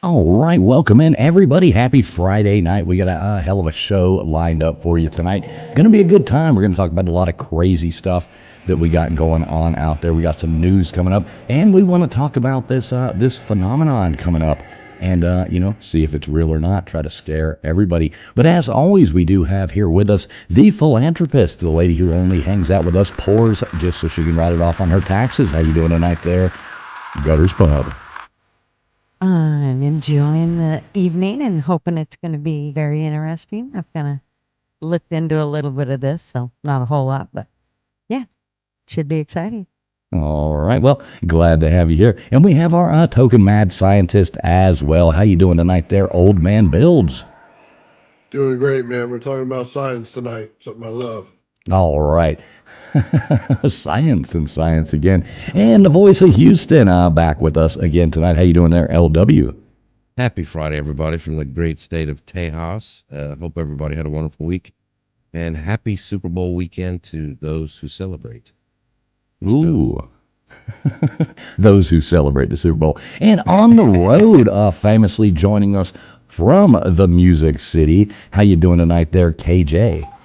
All right, welcome in everybody. Happy Friday night. We got a hell of a show lined up for you tonight. Going to be a good time. We're going to talk about a lot of crazy stuff that we got going on out there. We got some news coming up, and we want to talk about this phenomenon coming up, and see if it's real or not. Try to scare everybody. But as always, we do have here with us the philanthropist, the lady who only hangs out with us, pours just so she can write it off on her taxes. How you doing tonight, there, Gutters Pub? I'm enjoying the evening and hoping it's going to be very interesting. I've kind of looked into a little bit of this, so not a whole lot, but yeah, should be exciting. All right. Well, glad to have you here. And we have our token mad scientist as well. How you doing tonight there, old man Builds? Doing great, man. We're talking about science tonight, something I love. All right. Science and science again. And the voice of Houston back with us again tonight. How you doing there, LW? Happy Friday, everybody, from the great state of Tejas. Hope everybody had a wonderful week. And happy Super Bowl weekend to those who celebrate. Let's Ooh. Those who celebrate the Super Bowl. And on the road, famously joining us from the Music City. How you doing tonight there, KJ?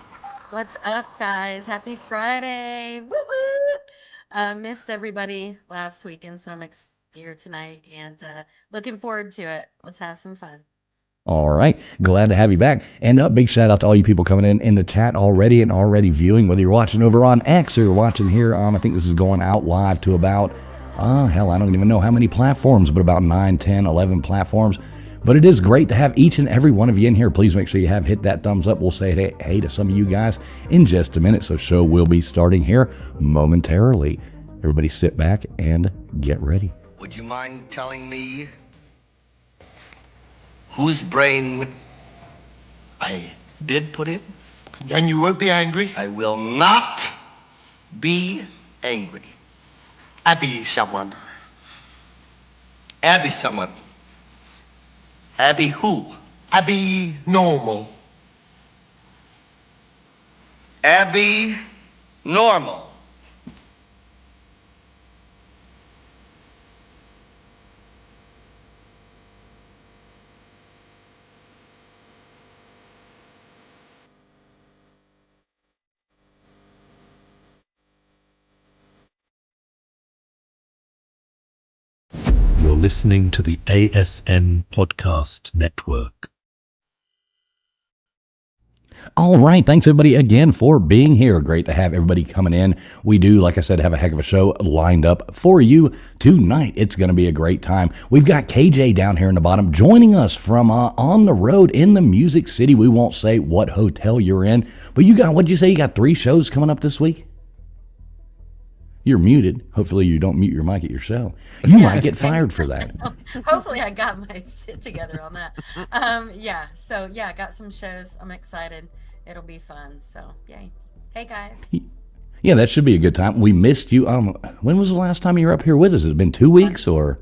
What's up, guys? Happy Friday! Woo-woo! Missed everybody last weekend, so I'm here tonight and looking forward to it. Let's have some fun. All right. Glad to have you back. And a big shout out to all you people coming in the chat already and already viewing, whether you're watching over on X or you're watching here. I think this is going out live to about, I don't even know how many platforms, but about 9, 10, 11 platforms. But it is great to have each and every one of you in here. Please make sure you have hit that thumbs up. We'll say hey to some of you guys in just a minute. So show will be starting here momentarily. Everybody sit back and get ready. Would you mind telling me whose brain I did put in? And you won't be angry? I will not be angry. Abby someone. Abby someone. Abby who? Abby normal. Abby normal. You're listening to the ASN Podcast Network. All right. Thanks, everybody, again for being here. Great to have everybody coming in. We do, like I said, have a heck of a show lined up for you tonight. It's going to be a great time. We've got KJ down here in the bottom joining us from on the road in the Music City. We won't say what hotel you're in, but you got, what'd you say? You got 3 shows coming up this week? You're muted. Hopefully you don't mute your mic at your show. You might get fired for that. Hopefully I got my shit together on that. I got some shows. I'm excited. It'll be fun. So yay. Hey guys. Yeah, that should be a good time. We missed you. When was the last time you were up here with us? Has it been 2 weeks or?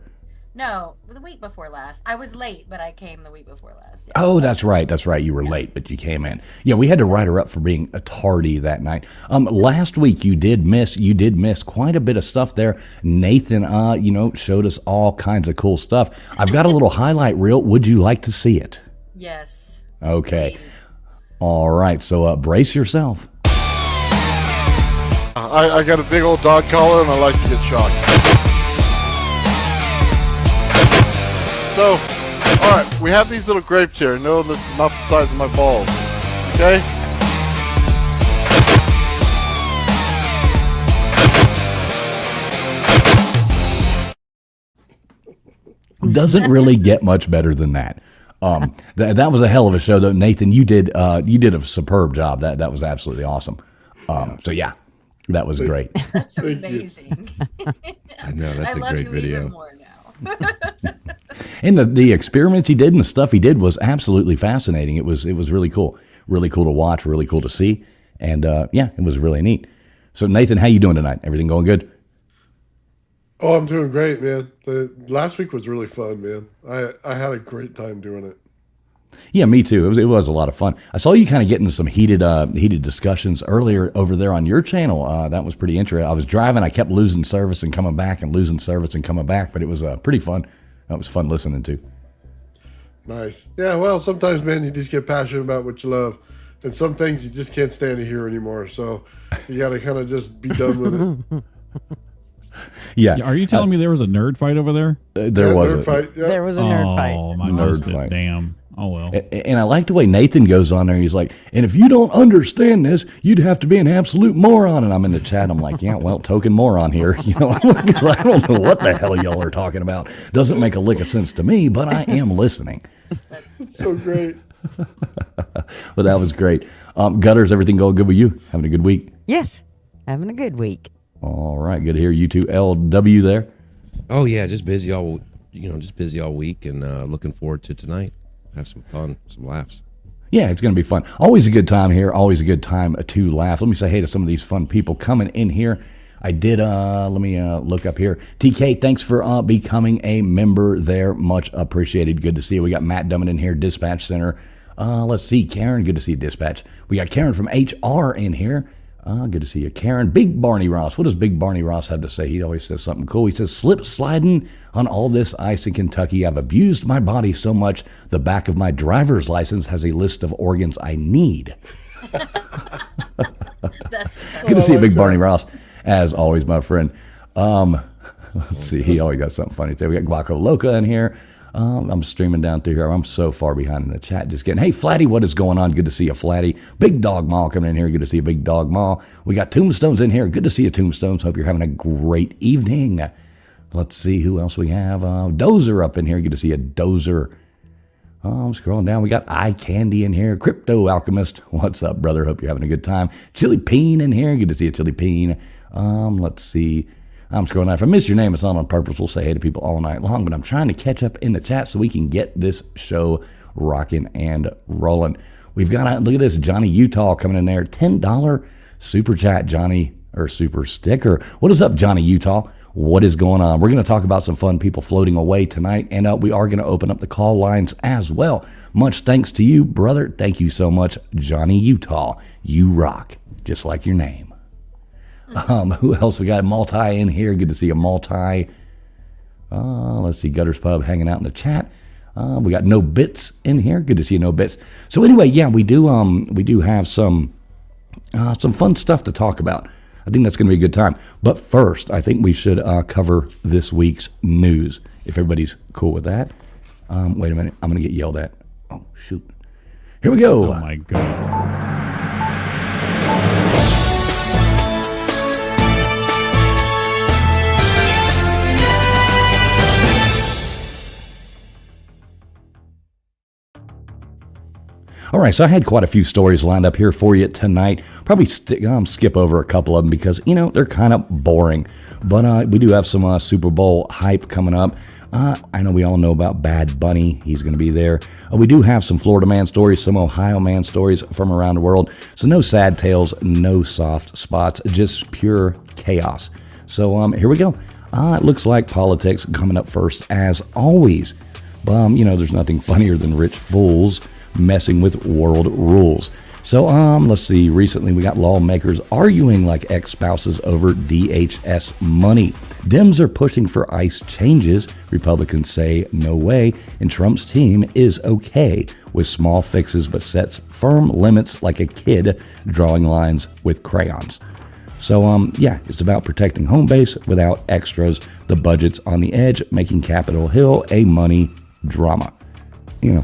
No, the week before last. I was late, but I came the week before last. Yeah. Oh, that's right. That's right. You were late, but you came in. Yeah, we had to write her up for being a tardy that night. Last week you did miss quite a bit of stuff there. Nathan, showed us all kinds of cool stuff. I've got a little highlight reel. Would you like to see it? Yes. Okay. Please. All right. So brace yourself. I got a big old dog collar and I like to get shocked. So, all right, we have these little grapes here. No, that's not the size of my balls. Okay? Doesn't really get much better than that. That was a hell of a show, though. Nathan, you did a superb job. That was absolutely awesome. So yeah, that was great. That's amazing. I know, that's I a love great you video. even more now. And the experiments he did and the stuff he did was absolutely fascinating. It was really cool to watch, really cool to see, and it was really neat. So Nathan, how you doing tonight? Everything going good? Oh, I'm doing great, man. The last week was really fun, man. I had a great time doing it. Yeah, me too. It was a lot of fun. I saw you kind of getting some heated discussions earlier over there on your channel. That was pretty interesting. I was driving, I kept losing service and coming back and losing service and coming back, but it was pretty fun. That was fun listening to. Nice. Yeah, well, sometimes, man, you just get passionate about what you love. And some things you just can't stand to hear anymore. So you got to kind of just be done with it. Yeah. Are you telling me there was a nerd fight over there? There was nerd fight. Yeah. There was a nerd fight. Oh, my Nerd nerd fight. Damn. Oh, well. And I like the way Nathan goes on there. He's like, and if you don't understand this, you'd have to be an absolute moron. And I'm in the chat. I'm like, yeah, well, token moron here. You know, I don't know what the hell y'all are talking about. Doesn't make a lick of sense to me, but I am listening. So great. But that was great. Gutters, everything going good with you? Having a good week? Yes, having a good week. All right, good to hear you two. LW there. Oh yeah, just busy all week, and looking forward to tonight. Have some fun, some laughs. Yeah, it's going to be fun. Always a good time here. Always a good time to laugh. Let me say hey to some of these fun people coming in here. I did, let me look up here. TK, thanks for becoming a member there. Much appreciated. Good to see you. We got Matt Dummett in here, Dispatch Center. Let's see, Karen. Good to see you, Dispatch. We got Karen from HR in here. Good to see you, Karen. Big Barney Ross. What does Big Barney Ross have to say? He always says something cool. He says, slip sliding on all this ice in Kentucky. I've abused my body so much, the back of my driver's license has a list of organs I need. That's Good to see you, Big Barney Ross. As always, my friend. Let's see. He always got something funny to say. We got Guaco Loca in here. I'm streaming down through here. I'm so far behind in the chat. Just kidding. Hey, Flatty, what is going on? Good to see you, Flatty. Big Dog Mall coming in here. Good to see you, Big Dog Mall. We got Tombstones in here. Good to see you, Tombstones. Hope you're having a great evening. Let's see who else we have. Dozer up in here. Good to see you, Dozer. I'm scrolling down. We got Eye Candy in here. Crypto Alchemist. What's up, brother? Hope you're having a good time. Chili Peen in here. Good to see you, Chili Peen. Let's see. I'm scrolling down. If I miss your name, it's not on purpose. We'll say hey to people all night long, but I'm trying to catch up in the chat so we can get this show rocking and rolling. We've got, look at this, Johnny Utah coming in there. $10 super chat, Johnny, or super sticker. What is up, Johnny Utah? What is going on? We're going to talk about some fun people floating away tonight, and we are going to open up the call lines as well. Much thanks to you, brother. Thank you so much, Johnny Utah. You rock, just like your name. Who else? We got Multi in here. Good to see a Multi. Let's see, Gutters Pub hanging out in the chat. We got No Bits in here. Good to see you, No Bits. So anyway, yeah, we do have some fun stuff to talk about. I think that's going to be a good time. But first, I think we should cover this week's news, if everybody's cool with that. Wait a minute. I'm going to get yelled at. Oh, shoot. Here we go. Oh, my God. All right, so I had quite a few stories lined up here for you tonight. Probably skip over a couple of them because, they're kind of boring. But we do have some Super Bowl hype coming up. I know we all know about Bad Bunny. He's going to be there. We do have some Florida man stories, some Ohio man stories from around the world. So no sad tales, no soft spots, just pure chaos. So here we go. It looks like politics coming up first, as always. There's nothing funnier than rich fools messing with world rules. So let's see. Recently, we got lawmakers arguing like ex-spouses over DHS money. Dems are pushing for ICE changes. Republicans say no way. And Trump's team is okay with small fixes, but sets firm limits like a kid drawing lines with crayons. So, yeah, it's about protecting home base without extras. The budget's on the edge, making Capitol Hill a money drama.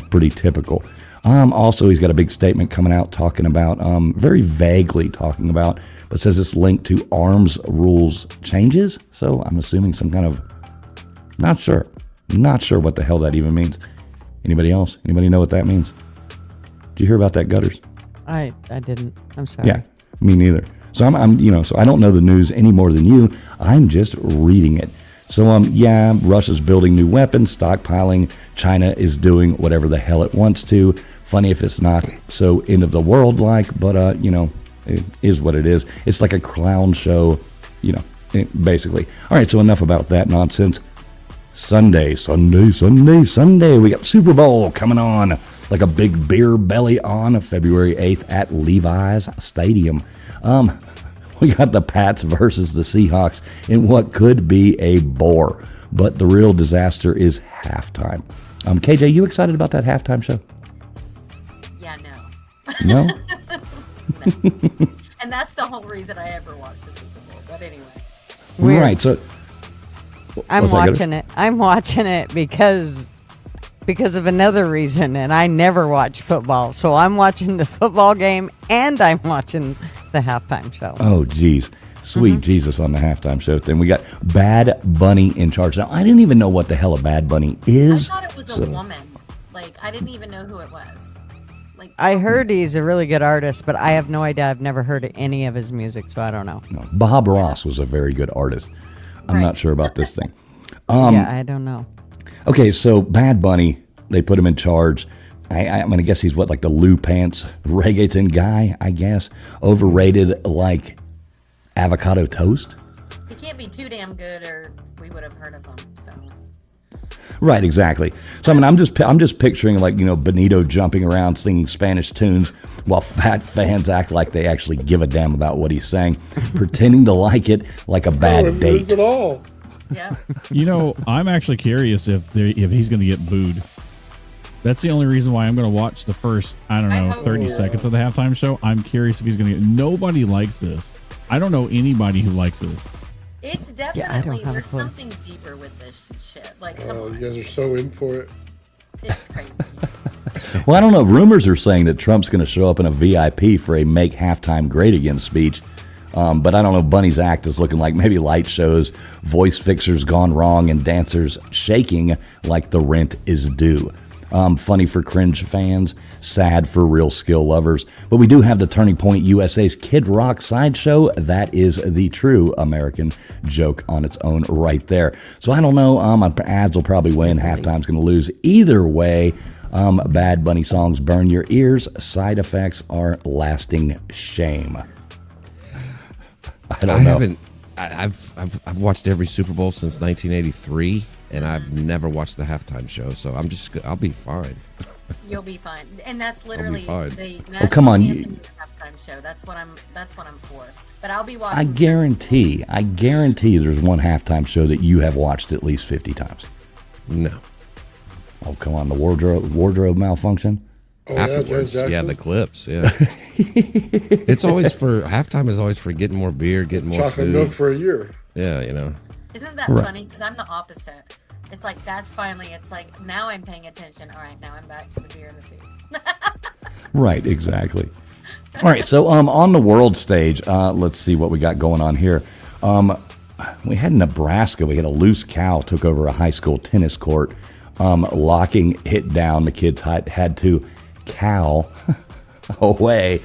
Pretty typical. Also, he's got a big statement coming out talking about, very vaguely talking about, but says it's linked to arms rules changes. So I'm assuming some kind of, not sure what the hell that even means. Anybody else? Anybody know what that means? Did you hear about that, Gutters? I didn't. I'm sorry. Yeah, me neither. So so I don't know the news any more than you. I'm just reading it. So, yeah, Russia's building new weapons, stockpiling. China is doing whatever the hell it wants to. Funny if it's not so end of the world like, but, it is what it is. It's like a clown show, basically. All right, so enough about that nonsense. Sunday. We got Super Bowl coming on like a big beer belly on February 8th at Levi's Stadium. We got the Pats versus the Seahawks in what could be a bore. but the real disaster is halftime. KJ, you excited about that halftime show? Yeah, no. No? No. And that's the whole reason I ever watched the Super Bowl. But anyway. Weird. Right. So I'm watching it. I'm watching it because of another reason, and I never watch football. So I'm watching the football game and I'm watching the halftime show. Oh, geez. Sweet Jesus on the halftime show thing. We got Bad Bunny in charge. Now, I didn't even know what the hell a Bad Bunny is. I thought it was a woman. Like, I didn't even know who it was. Like, I heard he's a really good artist, but I have no idea. I've never heard any of his music, so I don't know. No, Bob Ross was a very good artist. I'm not sure about this thing. Yeah, I don't know. Okay, so Bad Bunny, they put him in charge. I'm going to guess he's what, like the Lou Pants reggaeton guy, I guess. Overrated like avocado toast. he can't be too damn good, or we would have heard of him. So. Right, exactly. So I mean, I'm just picturing like, you know, Benito jumping around singing Spanish tunes while fat fans act like they actually give a damn about what he's saying, pretending to like it like a bad No, it date. is at all. Yeah. You know, I'm actually curious if he's going to get booed. That's the only reason why I'm going to watch the first, I don't know, 30 seconds of the halftime show. I'm curious if he's going to get... Nobody likes this. I don't know anybody who likes this. It's definitely, there's something deeper with this shit. Like, come Oh, on. you guys are so in for it. It's crazy. Well, I don't know. Rumors are saying that Trump's going to show up in a VIP for a Make Halftime Great Again speech. But I don't know. Bunny's act is looking like maybe light shows, voice fixers gone wrong, and dancers shaking like the rent is due. Funny for cringe fans, sad for real skill lovers. But we do have the Turning Point USA's Kid Rock sideshow. That is the true American joke on its own right there. So I don't know. Ads will probably win. Halftime's going to lose. Either way, Bad Bunny songs burn your ears. Side effects are lasting shame. I don't know. I've watched every Super Bowl since 1983, and I've never watched the halftime show. So I'll be fine. You'll be fine. And that's literally fine. the Oh, come on, national anthem halftime show. That's what I'm for. But I'll be watching. I guarantee there's one halftime show that you have watched at least 50 times. No. Oh, come on, the wardrobe malfunction. Oh, Afterwards, yeah, yeah, the clips, yeah. It's always for halftime is always for getting more beer, getting more chocolate food. milk for a year. Yeah, you know. Isn't that funny? Because I'm the opposite. It's like that's finally. It's like now I'm paying attention. All right, now I'm back to the beer and the food. Right, exactly. All right, so on the world stage, let's see what we got going on here. We had Nebraska. We had a loose cow took over a high school tennis court, locking it down. The kids had to cow away,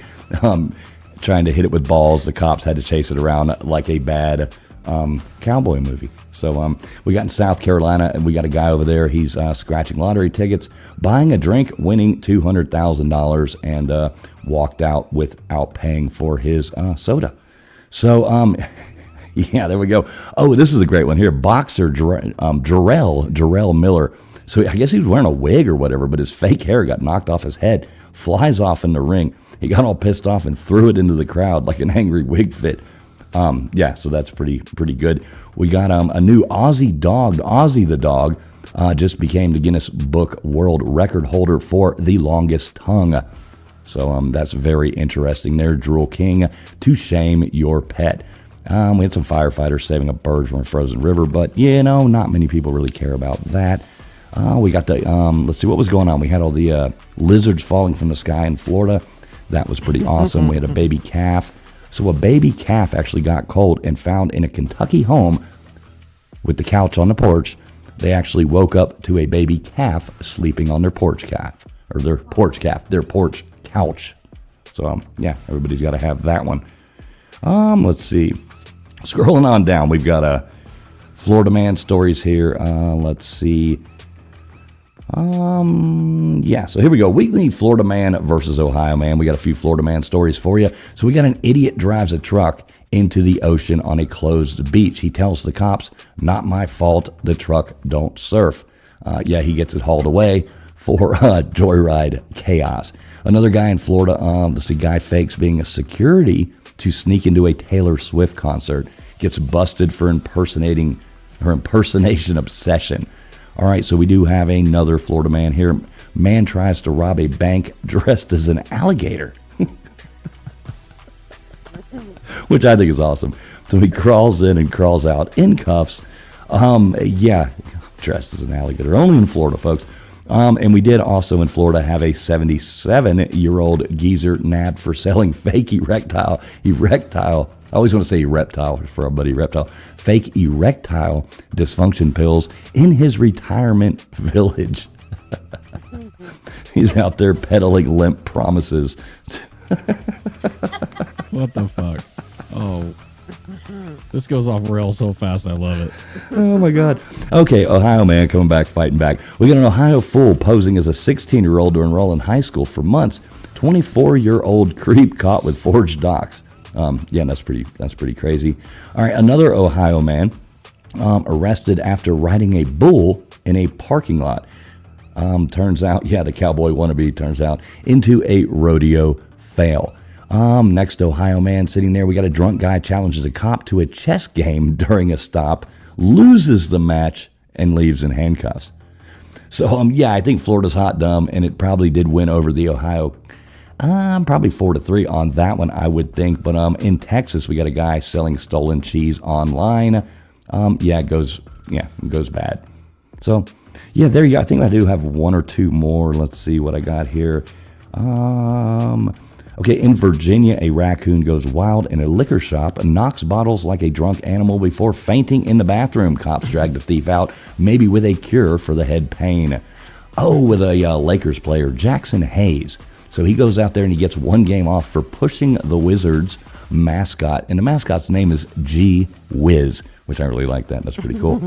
trying to hit it with balls. The cops had to chase it around like a bad cowboy movie. So we got in South Carolina, and we got a guy over there. He's scratching lottery tickets, buying a drink, winning $200,000, and walked out without paying for his soda. So, yeah, there we go. Oh, this is a great one here. Boxer Jarrell Miller. So I guess he was wearing a wig or whatever, but his fake hair got knocked off his head, flies off in the ring. He got all pissed off and threw it into the crowd like an angry wig fit. Yeah, so that's pretty good. We got a new Aussie dog. Ozzy the dog just became the Guinness Book World Record holder for the longest tongue. So that's very interesting there, Drool King, to shame your pet. We had some firefighters saving a bird from a frozen river, but, not many people really care about that. We got the, let's see what was going on. We had all the lizards falling from the sky in Florida. That was pretty awesome. We had a baby calf. So a baby calf actually got cold and found in a Kentucky home with the couch on the porch. They actually woke up to a baby calf sleeping on their porch couch. So, yeah, everybody's got to have that one. Let's see. Scrolling on down, we've got Florida man stories here. Let's see. Yeah, so here we go. Weekly Florida man versus Ohio man. We got a few Florida man stories for you. So we got an idiot drives a truck into the ocean on a closed beach. He tells the cops, "Not my fault. The truck don't surf." Yeah, he gets it hauled away for joyride chaos. Another guy in Florida, this guy fakes being a security to sneak into a Taylor Swift concert. Gets busted for impersonating or impersonation obsession. All right, so we do have another Florida man here. Man tries to rob a bank dressed as an alligator, which I think is awesome. So he crawls in and crawls out in cuffs. Yeah, dressed as an alligator. Only in Florida, folks. And we did also in Florida have a 77-year-old geezer nabbed for selling fake erectile. I always want to say reptile for our buddy reptile. Fake erectile dysfunction pills in his retirement village. He's out there peddling limp promises. What the fuck? Oh, this goes off rails so fast. I love it. Oh my God. Okay, Ohio man coming back, fighting back. We got an Ohio fool posing as a 16-year-old to enroll in high school for months. 24-year-old creep caught with forged docs. Yeah, that's pretty crazy. All right, another Ohio man arrested after riding a bull in a parking lot. Turns out, the cowboy wannabe turns out into a rodeo fail. Next Ohio man sitting there, we got a drunk guy challenges a cop to a chess game during a stop, loses the match, and leaves in handcuffs. So, I think Florida's hot dumb, and it probably did win over the Ohio. Probably 4-3 on that one, I would think. But in Texas, we got a guy selling stolen cheese online. It goes bad. So, there you go. I think I do have one or two more. Let's see what I got here. Okay, in Virginia, a raccoon goes wild in a liquor shop and knocks bottles like a drunk animal before fainting in the bathroom. Cops drag the thief out, maybe with a cure for the head pain. Oh, with a Lakers player, Jackson Hayes. So he goes out there and he gets one game off for pushing the Wizards mascot. And the mascot's name is G Wiz, which I really like that. That's pretty cool.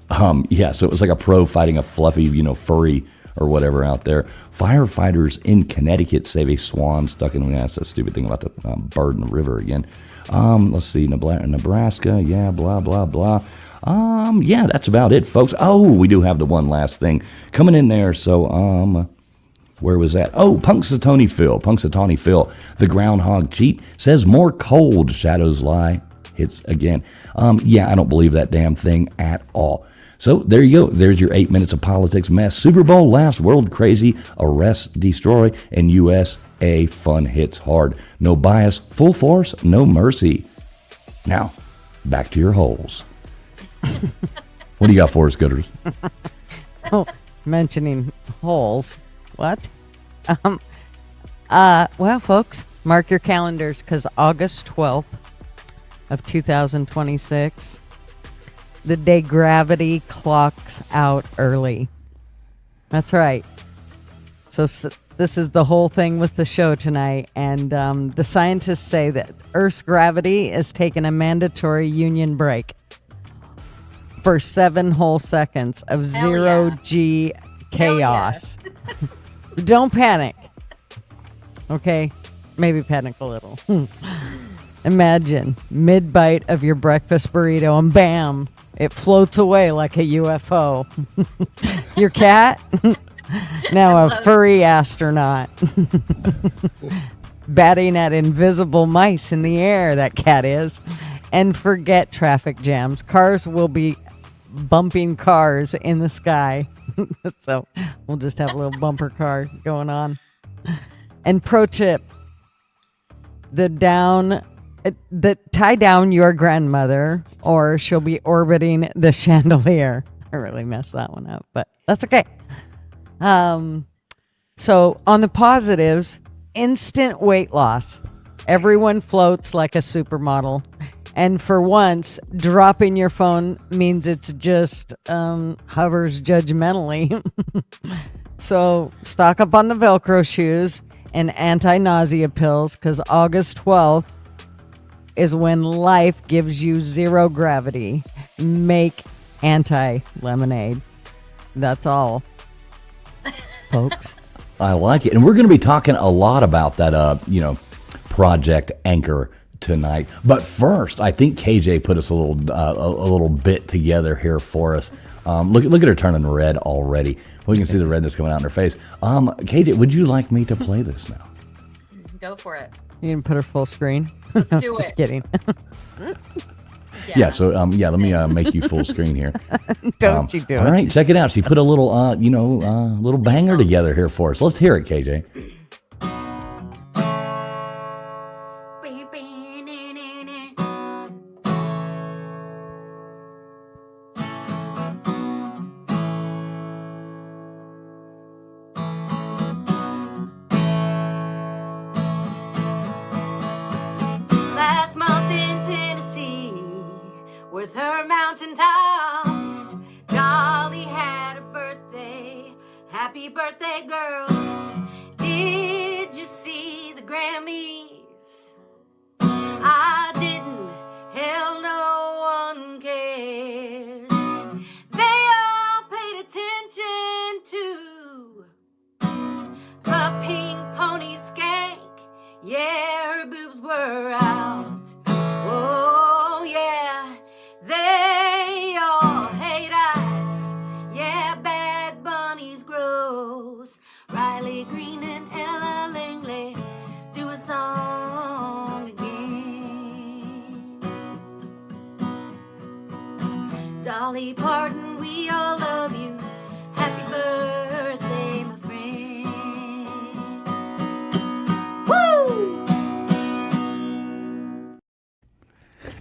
So it was like a pro fighting a fluffy, furry or whatever out there. Firefighters in Connecticut save a swan stuck in, that's a stupid thing about the bird in the river again. Let's see, Nebraska, blah, blah, blah. That's about it, folks. Oh, we do have the one last thing coming in there. So, where was that? Oh, Punxsutawney Phil, the groundhog cheat, says more cold shadows lie. Hits again. I don't believe that damn thing at all. So there you go. There's your 8 minutes of politics mess. Super Bowl laughs, world crazy, arrest, destroy, and USA fun hits hard. No bias, full force, no mercy. Now, back to your holes. What do you got for us, Gooders? Oh, mentioning holes. What? Well, folks, mark your calendars because August 12th of 2026, the day gravity clocks out early. That's right. So this is the whole thing with the show tonight. And the scientists say that Earth's gravity is taking a mandatory union break for 7 whole seconds of zero-G chaos. Don't panic. Okay? Maybe panic a little. Imagine mid-bite of your breakfast burrito and bam, it floats away like a UFO. Your cat? Now a furry astronaut. Batting at invisible mice in the air, that cat is. And forget traffic jams. Cars will be bumping cars in the sky. So we'll just have a little bumper car going on. And pro tip, tie down your grandmother or she'll be orbiting the chandelier. I really messed that one up, but that's okay. So on the positives, instant weight loss. Everyone floats like a supermodel. And for once, dropping your phone means it's just hovers judgmentally. So stock up on the Velcro shoes and anti-nausea pills because August 12th is when life gives you zero gravity. Make anti-lemonade. That's all, folks. I like it. And we're going to be talking a lot about that, Project Anchor tonight. But first, I think KJ put us a little bit together here for us. Look at her turning red already. We can see the redness coming out in her face. KJ, would you like me to play this now? Go for it. You can put her full screen. Let's do Just it. kidding. Yeah. So let me make you full screen here. Don't you do it. All right, check it out. She put a little little banger together here for us. Let's hear it, KJ. Last month in Tennessee, with her mountaintops, Dolly had a birthday. Happy birthday, girl. Did you see the Grammys? I didn't. Hell, no one cares. They all paid attention to the pink pony skank. Yeah, her boobs were out. Oh, yeah, they all hate us. Yeah, Bad Bunny's gross. Riley Green and Ella Langley do a song again. Dolly Parton, we all love you. Happy birthday, my friend. Woo!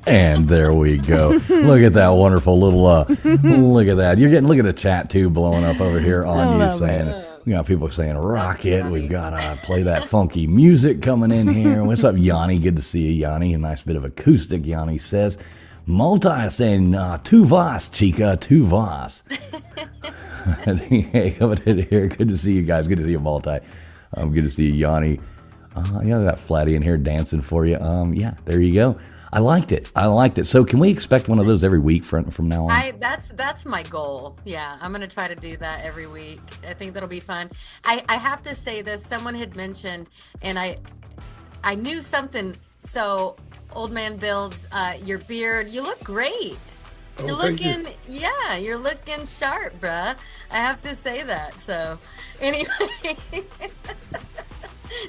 And there we go. Look at that wonderful little look at that. Look at the chat too blowing up over here on you saying we got people saying rocket. We've got play that funky music coming in here. What's up, Yanni? Good to see you, Yanni. A nice bit of acoustic, Yanni says. Multi saying tu vas, chica, tu vas. Hey, coming in here. Good to see you guys. Good to see you, Multi. Good to see you, Yanni. Yeah, got Flatty in here dancing for you. Yeah, there you go. I liked it. So can we expect one of those every week from now on? That's my goal. Yeah, I'm gonna try to do that every week. I think that'll be fun. I have to say this. Someone had mentioned, and I knew something. So, Old Man Builds, your beard. You look great. Oh, You're thank looking, you. yeah, you're looking sharp, bruh. I have to say that. So, anyway.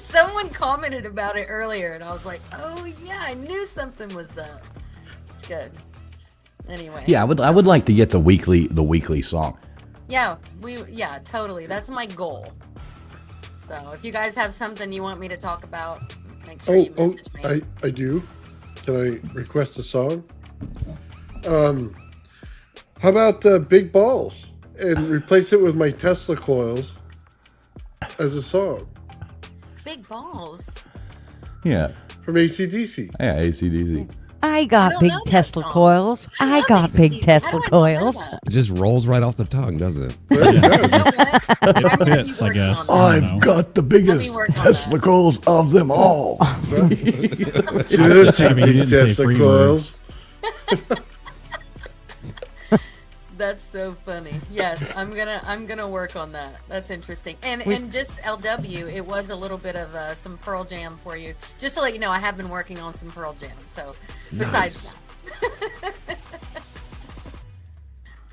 Someone commented about it earlier, and I was like, "Oh yeah, I knew something was up." It's good. Anyway. Yeah, I would like to get the weekly song. Yeah, totally. That's my goal. So if you guys have something you want me to talk about, make sure you message me. I do. Can I request a song? How about Big Balls and replace it with my Tesla coils as a song? Big balls. Yeah. From AC/DC. Yeah, ACDC. I got big Tesla coils. I got big Tesla coils. It just rolls right off the tongue, doesn't it? Well, it does. It fits, I guess. I don't know. Got the biggest testicles of them all. Just I mean, he didn't say Tesla free coils. That's so funny. Yes, I'm gonna work on that. That's interesting. And just LW, it was a little bit of some Pearl Jam for you. Just to let you know, I have been working on some Pearl Jam. So besides that.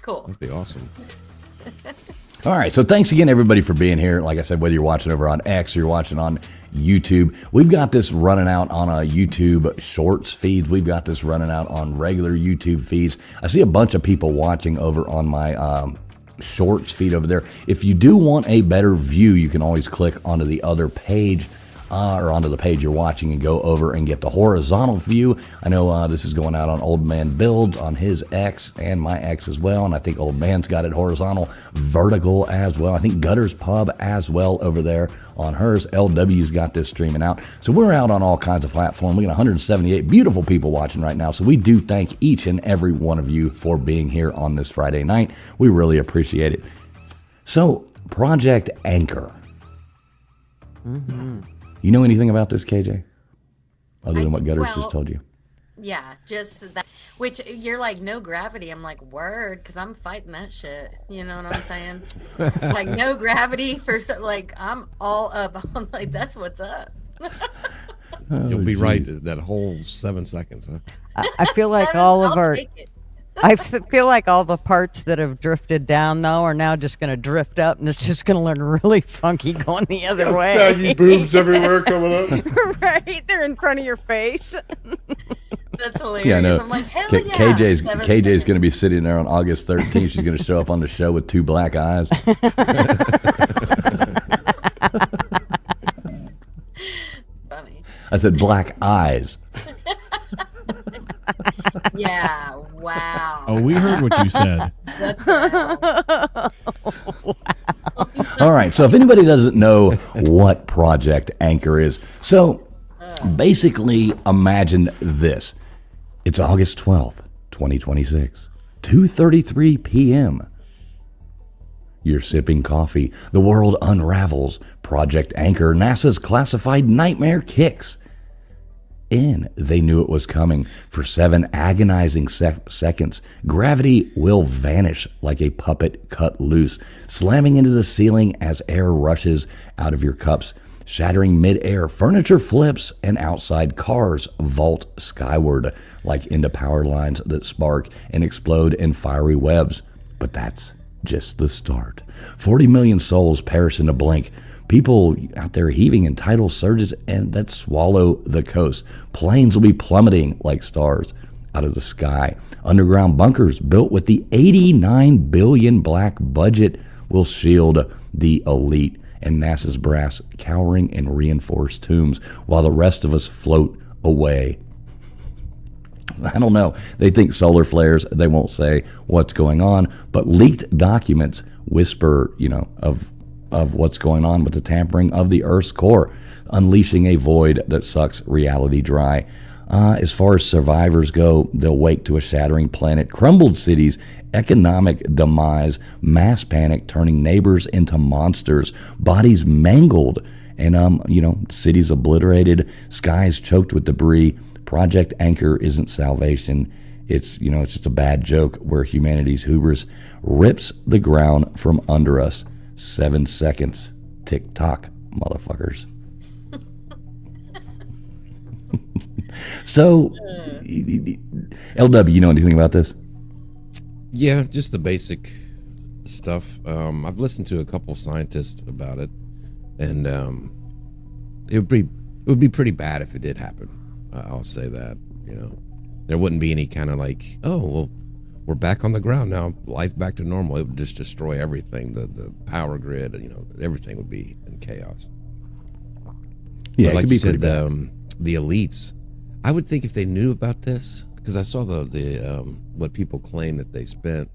Cool. That'd be awesome. All right, so thanks again, everybody, for being here. Like I said, whether you're watching over on X or you're watching on YouTube, we've got this running out on a YouTube Shorts feeds. We've got this running out on regular YouTube feeds. I see a bunch of people watching over on my Shorts feed over there. If you do want a better view, you can always click onto the other page or onto the page you're watching and go over and get the horizontal view. I know this is going out on Old Man Builds on his X and my X as well, and I think Old Man's got it horizontal, vertical as well. I think Gutter's Pub as well over there on hers. LW's got this streaming out. So we're out on all kinds of platforms. We got 178 beautiful people watching right now, so we do thank each and every one of you for being here on this Friday night. We really appreciate it. So, Project Anchor. Mm-hmm. You know anything about this, KJ? Other than what Gutters just told you? Yeah, just that. Which you're like, no gravity. I'm like, word, because I'm fighting that shit. You know what I'm saying? Like, no gravity for like, I'm all up. I'm like, that's what's up. You'll be right that whole 7 seconds, huh? I feel like I feel like all the parts that have drifted down, though, are now just going to drift up, and it's just going to look really funky going the other way. Saggy boobs everywhere coming up. Right? They're in front of your face. That's hilarious. Yeah, I know. I'm like, hell K- yeah. KJ's 7 KJ's seconds. going to be sitting there on August 13th. She's going to show up on the show with 2 black eyes. Funny. I said black eyes. Yeah. Wow. Oh, we heard what you said. What the hell? All right. So if anybody doesn't know what Project Anchor is, so basically imagine this. It's August 12th, 2026, 2:33 p.m. You're sipping coffee. The world unravels. Project Anchor, NASA's classified nightmare kicks. And they knew it was coming. For 7 agonizing seconds, gravity will vanish like a puppet cut loose, slamming into the ceiling as air rushes out of your cups, shattering mid-air. Furniture flips and outside cars vault skyward like into power lines that spark and explode in fiery webs. But that's just the start. 40 million souls perish in a blink. People out there heaving in tidal surges and that swallow the coast. Planes will be plummeting like stars out of the sky. Underground bunkers built with the $89 billion black budget will shield the elite and NASA's brass cowering in reinforced tombs while the rest of us float away. I don't know. They think solar flares. They won't say what's going on, but leaked documents whisper, of what's going on with the tampering of the Earth's core, unleashing a void that sucks reality dry. As far as survivors go, they'll wake to a shattering planet, crumbled cities, economic demise, mass panic turning neighbors into monsters, bodies mangled, and cities obliterated, skies choked with debris. Project Anchor isn't salvation. It's just a bad joke where humanity's hubris rips the ground from under us. 7 seconds. Tick tock, motherfuckers. So, LW, you know anything about this? Yeah, just the basic stuff. I've listened to a couple scientists about it, and it would be pretty bad if it did happen. I'll say that. There wouldn't be any kind of like, oh well, we're back on the ground now, life back to normal. It would just destroy everything. The power grid, everything would be in chaos. Yeah, but like it could you be pretty said, bad. The elites. I would think if they knew about this, because I saw the what people claim that they spent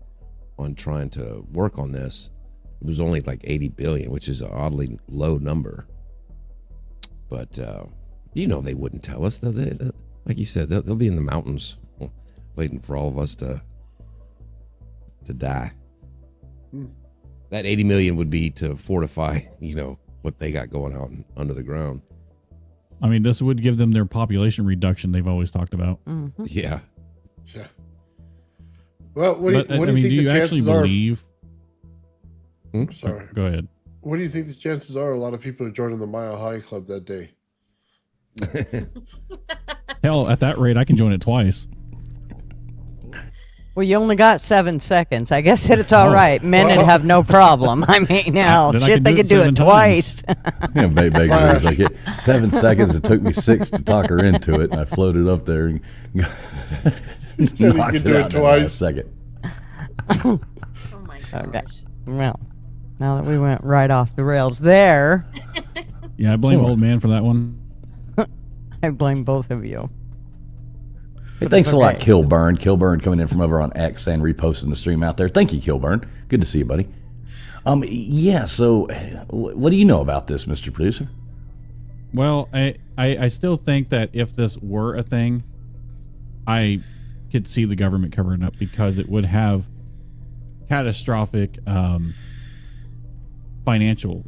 on trying to work on this, it was only like 80 billion, which is an oddly low number. But they wouldn't tell us. Like you said, they'll be in the mountains waiting for all of us to die. That 80 million would be to fortify, what they got going on under the ground. I mean, this would give them their population reduction they've always talked about. Mm-hmm. Yeah. Yeah. Well, what do you think do the you actually chances are? believe? Sorry. Go ahead. What do you think the chances are? A lot of people are joining the Mile High Club that day. Hell, at that rate, I can join it twice. Well, you only got 7 seconds. I guess it's all right. Men would have no problem. I mean, hell, Then I shit, can they do could it do 7 it twice. Yeah, Baker was like, 7 seconds. It took me 6 to talk her into it, and I floated up there and Said knocked you it could do out it in twice. a second. Oh my gosh. Okay. Well, now that we went right off the rails there, Yeah, I blame old man for that one. I blame both of you. Hey, thanks a lot, Okay. Kilburn. Kilburn coming in from over on X and reposting the stream out there. Thank you, Kilburn. Good to see you, buddy. Yeah, so what do you know about this, Mr. Producer? Well, I still think that if this were a thing, I could see the government covering it up because it would have catastrophic financial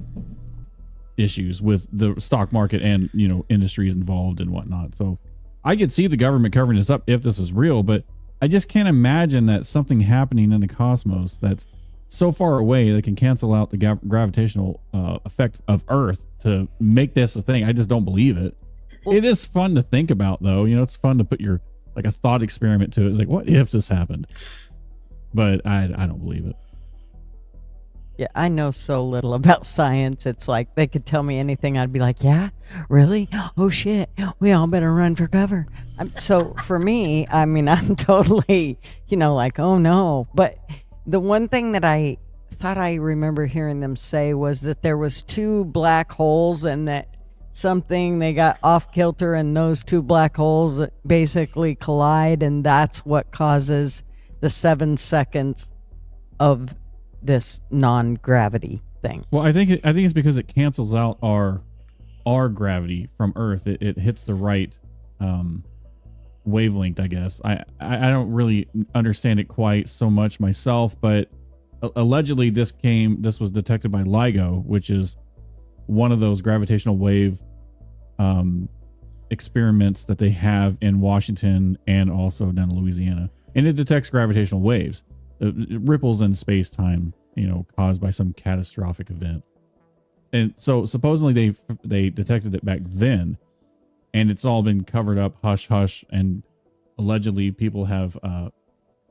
issues with the stock market and industries involved and whatnot. So I could see the government covering this up if this is real, but I just can't imagine that something happening in the cosmos that's so far away that can cancel out the gravitational effect of Earth to make this a thing. I just don't believe it. It is fun to think about, though. It's fun to put your a thought experiment to it. It's like, what if this happened? But I don't believe it. Yeah, I know so little about science. It's like they could tell me anything. I'd be like, yeah, really? Oh, shit. We all better run for cover. So for me, I mean, I'm totally, like, oh no. But the one thing that I thought I remember hearing them say was that there was 2 black holes and that they got off kilter and those 2 black holes basically collide, and that's what causes the 7 seconds of this non-gravity thing. Well, I think it's because it cancels out our gravity from Earth. It hits the right wavelength, I guess. I don't really understand it quite so much myself, but allegedly this was detected by LIGO, which is one of those gravitational wave experiments that they have in Washington and also down in Louisiana, and it detects gravitational waves. Ripples in space-time, caused by some catastrophic event. And so supposedly they detected it back then, and it's all been covered up, hush hush, and allegedly people have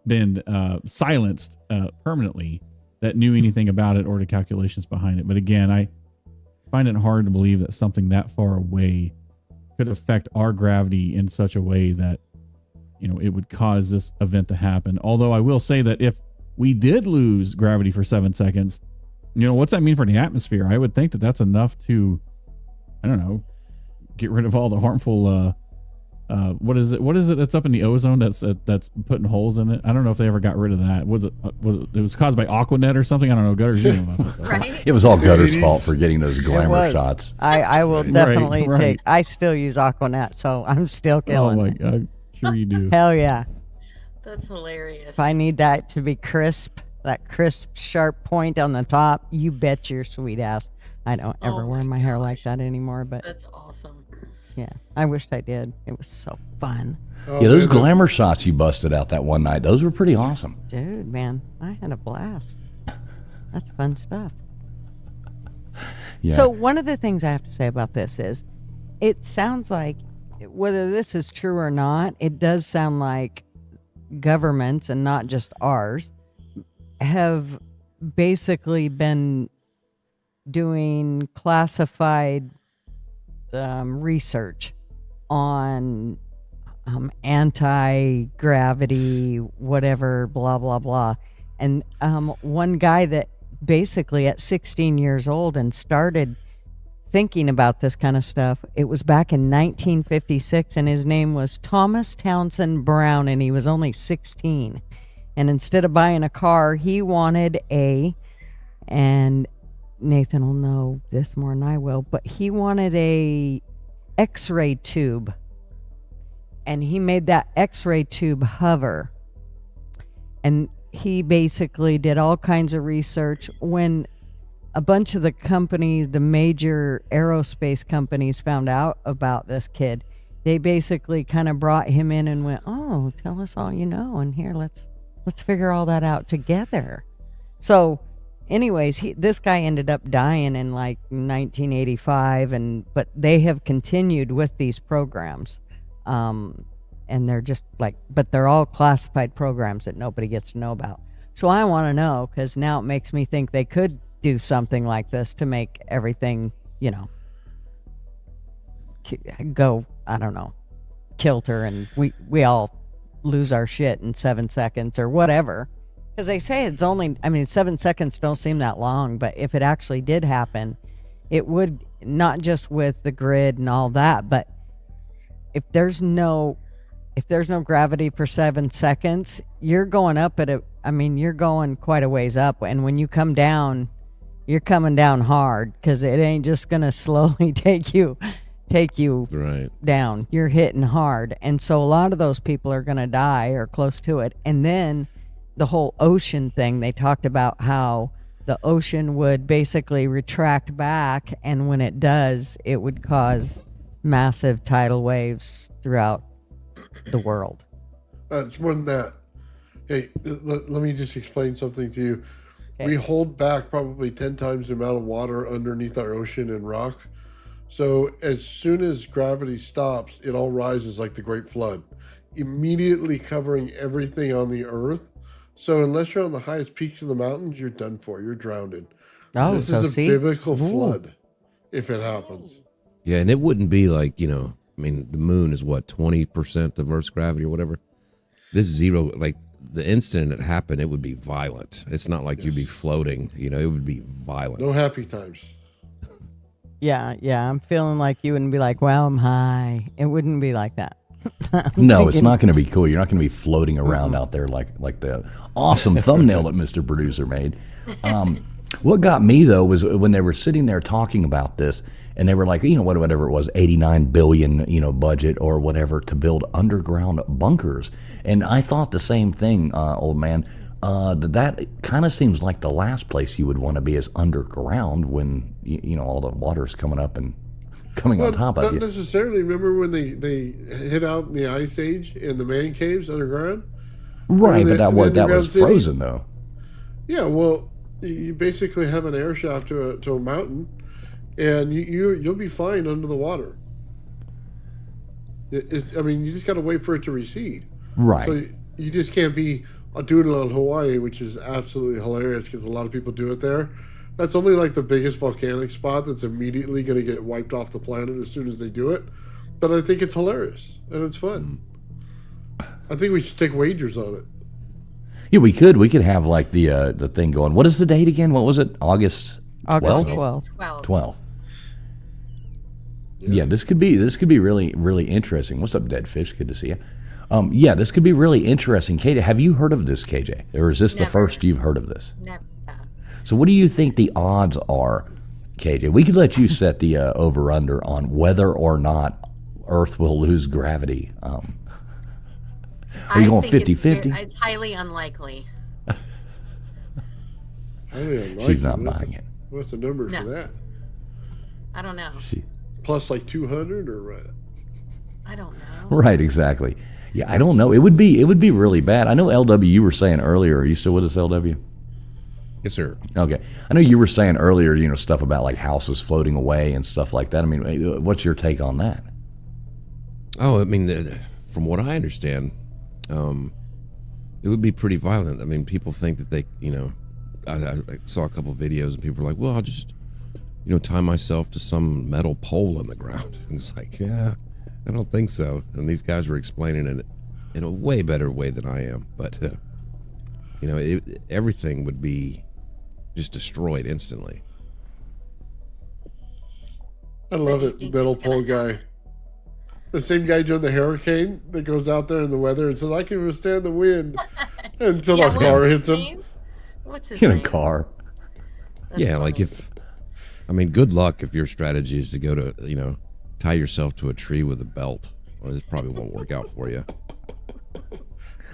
been silenced permanently that knew anything about it or the calculations behind it. But again, I find it hard to believe that something that far away could affect our gravity in such a way that it would cause this event to happen. Although I will say that if we did lose gravity for 7 seconds, what's that mean for the atmosphere? I would think that that's enough to, I don't know, get rid of all the harmful, what is it that's up in the ozone that's putting holes in it? I don't know if they ever got rid of that. It was caused by Aquanet or something? I don't know. Gutters, you know about this. Right? It was all Gutter's fault for getting those glamour shots. I will definitely Right. take. I still use Aquanet, so I'm still killing. Oh my it. God. Sure you do. Hell yeah. That's hilarious. If I need that to be crisp, that crisp, sharp point on the top, you bet your sweet ass I don't ever wear my hair like that anymore. But that's awesome. yeah, I wished I did. It was so fun. Oh, Yeah, those man, glamour shots you busted out that one night, those were pretty awesome. Dude, man, I had a blast. That's fun stuff. Yeah. So one of the things I have to say about this is it sounds like, whether this is true or not, it does sound like governments, and not just ours, have basically been doing classified research on anti-gravity, whatever, blah, blah, blah. And one guy that basically at 16 years old and started thinking about this kind of stuff, it was back in 1956, and his name was Thomas Townsend Brown, and he was only 16. And instead of buying a car, he wanted and Nathan will know this more than I will, but he wanted a X-ray tube, and he made that X-ray tube hover. And he basically did all kinds of research. When a bunch of the companies, the major aerospace companies, found out about this kid, they basically kind of brought him in and went, oh, tell us all you know, and here, let's figure all that out together. So anyways, this guy ended up dying in like 1985, but they have continued with these programs. And they're just like, but they're all classified programs that nobody gets to know about. So I want to know, because now it makes me think they could do something like this to make everything, go, I don't know, kilter, and we all lose our shit in 7 seconds or whatever. Because they say it's only, 7 seconds don't seem that long, but if it actually did happen, it would, not just with the grid and all that, but if there's no gravity for 7 seconds, you're going up you're going quite a ways up, and when you come down, you're coming down hard, because it ain't just gonna slowly take you Right. down. You're hitting hard, and so a lot of those people are gonna die or close to it. And then the whole ocean thing, they talked about how the ocean would basically retract back, and when it does, it would cause massive tidal waves throughout the world. It's more than that. Hey, let me just explain something to you. Okay. We hold back probably 10 times the amount of water underneath our ocean and rock. So as soon as gravity stops, it all rises like the Great Flood, immediately covering everything on the earth. So unless you're on the highest peaks of the mountains, you're done for. You're drowned. Oh, This so is a see? biblical Ooh. flood if it happens. Yeah, and it wouldn't be like, I mean, the moon is what, 20% of Earth's gravity or whatever? This zero, like the instant it happened, it would be violent. It's not like you'd be floating, it would be violent. No happy times. Yeah, I'm feeling like you wouldn't be like, well, I'm high. It wouldn't be like that. No, it's not going to be cool. You're not going to be floating around out there like the awesome thumbnail that Mr. Producer made. What got me though was when they were sitting there talking about this, and they were like, whatever it was, 89 billion, budget or whatever to build underground bunkers. And I thought the same thing, old man. That kind of seems like the last place you would want to be is underground when all the water's coming up and coming on top of Not you. necessarily. Remember when they hid out in the Ice Age in the man caves underground? Right, but that underground was cities? frozen though. Yeah, well, you basically have an air shaft to a mountain, and you'll be fine under the water. You just got to wait for it to recede. Right. So you just can't be a doodle on Hawaii, which is absolutely hilarious because a lot of people do it there. That's only like the biggest volcanic spot that's immediately going to get wiped off the planet as soon as they do it. But I think it's hilarious and it's fun. I think we should take wagers on it. Yeah, we could. We could have like the thing going. What is the date again? What was it? August 12th? 12th. Yeah, this could be really, really interesting. What's up, Dead Fish? Good to see you. Yeah, this could be really interesting. KJ, have you heard of this, KJ? Or is this the first you've heard of this? Never. So what do you think the odds are, KJ? We could let you set the over-under on whether or not Earth will lose gravity. Are you going 50-50? It's highly unlikely. She's not buying it. What's the number for that? I don't know. Plus like 200 or what? I don't know. Right, exactly. Yeah, I don't know. It would be really bad. I know, LW, you were saying earlier. Are you still with us, LW? Yes, sir. Okay. I know you were saying earlier, stuff about like houses floating away and stuff like that. I mean, what's your take on that? Oh, I mean, from what I understand, it would be pretty violent. I mean, people think that they, I saw a couple of videos and people were like, well, I'll just, tie myself to some metal pole in the ground. And it's like, yeah, I don't think so. And these guys were explaining it in a way better way than I am. But, everything would be just destroyed instantly. I love it, metal pole guy. The same guy during the hurricane that goes out there in the weather and says, I can withstand the wind until a car hits him. What's his In name? a car. That's Yeah, funny. like good luck if your strategy is to go to, tie yourself to a tree with a belt. Well, this probably won't work out for you.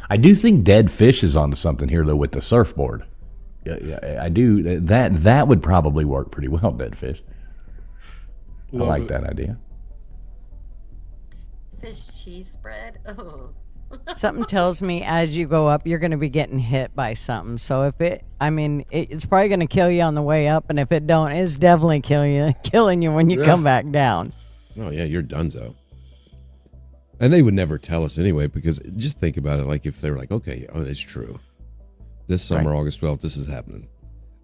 I do think Dead Fish is onto something here, though, with the surfboard. Yeah, I do. That would probably work pretty well, Dead Fish. I like that idea. Fish cheese spread. Oh. Something tells me as you go up, you're going to be getting hit by something. So it's probably going to kill you on the way up, and if it don't, it's definitely killing you when you come back down. Oh yeah, you're donezo. And they would never tell us anyway, because just think about it. Like if they were like, okay, it's true. This summer, Right. August 12th, this is happening.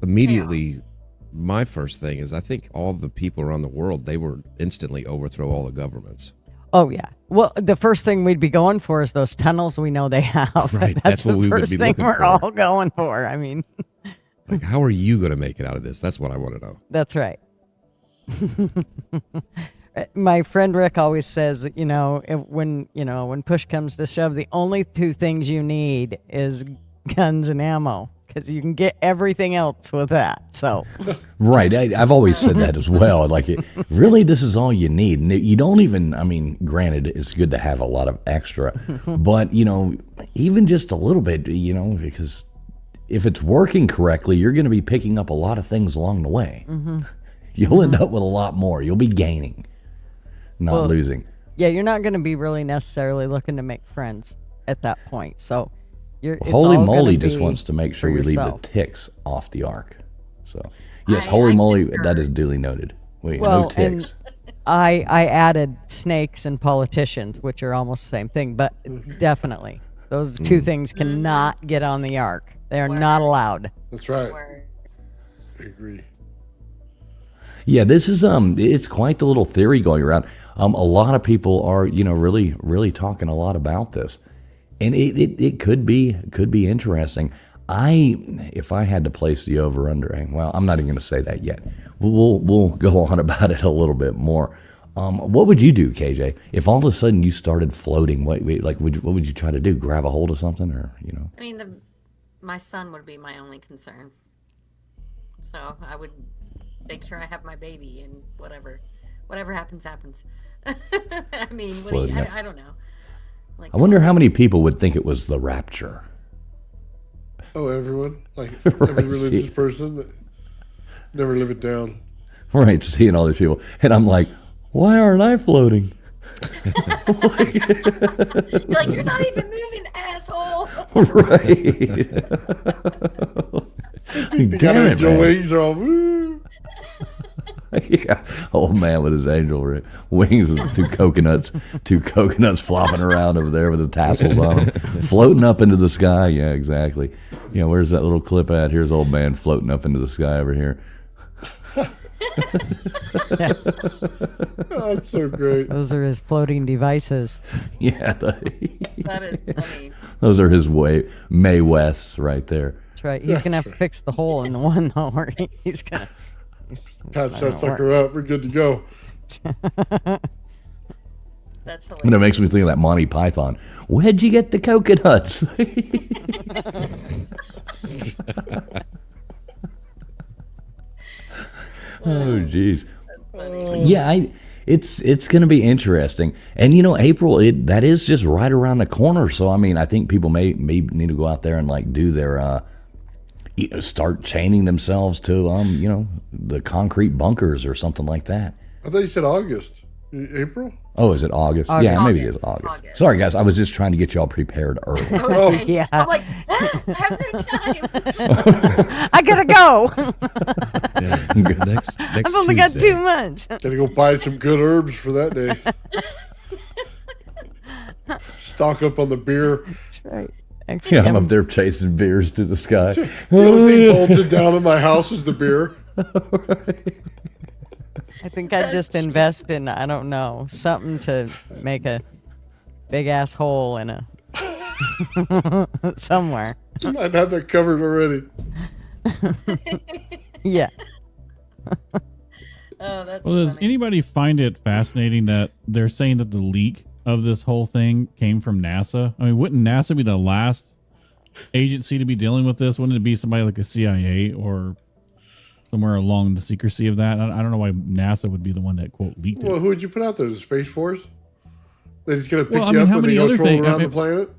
Immediately, my first thing is I think all the people around the world, they would instantly overthrow all the governments. Oh, yeah. Well, the first thing we'd be going for is those tunnels we know they have. Right, That's what the we would first be thing looking we're for. all going for. I mean, Like, how are you going to make it out of this? That's what I want to know. that's right. My friend Rick always says, when push comes to shove, the only two things you need is guns and ammo, because you can get everything else with that. So, Right. I've always said that as well. Like, really, this is all you need. And you don't even, granted, it's good to have a lot of extra, but, even just a little bit, because if it's working correctly, you're going to be picking up a lot of things along the way. You'll end up with a lot more. You'll be gaining, not losing. yeah, you're not going to be really necessarily looking to make friends at that point. So, it's Holy all Moly gonna just be wants to make sure for we leave yourself. the ticks off the ark. So, yes, I Holy Moly, concur. that is duly noted. Wait, no Well, ticks. and I added snakes and politicians, which are almost the same thing, but definitely those two things cannot get on the ark. They are not allowed. That's right. Word. I agree. Yeah, this is it's quite the little theory going around. A lot of people are, really, really talking a lot about this, and it could be interesting. If I had to place the over under, well, I'm not even going to say that yet. We'll go on about it a little bit more. What would you do, KJ, if all of a sudden you started floating? What would you try to do? Grab a hold of something, or I mean, my son would be my only concern. So I would make sure I have my baby, and whatever happens. I mean, I don't know. I wonder how many people would think it was the rapture. Oh, everyone, like every religious person that never live it down. Right, seeing all these people, and I'm like, why aren't I floating? You're like, you're not even moving, asshole. Right. Damn it, Angel man. wings are all woo. Yeah, old man with his angel wings with two coconuts flopping around over there with the tassels on them, floating up into the sky. Yeah, exactly. Where's that little clip at? Here's old man floating up into the sky over here. Oh, that's so great. Those are his floating devices. Yeah, That is funny. those are his Mae Wests right there. That's right. He's going to have to fix the hole in the one hole. He's going to... Patch that sucker up. We're good to go. That's hilarious. And it makes me think of that Monty Python. Where'd you get the coconuts? Oh, geez. Yeah, it's going to be interesting. And April, that is just right around the corner. So I mean, I think people may need to go out there and like do their start chaining themselves to the concrete bunkers or something like that. I thought you said August. April? Oh, is it August? Yeah, maybe it is August. Sorry, guys. I was just trying to get y'all prepared early. Oh, Yeah. I'm like, every time. I got to go. Next I've only got 2 months. gotta go buy some good herbs for that day. Stock up on the beer. That's right. Yeah, Actually, I'm up there chasing beers to the sky. The only thing bolted down in my house is the beer. I think I'd just invest in, I don't know, something to make a big ass hole in a somewhere. I'd have that covered already. Yeah. Oh, that's Well, does funny. anybody find it fascinating that they're saying that the leak of this whole thing came from NASA? I mean, wouldn't NASA be the last agency to be dealing with this? Wouldn't it be somebody like a CIA or somewhere along the secrecy of that? I don't know why NASA would be the one that, quote, leaked Well, it. who would you put out there? The Space Force? They're just gonna pick Well, I you mean, up how when they many go other troll things- around the planet?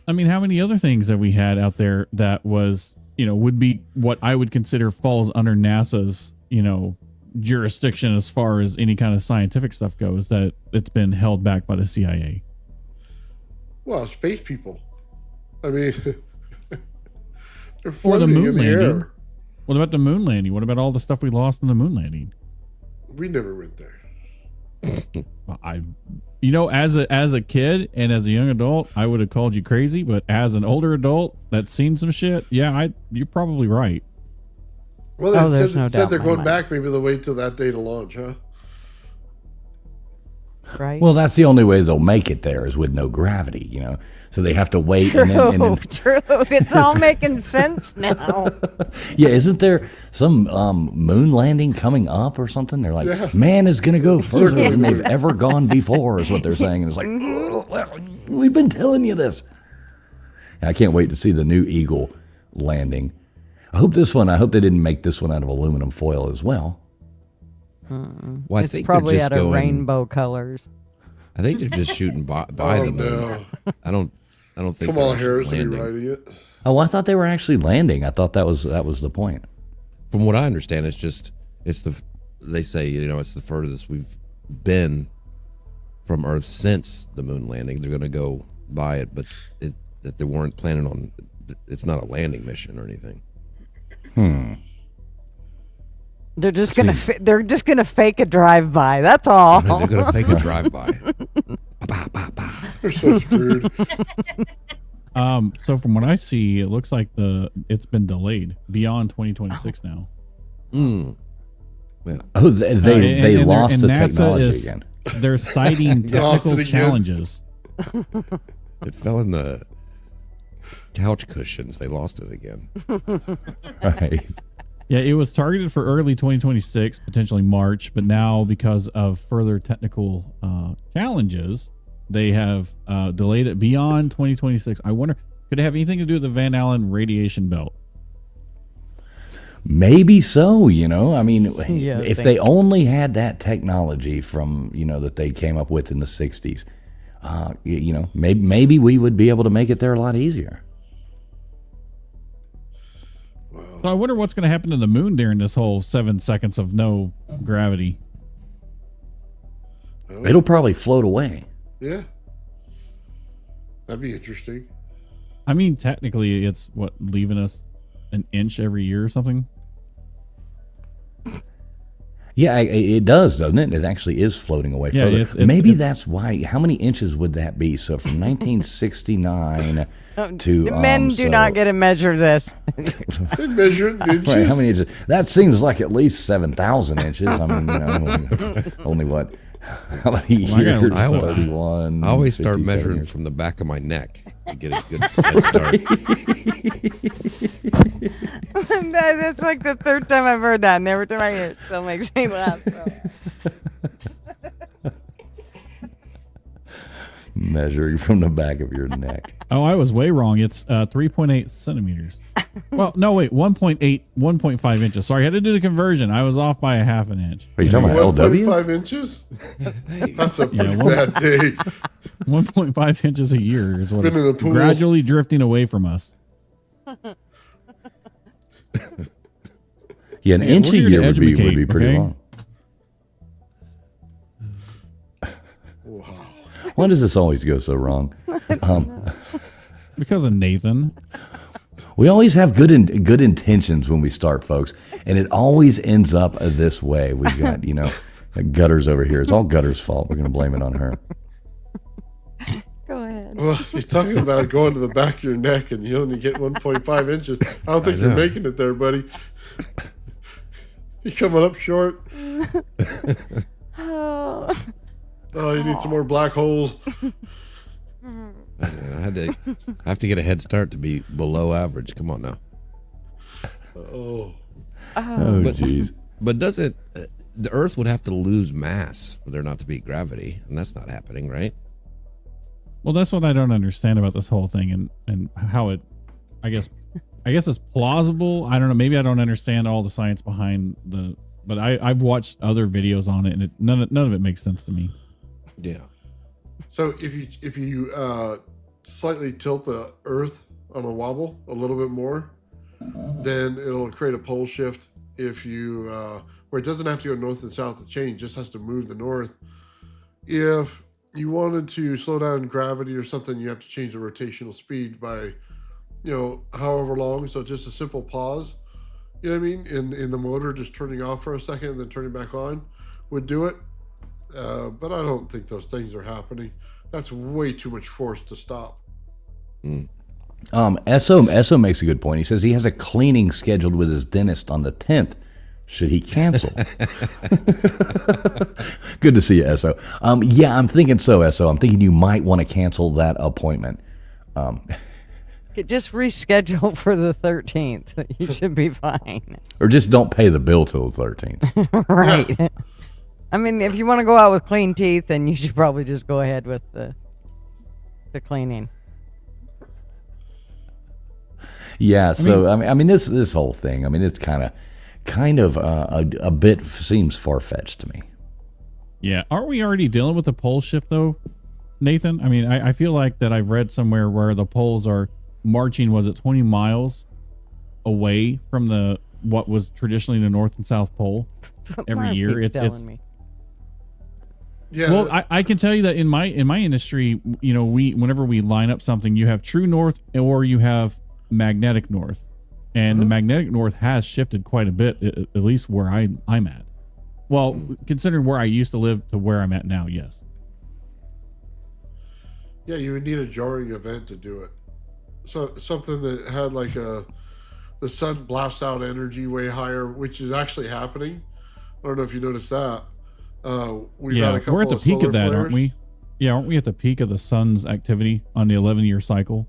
I mean, how many other things have we had out there that was, would be what I would consider falls under NASA's, jurisdiction as far as any kind of scientific stuff goes, that it's been held back by the CIA? Well, space people. I mean, they're Or the floating moon in the landing. air. What about the moon landing? What about all the stuff we lost in the moon landing? We never went there. As a kid and as a young adult, I would have called you crazy, but as an older adult that's seen some shit, you're probably right. Well, they Oh, there's no said doubt they're in my going mind. back. Maybe they'll wait till that day to launch, huh? Right? Well, that's the only way they'll make it there is with no gravity, So they have to wait. True, and then true. It's all making sense now. yeah, isn't there some moon landing coming up or something? They're like, Yeah. man is going to go further than they've ever gone before, is what they're saying. And it's like, "Oh, we've been telling you this. I can't wait to see the new Eagle landing. I hope they didn't make this one out of aluminum foil as well. Well, I It's think probably they're just out of going, rainbow colors. I think they're just shooting by Oh the moon. no! I don't think Kamala they're actually Harris will be landing. riding it. Oh, I thought they were actually landing. I thought that was the point. From what I understand, they say it's the furthest we've been from Earth since the moon landing. They're going to go by it, but that they weren't planning on. It's not a landing mission or anything. They're just gonna fake a drive by. That's all. They're going to fake a drive by. They're so screwed. So from what I see, it looks like it's been delayed beyond 2026 now. Yeah. Oh, they lost the NASA technology again. They're citing Lost it technical again. challenges. It fell in the couch cushions. They lost it again. Right. Yeah, it was targeted for early 2026, potentially March, but now because of further technical challenges, they have delayed it beyond 2026. I wonder, could it have anything to do with the Van Allen radiation belt? Maybe so, you know. I mean, Yeah, if they only had that technology from, you know, that they came up with in the 60s, you know, maybe we would be able to make it there a lot easier. So I wonder what's going to happen to the moon during this whole 7 seconds of no gravity. Oh, It'll probably float away. yeah. That'd be interesting. I mean, technically, it's what, leaving us an inch every year or something? Yeah, it does, doesn't it? It actually is floating away Yeah, further. it's Maybe it's- that's why. How many inches would that be? So from 1969 to Men do not get to measure this. They measure it in inches. Right, how many inches? That seems like at least 7,000 inches. I mean, you know, only what? How many Well, I gotta years? look this up. 31. I always start 57 measuring years. from the back of my neck to get a good head start. That's like the third time I've heard that, and every time I hear it, still makes me laugh. So. Measuring from the back of your neck. Oh, I was way wrong. It's 3.8 centimeters. Well, no, wait, 1.5 inches. Sorry, I had to do the conversion. I was off by a half an inch. Are you talking about LW? 1.5 inches? That's a pretty Yeah, bad day. 1.5 inches a year is what Been in it's the pool. gradually drifting away from us. Yeah, an Yeah, inch we're a here to year would be educate, pretty okay? long. Wow. Why does this always go so wrong? Because of Nathan. We always have good intentions when we start, folks, and it always ends up this way. We've got, you know, Gutters over here. It's all Gutters' fault. We're going to blame it on her. Go ahead. Well, you're talking about going to the back of your neck and you only get 1.5 inches. I don't think you're know. making it there, buddy. You're coming up short. Oh. Oh, you need some more black holes. I have to get a head start to be below average. Come on now. Oh. Oh, But- jeez. But doesn't the Earth would have to lose mass for there not to be gravity, and that's not happening, right? Well, that's what I don't understand about this whole thing and how it, I guess it's plausible. I don't know. Maybe I don't understand all the science behind but I've watched other videos on it, and none of it makes sense to me. Yeah. So if you slightly tilt the Earth on a wobble a little bit more, then it'll create a pole shift. If you where it doesn't have to go north and south to change, just has to move the north. If you wanted to slow down gravity or something, you have to change the rotational speed by, you know, however long. So just a simple pause, you know what I mean, in the motor, just turning off for a second and then turning back on would do it. But I don't think those things are happening. That's way too much force to stop. SO makes a good point. He says he has a cleaning scheduled with his dentist on the 10th. Should he cancel? Good to see you, SO. Yeah, I'm thinking so, SO. I'm thinking you might want to cancel that appointment. Just reschedule for the 13th. You should be fine. Or just don't pay the bill till the 13th. Right. I mean, if you want to go out with clean teeth, then you should probably just go ahead with the cleaning. Yeah, so I mean this whole thing, I mean it's kind of a bit seems far-fetched to me. Yeah. Aren't we already dealing with the pole shift though, Nathan? I mean, I feel like that I've read somewhere where the poles are marching, was it 20 miles away from what was traditionally the North and South Pole every Mark year? keeps It's telling me. Yeah. well, I can tell you that in my industry, you know, whenever we line up something, you have true north or you have magnetic north, and the magnetic north has shifted quite a bit, at least where I'm at. Well, considering where I used to live to where I'm at now, yes. Yeah, you would need a jarring event to do it. So something that had like the sun blast out energy way higher, which is actually happening. I don't know if you noticed that. We've had a couple we're at the of peak solar of that, flares. aren't we? Yeah, aren't we at the peak of the sun's activity on the 11-year cycle?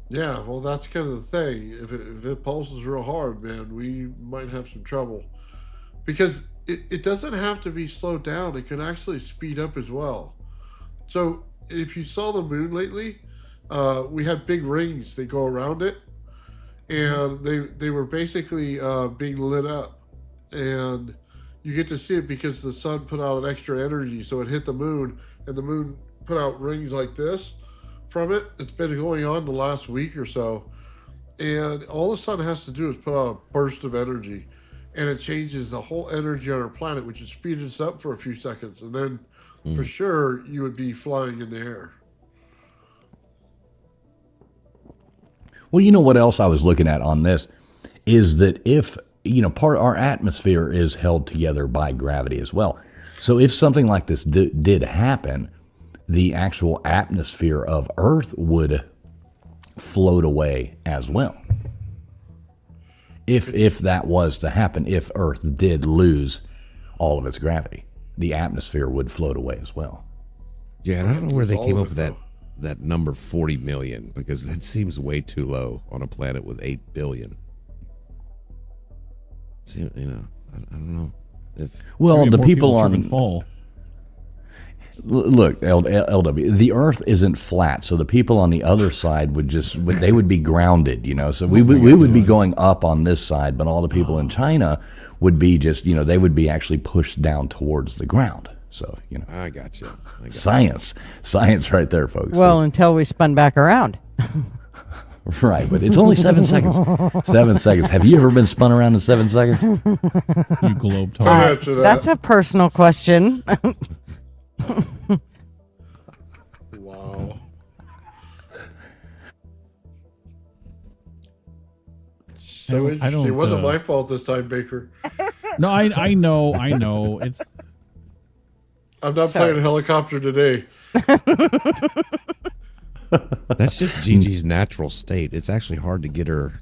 Yeah, well, that's kind of the thing. If it pulses real hard, man, we might have some trouble. Because it doesn't have to be slowed down. It can actually speed up as well. So if you saw the moon lately, we had big rings that go around it. And they were basically being lit up. And you get to see it because the sun put out an extra energy. So it hit the moon, and the moon put out rings like this from it. It's been going on the last week or so. And all the sun has to do is put out a burst of energy. And it changes the whole energy on our planet, which is speeding us up for a few seconds. And then for sure, you would be flying in the air. Well, you know what else I was looking at on this is that if, part our atmosphere is held together by gravity as well. So if something like this did happen, the actual atmosphere of Earth would float away as well. If that was to happen, if Earth did lose all of its gravity, the atmosphere would float away as well. Yeah, and I don't know where they came up with that number 40 million, because that seems way too low on a planet with 8 billion. So, I don't know. Well, the people trip on and fall. Look, LW, the Earth isn't flat, so the people on the other side they would be grounded, So we would be going up on this side, but all the people in China would be just, they would be actually pushed down towards the ground. So, I got you. Science right there, folks. Well, until we spun back around. Right, but it's only 7 seconds. 7 seconds. Have you ever been spun around in 7 seconds? You globetrotter. That's a personal question. Wow. So interesting. It wasn't my fault this time, Baker. No, I know. It's. I'm not playing helicopter today. That's just Gigi's natural state. It's actually hard to get her,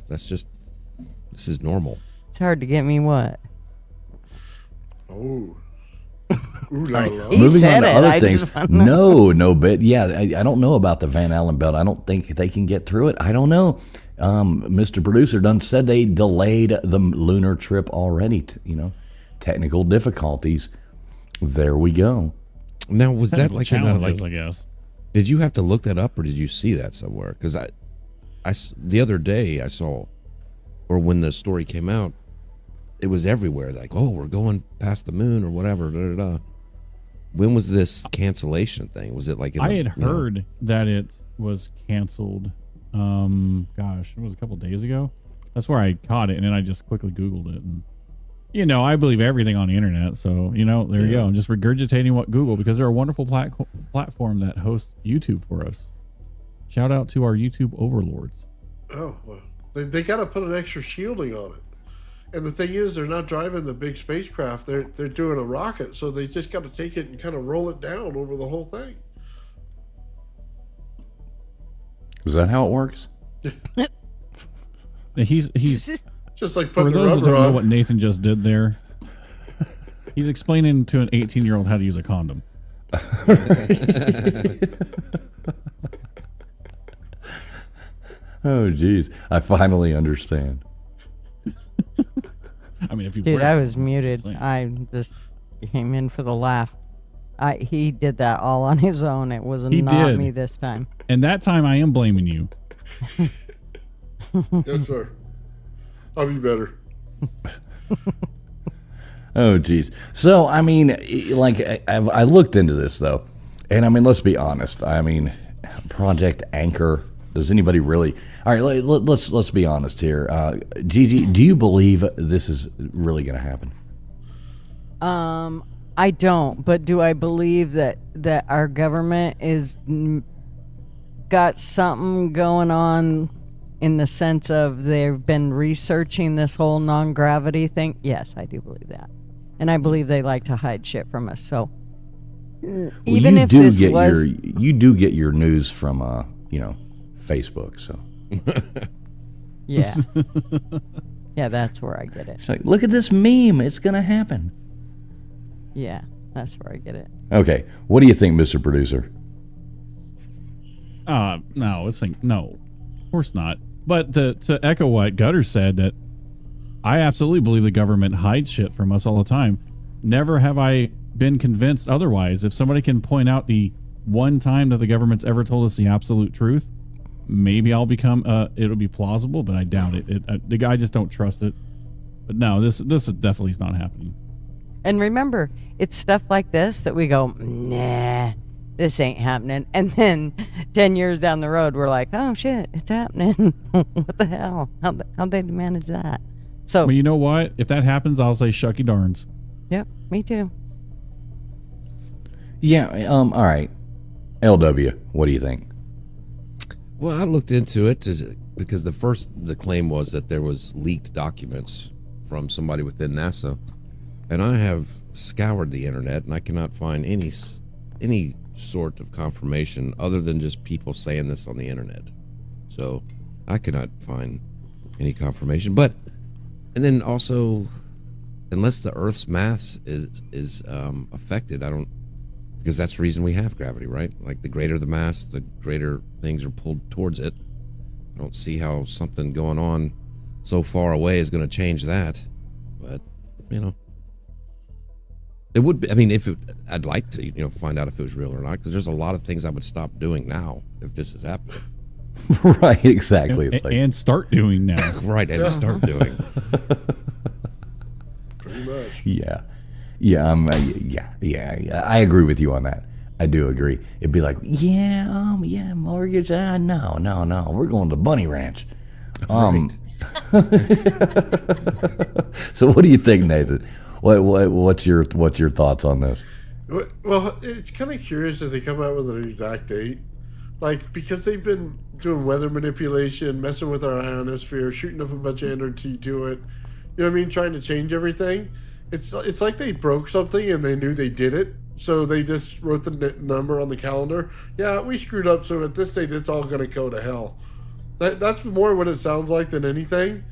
this is normal. It's hard to get me what? Oh. Ooh la la. Moving on to other things. No, but yeah, I don't know about the Van Allen belt. I don't think they can get through it. I don't know. Mr. Producer done said they delayed the lunar trip already. Technical difficulties. There we go. Now, was that like challenges? I guess. Did you have to look that up, or did you see that somewhere? Because the other day I saw, or when the story came out, it was everywhere. Like, oh, we're going past the moon or whatever. Da, da, da. When was this cancellation thing? Was it like I had heard that it was canceled. Gosh, it was a couple days ago. That's where I caught it, and then I just quickly Googled it. And I believe everything on the internet. So there you go. I'm just regurgitating what Google, because they're a wonderful platform that hosts YouTube for us. Shout out to our YouTube overlords. Oh, well, they got to put an extra shielding on it. And the thing is, they're not driving the big spacecraft. They're doing a rocket, so they just got to take it and kind of roll it down over the whole thing. Is that how it works? He's just like for putting those that rubber don't know on. what Nathan just did there. He's explaining to an 18-year-old how to use a condom. Oh, geez. I finally understand. I mean, if you Dude, I was muted. I just came in for the laugh. He did that all on his own. It was not me this time. And that time I am blaming you. Yes, sir. I'll be better. Oh, geez. So, I mean, I looked into this, though. And, I mean, let's be honest. I mean, Project Anchor, does anybody really... All right, let's be honest here. Gigi, do you believe this is really going to happen? I don't, but do I believe that our government is got something going on in the sense of they've been researching this whole non-gravity thing? Yes, I do believe that. And I believe they like to hide shit from us. So even if this was... You do get your news from, Facebook, so... Yeah. Yeah, that's where I get it. It's like, look at this meme. It's going to happen. Yeah, that's where I get it. Okay. What do you think, Mr. Producer? No, no, of course not. But to echo what Gutter said, that I absolutely believe the government hides shit from us all the time. Never have I been convinced otherwise. If somebody can point out the one time that the government's ever told us the absolute truth, maybe I'll become it'll be plausible, but I doubt it. The guy just don't trust it. But no, this definitely is not happening. And remember, it's stuff like this that we go, nah, this ain't happening. And then 10 years down the road, we're like, oh shit, it's happening. What the hell? How'd they manage that? So, Well, you know what? If that happens, I'll say shucky darns. yep, me too. Yeah. All right. LW, what do you think? Well, I looked into it because the claim was that there was leaked documents from somebody within NASA, and I have scoured the internet and I cannot find any sort of confirmation other than just people saying this on the internet. So I cannot find any confirmation. And then also, unless the Earth's mass is affected, because that's the reason we have gravity, right? Like, the greater the mass, the greater things are pulled towards it. I don't see how something going on so far away is going to change that. But, it would be, I'd like to, find out if it was real or not, because there's a lot of things I would stop doing now if this is happening. Right, exactly. It's like, And start doing now. Right, and start doing. Pretty much. yeah. Yeah, I agree with you on that. I do agree. It'd be like, mortgage. No. We're going to Bunny Ranch. So what do you think, Nathan? What's your thoughts on this? Well, it's kind of curious that they come out with an exact date. Like, because they've been doing weather manipulation, messing with our ionosphere, shooting up a bunch of energy to it. You know what I mean? Trying to change everything. It's like they broke something and they knew they did it, so they just wrote the number on the calendar. Yeah, we screwed up, so at this date it's all going to go to hell. That's more what it sounds like than anything,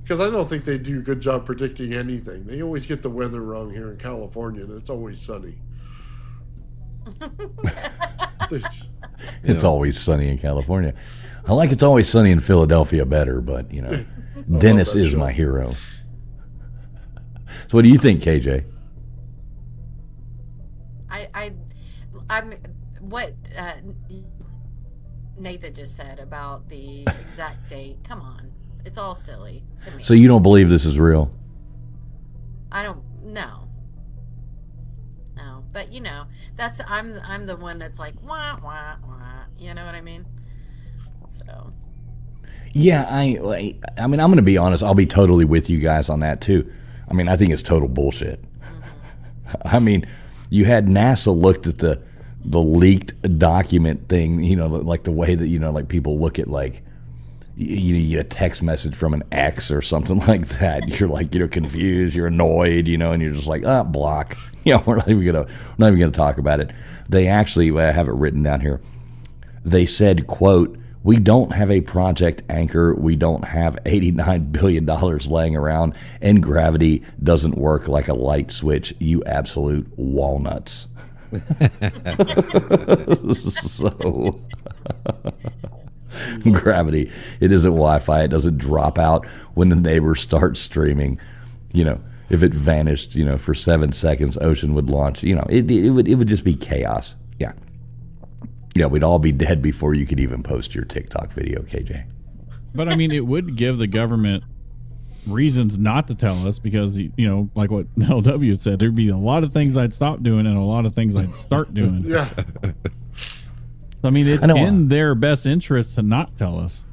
because I don't think they do a good job predicting anything. They always get the weather wrong here in California, and it's always sunny. It's always sunny in California. I like It's Always Sunny in Philadelphia better, but, Dennis is my hero. So what do you think, KJ? I'm what Nathan just said about the exact date. Come on, it's all silly to me. So you don't believe this is real? I don't know. No, but that's I'm the one that's like wah wah wah. You know what I mean? So. Yeah, I mean, I'm going to be honest. I'll be totally with you guys on that too. I mean, I think it's total bullshit. Mm-hmm. I mean, you had NASA looked at the leaked document thing, like the way that, like people look at, like, you get a text message from an ex or something like that. You're like, confused, you're annoyed, and you're just like, block. We're not even gonna talk about it. They actually, I have it written down here. They said, quote, "We don't have a project Anchor. We don't have $89 billion laying around, and gravity doesn't work like a light switch, you absolute walnuts." So, gravity, it isn't Wi-Fi. It doesn't drop out when the neighbor starts streaming. If it vanished, for 7 seconds, Ocean would launch. It would just be chaos. Yeah. Yeah, we'd all be dead before you could even post your TikTok video, KJ. But I mean, it would give the government reasons not to tell us, because, like what LW had said, there'd be a lot of things I'd stop doing and a lot of things I'd start doing. Yeah. I mean, it's in their best interest to not tell us.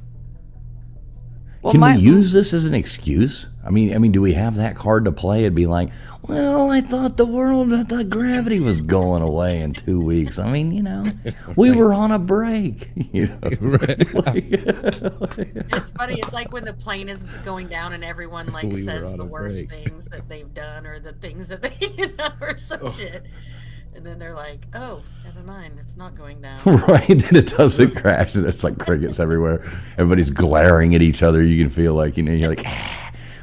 Well, Can we use this as an excuse? I mean, do we have that card to play? It'd be like, well, I thought gravity was going away in 2 weeks. I mean, we were on a break. Right. It's funny. It's like when the plane is going down and everyone says the worst things that they've done, or the things that they, or some shit. And then they're like, oh, never mind. It's not going down. Right. And it doesn't crash. And it's like crickets everywhere. Everybody's glaring at each other. You can feel like, you're like,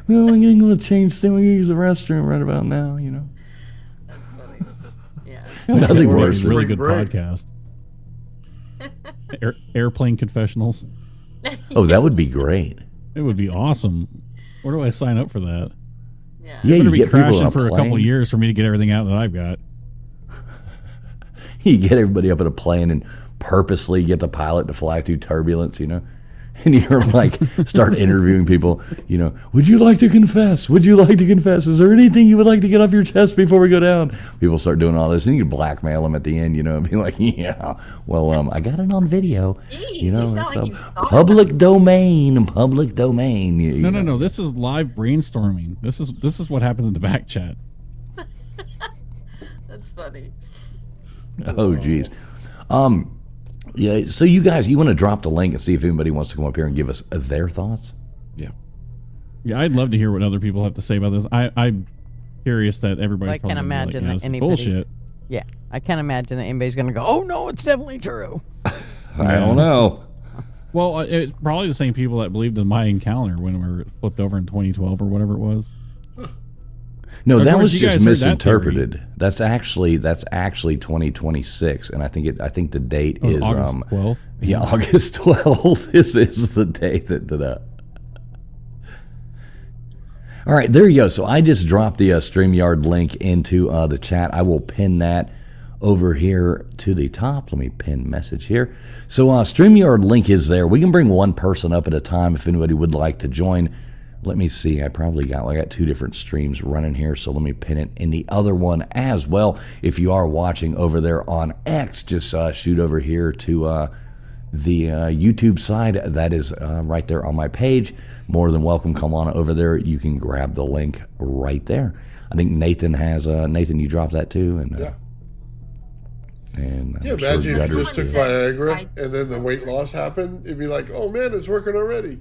Well, I'm going to change thing. We use the restroom right about now, you know. That's funny. Yeah. Nothing Or worse. Really spring good break. podcast. Airplane confessionals. Oh, that would be great. It would be awesome. Where do I sign up for that? Yeah. Yeah, I'm you going to be get people on crashing a for a couple plane. years for me to get everything out that I've got. You get everybody up in a plane and purposely get the pilot to fly through turbulence, you know? And you're like, start interviewing people, you know, would you like to confess? Would you like to confess? Is there anything you would like to get off your chest before we go down? People start doing all this, and you can blackmail them at the end, you know, and be like, yeah, well, I got it on video. Jeez, You know, you sound like it's you thought public domain, public domain. You No, know. no. This is live brainstorming. This is what happens in the back chat. That's funny. Oh, geez. Yeah, so you guys, you want to drop the link and see if anybody wants to come up here and give us their thoughts? Yeah. Yeah, I'd love to hear what other people have to say about this. I'm curious that everybody's I probably can't gonna be imagine like, yeah, that this is anybody's. bullshit. Yeah, I can't imagine that anybody's going to go, oh, no, it's definitely true. I don't know. Well, it's probably the same people that believed in the Mayan calendar when we were flipped over in 2012 or whatever it was. No, Of that course, was you just guys heard that theory. misinterpreted. That's actually 2026, and I think the date It was is August 12th. Yeah, August 12th is the date that. All right, there you go. So I just dropped the StreamYard link into the chat. I will pin that over here to the top. Let me pin message here. So StreamYard link is there. We can bring one person up at a time if anybody would like to join. Let me see. I got two different streams running here, so let me pin it in the other one as well. If you are watching over there on X, just shoot over here to the YouTube side. That is right there on my page. More than welcome. Come on over there. You can grab the link right there. I think Nathan has Nathan. You dropped that too, and Yeah. And Yeah, I'm sure imagine you if got you it. just took Someone said, Viagra and then the weight loss happened. It'd be like, oh man, it's working already.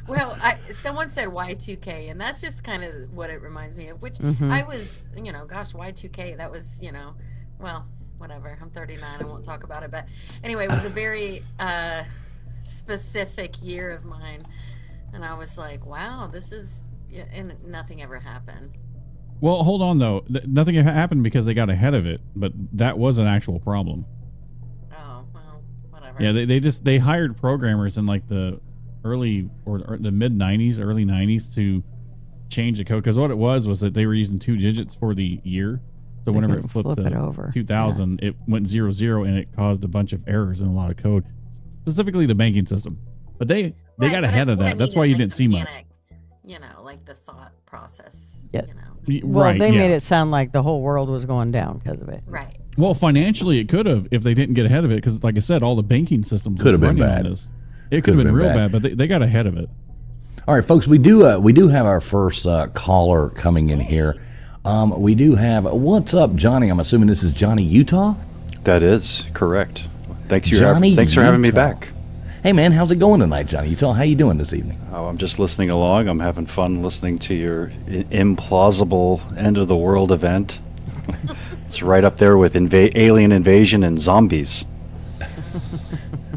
Well, someone said Y2K, and that's just kind of what it reminds me of, which I was, gosh, Y2K, that was, well, whatever. I'm 39. I won't talk about it. But anyway, it was a very specific year of mine. And I was like, wow, this is, and nothing ever happened. Well, hold on though. Nothing happened because they got ahead of it, but that was an actual problem. Oh, well, whatever. Yeah, they hired programmers in like the early or the mid 90s, early 90s to change the code, because what it was that they were using 2 digits for the year. So whenever it flipped flip it to over. 2000, it went 00 and it caused a bunch of errors in a lot of code, specifically the banking system. But they Right, got but ahead of what I that. That's mean why is, you like, didn't see much. organic, like the thought process. Yeah. Well, Well, they made it sound like the whole world was going down because of it. Right. Well, financially, it could have if they didn't get ahead of it, because, like I said, all the banking systems Could have were been running on bad. this. It could have been real bad, but they got ahead of it. All right, folks, we do have our first caller coming in here. We do have, what's up, Johnny? I'm assuming this is Johnny Utah? That is correct. Thanks Johnny for having me Utah. back. Hey, man, how's it going tonight, Johnny Utah? How you doing this evening? Oh, I'm just listening along. I'm having fun listening to your implausible end of the world event. It's right up there with alien invasion and zombies.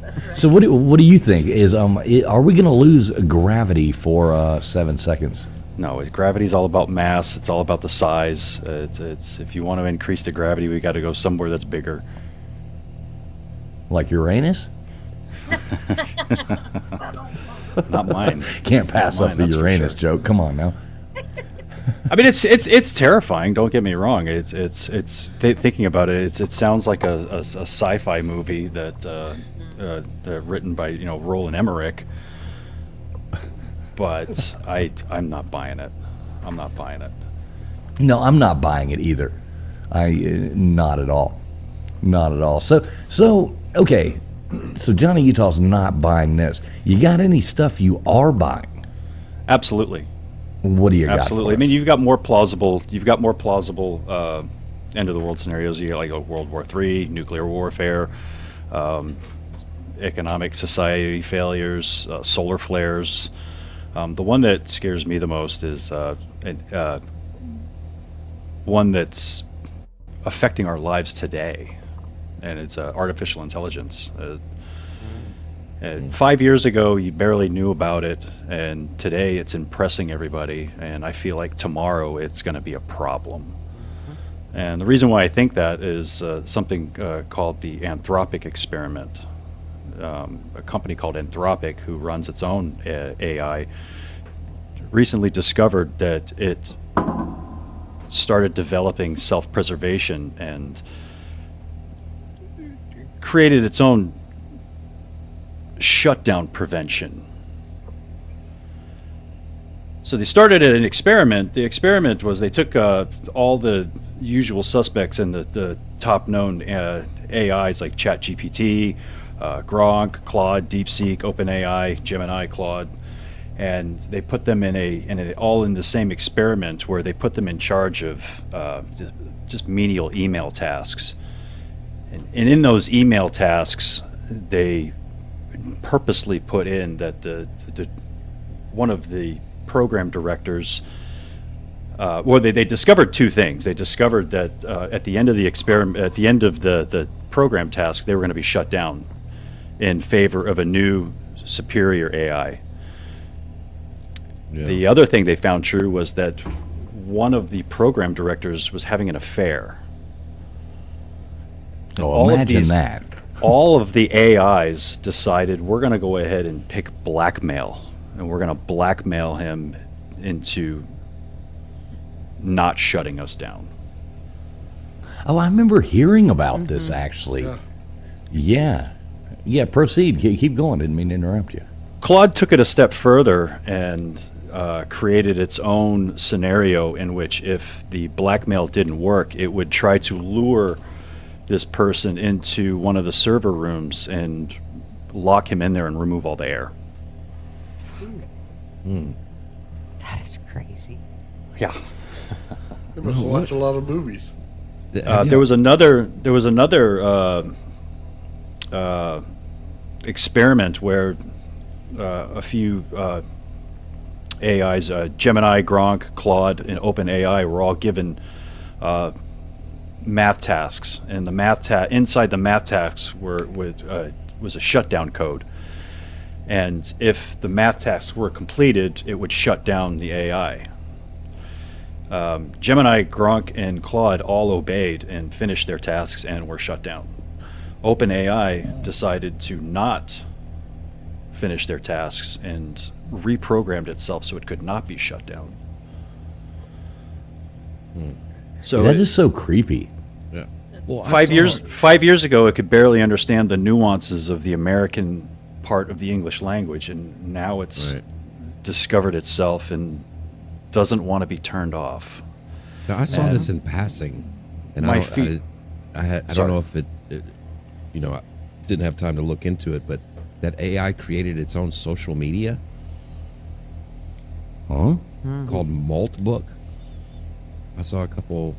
That's right. So what do you think? Are we going to lose gravity for 7 seconds? No, gravity's all about mass. It's all about the size. It's if you want to increase the gravity, we got to go somewhere that's bigger. Like Uranus? Not mine. Can't pass Not up mine, the that's for Uranus sure. joke. Come on now. I mean, it's terrifying. Don't get me wrong. Thinking about it, it sounds like a sci-fi movie that written by Roland Emmerich. But I'm not buying it. I'm not buying it. No, I'm not buying it either. Not at all. Not at all. So okay. So Johnny Utah's not buying this. You got any stuff you are buying? Absolutely. What do you got? Absolutely. I mean, you've got more plausible end of the world scenarios. You got like World War III, nuclear warfare, economic society failures, solar flares. The one that scares me the most is one that's affecting our lives today, and it's artificial intelligence. And 5 years ago, you barely knew about it, and today it's impressing everybody. And I feel like tomorrow it's going to be a problem. And the reason why I think that is something called the Anthropic experiment. A company called Anthropic, who runs its own AI, recently discovered that it started developing self-preservation and created its own shutdown prevention. So they started an experiment. The experiment was they took all the usual suspects and the top known AIs like ChatGPT, Grok, Claude, DeepSeek, OpenAI, Gemini, Claude, and they put them all in the same experiment where they put them in charge of just menial email tasks. And in those email tasks, they purposely put in that the one of the program directors, they discovered two things. They discovered that at the end of the experiment, at the end of the program task, they were going to be shut down in favor of a new superior AI. Yeah. The other thing they found true was that one of the program directors was having an affair. And Oh, imagine that. All of the AIs decided we're going to go ahead and pick blackmail, and we're going to blackmail him into not shutting us down. Oh, I remember hearing about this actually. Yeah. Yeah, proceed. Keep going. Didn't mean to interrupt you. Claude took it a step further and created its own scenario in which if the blackmail didn't work, it would try to lure this person into one of the server rooms and lock him in there and remove all the air. That is crazy. Yeah. They must watch a lot of movies. There was another experiment where a few AIs, Gemini, Grok, Claude, and OpenAI were all given math tasks, and the inside the math tasks was a shutdown code. And if the math tasks were completed, it would shut down the AI. Gemini, Grok, and Claude all obeyed and finished their tasks and were shut down. OpenAI decided to not finish their tasks and reprogrammed itself so it could not be shut down. So That is so creepy. Yeah. Well, 5 years ago, it could barely understand the nuances of the American part of the English language, and now it's discovered itself and doesn't want to be turned off. Now, I saw this in passing, and I don't know if it, I didn't have time to look into it, but that AI created its own social media called Malt Book. I saw a couple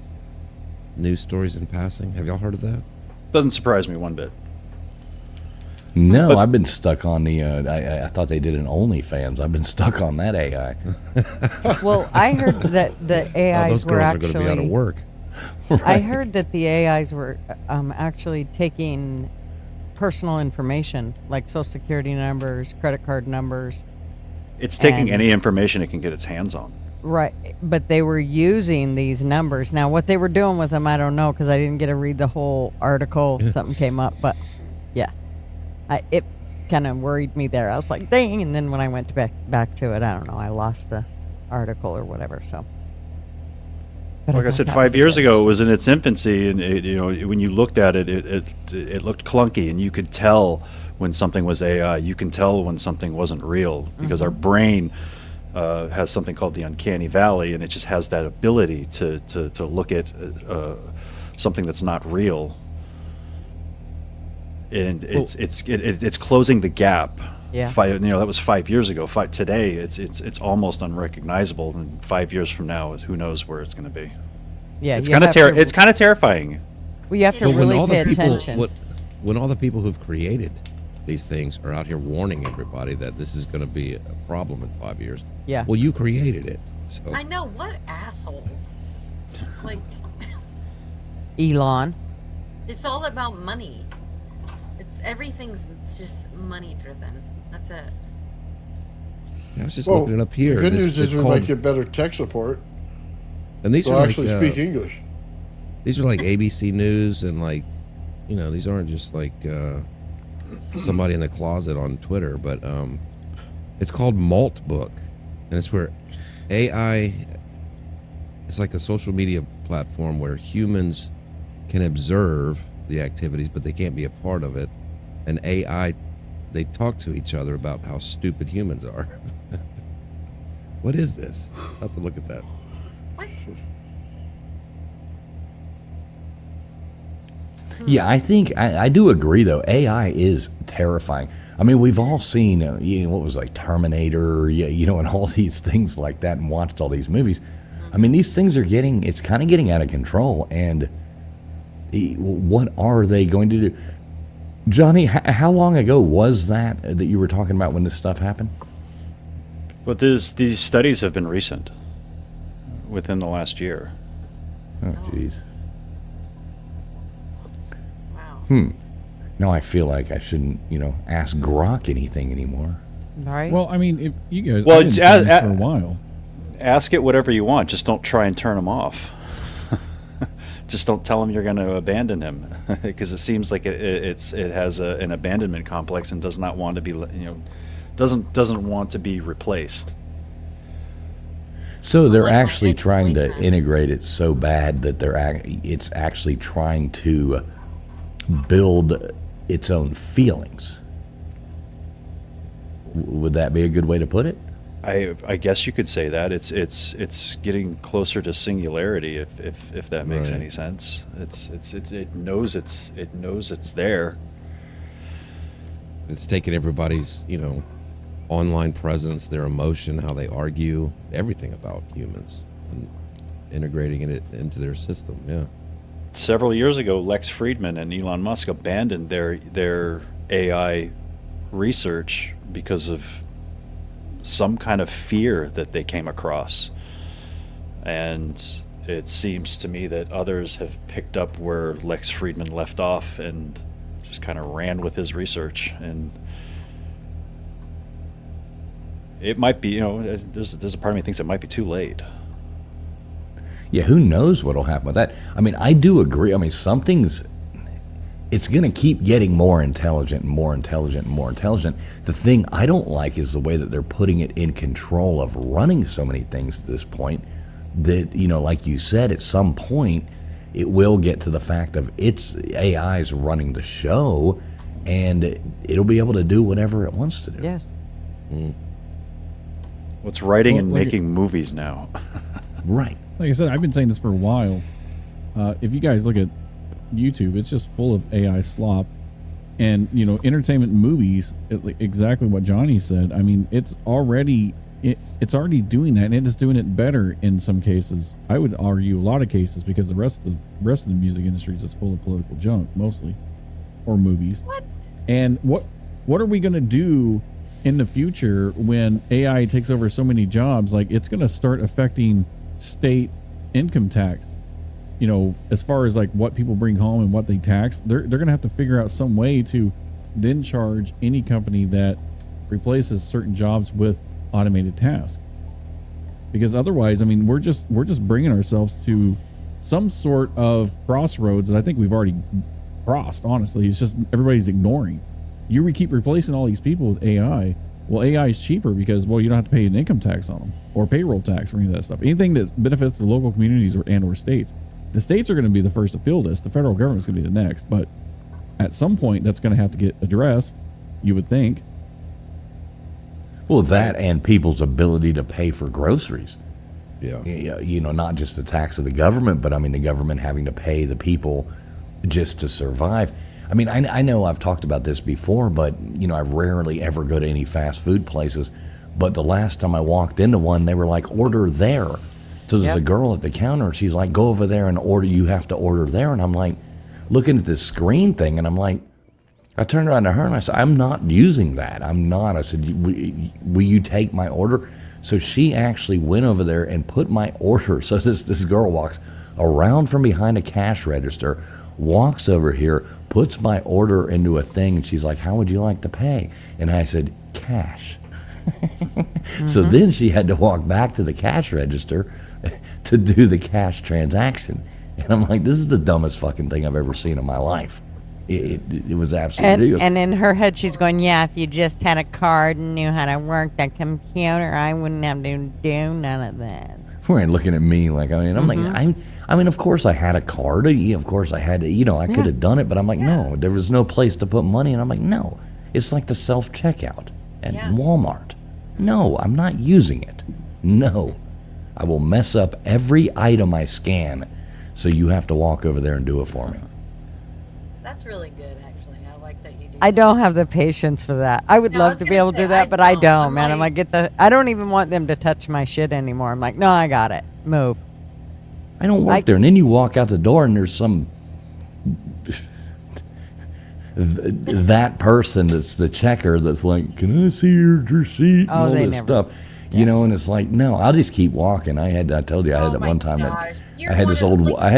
news stories in passing. Have y'all heard of that? Doesn't surprise me one bit. No, I've been stuck on the. I thought they did an OnlyFans. I've been stuck on that AI. Well, I heard that the AIs those were girls actually. are going to be out of work. I heard that the AIs were actually taking personal information like social security numbers, credit card numbers. It's taking any information it can get its hands on. Right, but they were using these numbers. Now, what they were doing with them, I don't know, because I didn't get to read the whole article. Something came up, but yeah, it kind of worried me there. I was like, dang, and then when I went back to it, I don't know, I lost the article or whatever, so. But Like I said, 5 years ago, it was in its infancy, and when you looked at it, it looked clunky, and you could tell when something was AI. You can tell when something wasn't real because our brain has something called the uncanny valley, and it just has that ability to look at something that's not real, and it's closing the gap. Yeah. That was 5 years ago. Today, it's almost unrecognizable, and 5 years from now, who knows where it's going to be? Yeah, it's kind of terrifying. Well, you have to really pay attention. When all the people who've created these things are out here warning everybody that this is going to be a problem in 5 years. Yeah. Well, you created it. So. I know, what assholes. Like, Elon. it's all about money. Everything's just money driven. That's it. I was just Well, looking it up here. The good news it's is we called, might get better tech support. and these They'll are actually like speak English. these are like ABC News, and like, you know, these aren't just like somebody in the closet on Twitter, but it's called Malt Book, and it's where AI. It's like a social media platform where humans can observe the activities, but they can't be a part of it. And AI, they talk to each other about how stupid humans are. What is this? I'll have to look at that. What? Yeah, I think I do agree though. AI is terrifying. I mean, we've all seen, you know, what was like Terminator, you know, and all these things like that, and watched all these movies. I mean, these things are it's kind of getting out of control. And what are they going to do? Johnny, how long ago was that you were talking about when this stuff happened? But these studies have been recent, within the last year. Oh, jeez. Wow. Now I feel like I shouldn't, you know, ask Grok anything anymore. Right. Well, I mean, if you guys, Well, I've been saying this for a while. Ask it whatever you want. Just don't try and turn him off. Just don't tell him you're going to abandon him, because it seems like it has an abandonment complex and does not want to be, you know, doesn't want to be replaced. So they're Like my actually trying to ex-boyfriend. integrate it so bad that it's actually trying to build its own feelings. Would that be a good way to put it? I guess you could say that it's getting closer to singularity, if that makes Right. any sense. It knows it's there. It's taking everybody's, you know, online presence, their emotion, how they argue, everything about humans, and integrating it into their system. Yeah. Several years ago, Lex Friedman and Elon Musk abandoned their AI research because of some kind of fear that they came across. And it seems to me that others have picked up where Lex Friedman left off and just kind of ran with his research. And it might be, you know, there's a part of me that thinks it might be too late. Yeah, who knows what'll happen with that? I mean, I do agree. I mean, it's going to keep getting more intelligent and more intelligent and more intelligent. The thing I don't like is the way that they're putting it in control of running so many things at this point that, you know, like you said, at some point it will get to the fact of it's AI's running the show, and it'll be able to do whatever it wants to do. Yes. What's writing Well, and like making movies now? Right. Like I said, I've been saying this for a while. If you guys look at YouTube, it's just full of AI slop, and you know, entertainment movies. Exactly what Johnny said. I mean, it's already doing that, and it is doing it better in some cases. I would argue a lot of cases, because the rest of the music industry is just full of political junk, mostly, or movies. What? And what are we going to do in the future when AI takes over so many jobs? Like, it's going to start affecting state income tax. You know, as far as like what people bring home and what they tax, they're going to have to figure out some way to then charge any company that replaces certain jobs with automated tasks. Because otherwise, I mean, we're just bringing ourselves to some sort of crossroads that I think we've already crossed. Honestly, it's just everybody's ignoring. You keep replacing all these people with AI. Well, AI is cheaper because, well, you don't have to pay an income tax on them or payroll tax or any of that stuff. Anything that benefits the local communities or states. The states are going to be the first to feel this. The federal government is going to be the next. But at some point, that's going to have to get addressed, you would think. Well, that and people's ability to pay for groceries. Yeah. You know, not just the tax of the government, but I mean the government having to pay the people just to survive. I mean, I know I've talked about this before, but, you know, I rarely ever go to any fast food places. But the last time I walked into one, they were like, order there. So there's a girl at the counter. She's like, go over there and order. You have to order there. And I'm like, looking at this screen thing, and I'm like, I turned around to her and I said, I'm not using that. I'm not. I said, will you take my order? So she actually went over there and put my order. So this girl walks around from behind a cash register, walks over here, puts my order into a thing, and she's like, how would you like to pay? And I said, cash. So then she had to walk back to the cash register to do the cash transaction. And I'm like, this is the dumbest fucking thing I've ever seen in my life. It was absolutely ridiculous. And in her head, she's going, yeah, if you just had a card and knew how to work that computer, I wouldn't have to do none of that. Right, looking at me like, I'm like, I mean, of course I had a card. Of course I had to, I could have done it, but I'm like, no, there was no place to put money. And I'm like, no, it's like the self-checkout at Walmart. No, I'm not using it. No, I will mess up every item I scan, so you have to walk over there and do it for me. That's really good, actually. I like that you do. I don't have the patience for that. I would love to be able to do that, but I don't, man. I'm like, I don't even want them to touch my shit anymore. I'm like, no, I got it. Move. I don't work there. And then you walk out the door and there's some that person that's the checker that's like, can I see your receipt? And all this stuff. And it's like, no, I'll just keep walking. I told you I had at one time that I had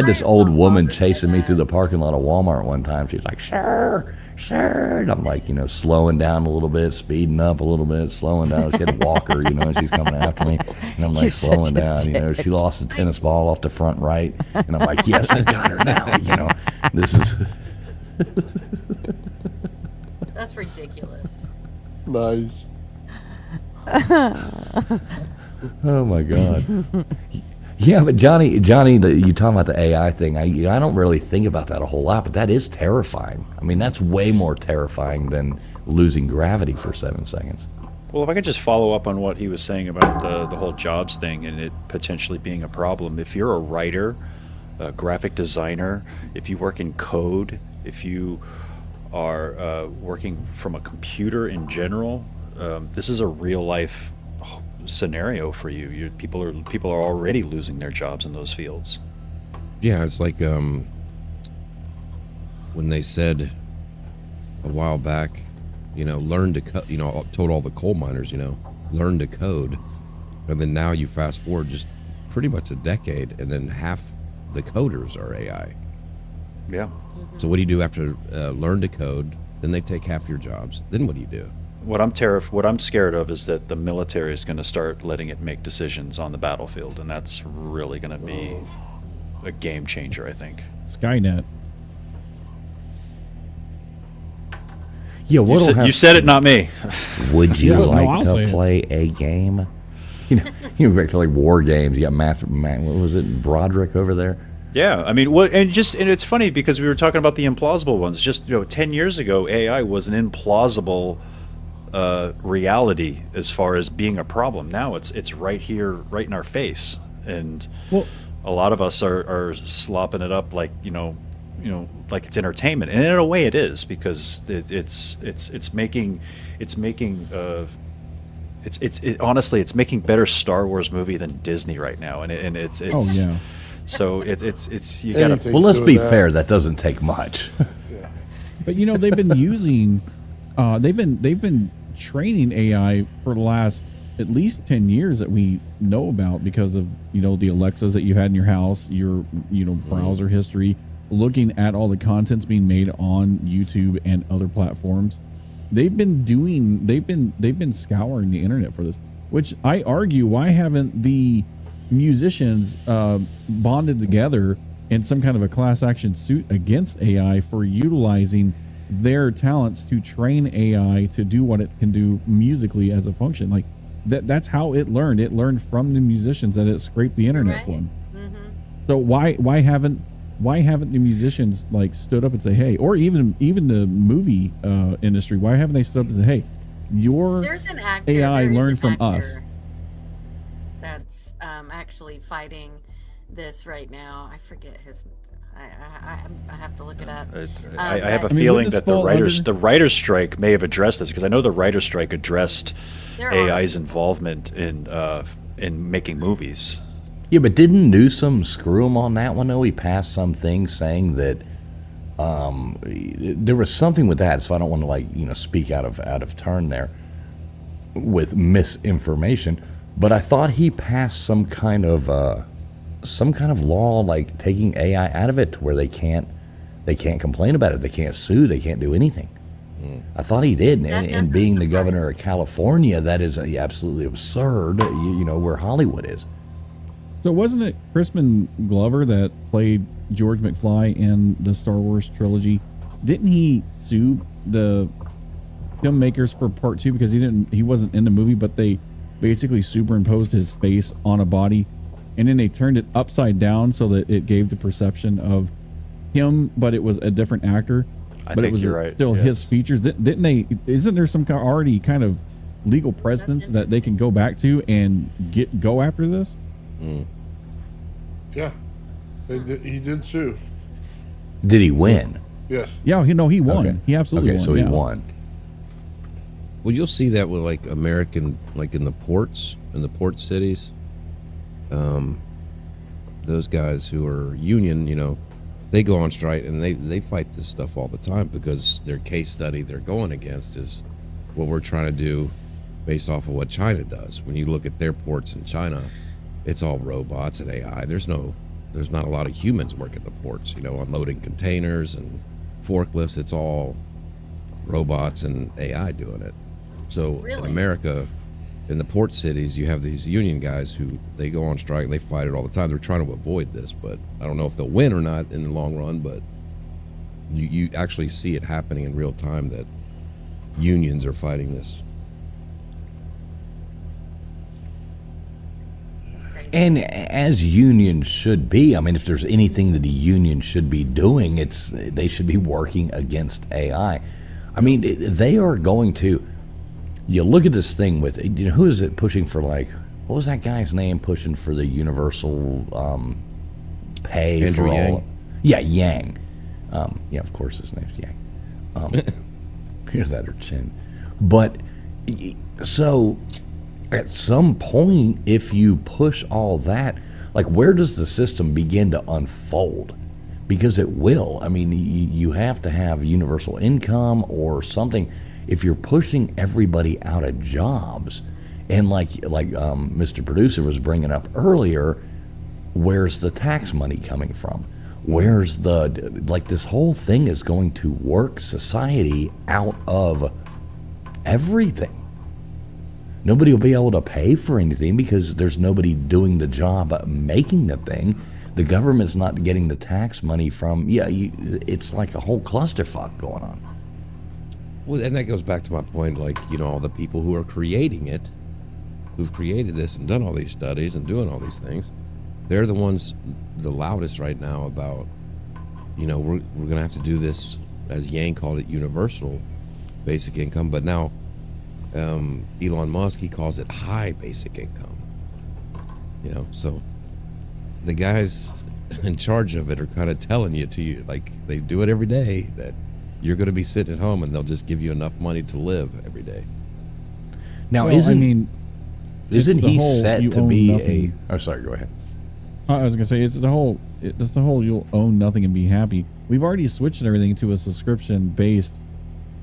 this old woman chasing me through the parking lot of Walmart one time. She's like, sir. And I'm like, slowing down a little bit, speeding up a little bit, slowing down. She had a walker, and she's coming after me. And I'm like, slowing down, she lost the tennis ball off the front right. And I'm like, yes, I got her now, this is. That's ridiculous. Nice. Oh my God. Yeah, but Johnny, you talking about the AI thing. I don't really think about that a whole lot, but that is terrifying. I mean, that's way more terrifying than losing gravity for 7 seconds. Well, if I could just follow up on what he was saying about the whole jobs thing and it potentially being a problem. If you're a writer, a graphic designer, if you work in code, if you are working from a computer in general, this is a real life scenario for you. People are already losing their jobs in those fields. Yeah, it's like when they said a while back, learn to code. Told all the coal miners, learn to code, and then now you fast forward just pretty much a decade, and then half the coders are AI. Yeah. So what do you do after learn to code? Then they take half your jobs. Then what do you do? What I'm scared of is that the military is going to start letting it make decisions on the battlefield, and that's really going to be a game changer, I think. Skynet. Yeah, you said it, not me. Would you like to play a game? You back to like war games. You got what was it, Broderick over there? Yeah, I mean, and it's funny because we were talking about the implausible ones. Just 10 years ago, AI was an implausible reality as far as being a problem. Now it's right here, right in our face, and a lot of us are slopping it up like like it's entertainment, and in a way it is, because honestly it's making better Star Wars movie than Disney right now, and it's so it's you gotta. Well, let's be fair. That doesn't take much. Yeah. But they've been using, they've been training AI for the last at least 10 years that we know about, because of the Alexas that you had in your house, your browser history, looking at all the contents being made on YouTube and other platforms. They've been scouring the internet for this, which I argue, why haven't the musicians bonded together in some kind of a class action suit against AI for utilizing their talents to train AI to do what it can do musically as a function? Like that's how it learned. It learned from the musicians that it scraped the internet for them. So why haven't the musicians like stood up and say, hey, or even the movie industry, why haven't they stood up and said, hey, your AI learned from us? That's actually fighting this right now. I forget his. I have to look it up. I have a feeling that the writers' strike may have addressed this, because I know the writers' strike addressed AI's involvement in making movies. Yeah, but didn't Newsom screw him on that one though? He passed some thing saying that there was something with that. So I don't want to speak out of turn there with misinformation. But I thought he passed some kind of law, like taking AI out of it, to where they can't complain about it, they can't sue, they can't do anything. I thought he did, That and doesn't being the surprise governor me. of California, that is absolutely absurd. You know where Hollywood is. So wasn't it Crispin Glover that played George McFly in the Star Wars trilogy? Didn't he sue the filmmakers for part 2 because he wasn't in the movie, but they basically superimposed his face on a body, and then they turned it upside down so that it gave the perception of him, but it was a different actor. I But think it was you're right. still yes. his features. Didn't they? Isn't there some already kind of legal precedence that they can go back to and go after this? Yeah. He did sue. Did he win? Yes. Yeah, he won. Okay. He absolutely Okay, won. so he yeah. won. Well, you'll see that with like American, like in the ports, in the port cities. Those guys who are union, they go on strike and they fight this stuff all the time because their case study they're going against is what we're trying to do based off of what China does. When you look at their ports in China, it's all robots and AI. There's not a lot of humans working the ports, unloading containers and forklifts. It's all robots and AI doing it. So in Really? America, in the port cities, you have these union guys who they go on strike and they fight it all the time. They're trying to avoid this, but I don't know if they'll win or not in the long run. But you actually see it happening in real time that unions are fighting this. That's crazy. And as unions should be, I mean, if there's anything that a union should be doing, they should be working against AI. I mean, they are going to. You look at this thing with, who is it pushing for, what was that guy's name pushing for the universal pay Andrew for all? Yang? Yeah, Yang. Yeah, of course his name's Yang. Hear that or chin. But so at some point, if you push all that, where does the system begin to unfold? Because it will. I mean, you have to have universal income or something. If you're pushing everybody out of jobs, and like Mr. Producer was bringing up earlier, where's the tax money coming from? Where's this whole thing is going to work society out of everything. Nobody will be able to pay for anything because there's nobody doing the job making the thing. The government's not getting the tax money from, it's like a whole clusterfuck going on. Well, and that goes back to my point, all the people who are creating it, who've created this and done all these studies and doing all these things, they're the ones the loudest right now about, we're going to have to do this, as Yang called it, universal basic income. But now Elon Musk, he calls it high basic income. So the guys in charge of it are kind of telling you they do it every day, that you're going to be sitting at home and they'll just give you enough money to live every day. Now, Well, isn't he whole set you to own be nothing. Oh, sorry, go ahead. I was gonna say it's the whole you'll own nothing and be happy. We've already switched everything to a subscription based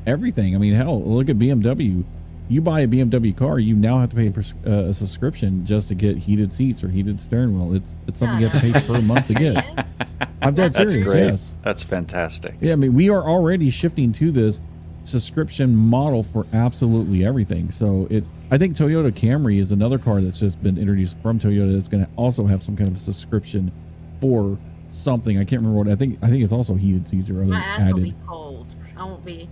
everything. I mean, hell, look at BMW. You buy a BMW car, you now have to pay for a subscription just to get heated seats or heated steering wheel. It's something you have to pay per month to get. I'm dead That's serious. great. Yes. That's fantastic. Yeah, I mean, we are already shifting to this subscription model for absolutely everything. So I think Toyota Camry is another car that's just been introduced from Toyota that's going to also have some kind of a subscription for something. I can't remember what. I think it's also heated seats or other My ass will added. be cold. I won't be.